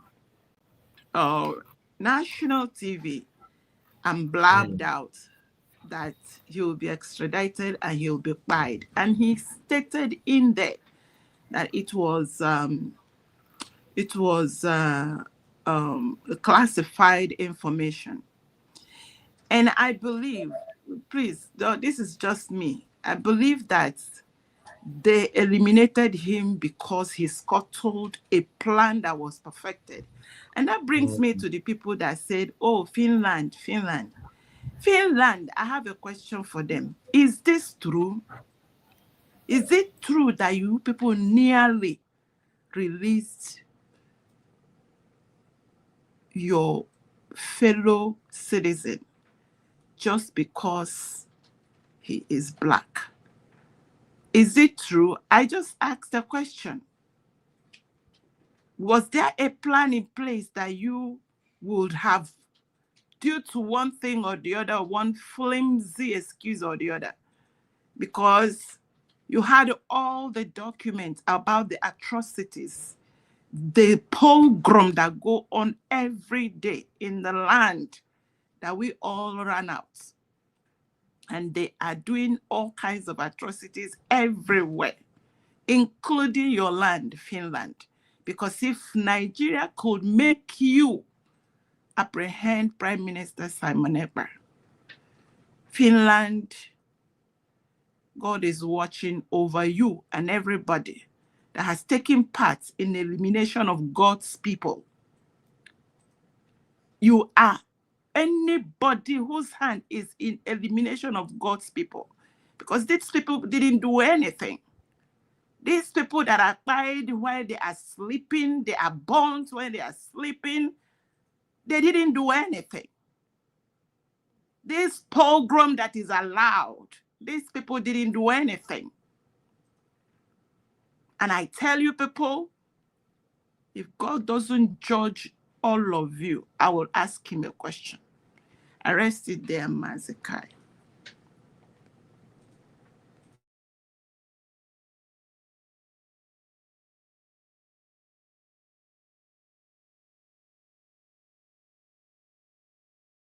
national TV and blabbed out that he will be extradited and he will be fined. And he stated in there that it was classified information. And I believe, please, this is just me, I believe that they eliminated him because he scuttled a plan that was perfected. And that brings me to the people that said, oh, Finland. I have a question for them. Is this true? Is it true that you people nearly released your fellow citizen just because he is Black? Is it true? I just asked a question. Was there a plan in place that you would have, due to one thing or the other, one flimsy excuse or the other, because you had all the documents about the atrocities, the pogrom that go on every day in the land that we all ran out? And they are doing all kinds of atrocities everywhere, including your land, Finland. Because if Nigeria could make you apprehend Prime Minister Simon Ekpa, Finland, God is watching over you and everybody that has taken part in the elimination of God's people. You are anybody whose hand is in elimination of God's people, because these people didn't do anything. These people that are tied while they are sleeping, they are burnt when they are sleeping, they didn't do anything. This pogrom that is allowed, these people didn't do anything. And I tell you people, if God doesn't judge all of you, I will ask him a question. I rest it there, Mazekai.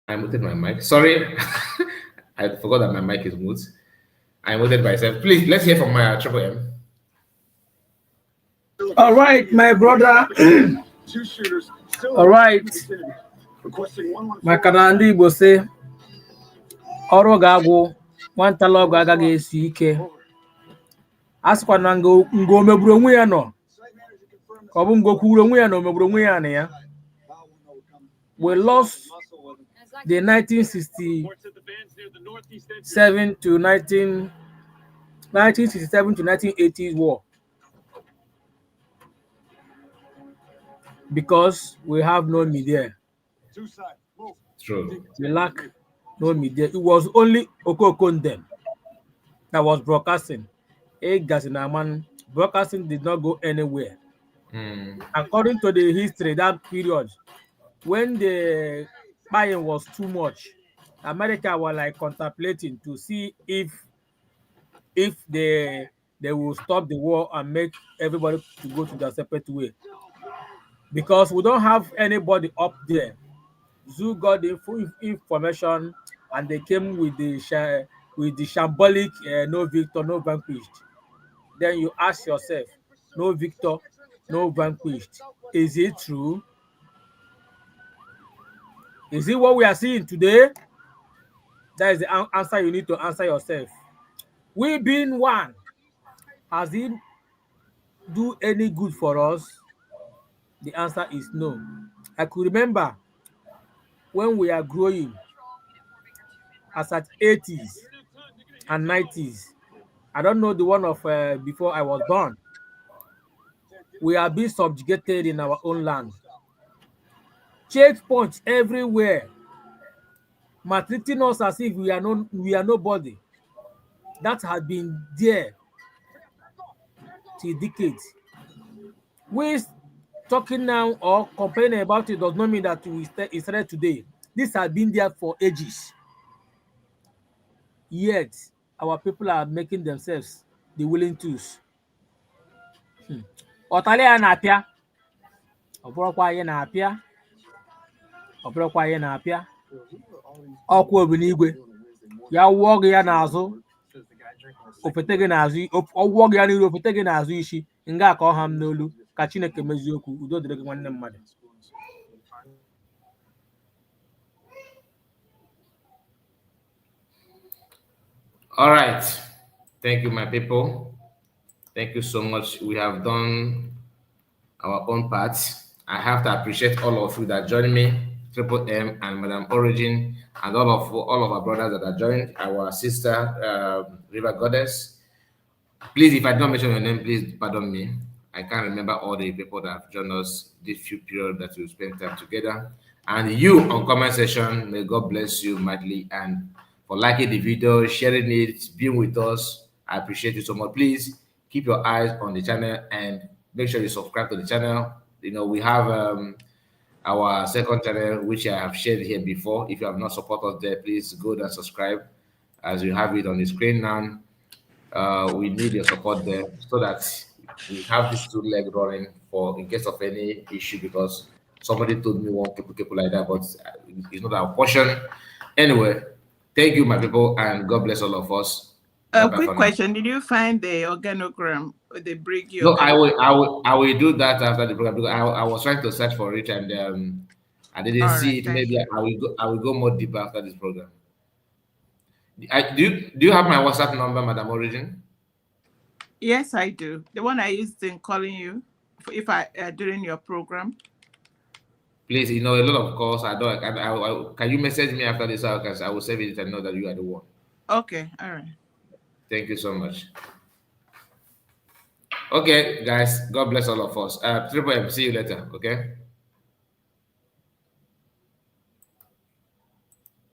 I muted my mic. Sorry, I forgot that my mic is mute. I muted myself. Please, let's hear from my Triple M. All right, my brother. All right. Maka na ndị Igbo sị ọrụ ga-agwụ nwantala ọgụ agaghị esi ike. A sịkwa na ngo megburu onwe ya nọ ka ọ bụ ngo kwuru onwe ya na o megburu onwe ya na ya. We lost the 1967 to 1980s war because we have no media. True. We lack no media. It was only Okokondem that was broadcasting. Broadcasting did not go anywhere. According to the history, that period, when the buying was too much, America was like contemplating to see if they will stop the war and make everybody to go to their separate way. Because we don't have anybody up there. Zoo got the full information and they came with the shambolic no victor, no vanquished. Then you ask yourself, no victor, no vanquished. Is it true? Is it what we are seeing today? That is the answer you need to answer yourself. We being one, has it do any good for us? The answer is no. I could remember when we are growing as at 80s and 90s. I don't know the one of before I was born. We are being subjugated in our own land. Checkpoints everywhere, maltreating us as if we are nobody. That has been there till decades. We talking now or complaining about it does not mean that we started today. This has been there for ages. Yet our people are making themselves the willing tools. Ọtalịa na-apịa, ọ bụrụkwa ihe na-apịa, ọ bụrụkwa ihe na-apịa. Ọkwa Ogbunigwe ya wụọ gị ya n'azụ, ofete gị n'azụ, ọwụọ gị ya n'iru, ofete gị n'azụ isi, nga ka ọ ha m n'olu. Ka Chineke mezie okwu, udo dịrị gị nwanne mmadụ. All right. Thank you, my people. Thank you so much. We have done our own part. I have to appreciate all of you that joined me, Triple M and Madam Origin, and all of our brothers that are joined, our sister, River Goddess. Please, if I don't mention your name, please pardon me. I can't remember all the people that have joined us this few period that we spent time together. And you on comment section, may God bless you mightily, and for liking the video, sharing it, being with us. I appreciate you so much. Please keep your eyes on the channel and make sure you subscribe to the channel. You know, we have our second channel, which I have shared here before. If you have not supported us there, please go and subscribe, as you have it on the screen now. We need your support there so that we have this two leg running for in case of any issue, because somebody told me one people like that, but it's not our portion. Anyway, thank you, my people, and God bless all of us. A quick question: did you find the organogram? They bring you? No, I will do that after the program, because I was trying to search for it and I didn't see it. Maybe I will go more deeper after this program. Do you have my WhatsApp number, Madam Origin? Yes, I do. The one I used in calling you, if I during your program. Please, you know, a lot of calls. I don't. Can you message me after this? Because I will save it and know that you are the one. Okay. All right. Thank you so much. Okay, guys. God bless all of us. Triple M. See you later. Okay.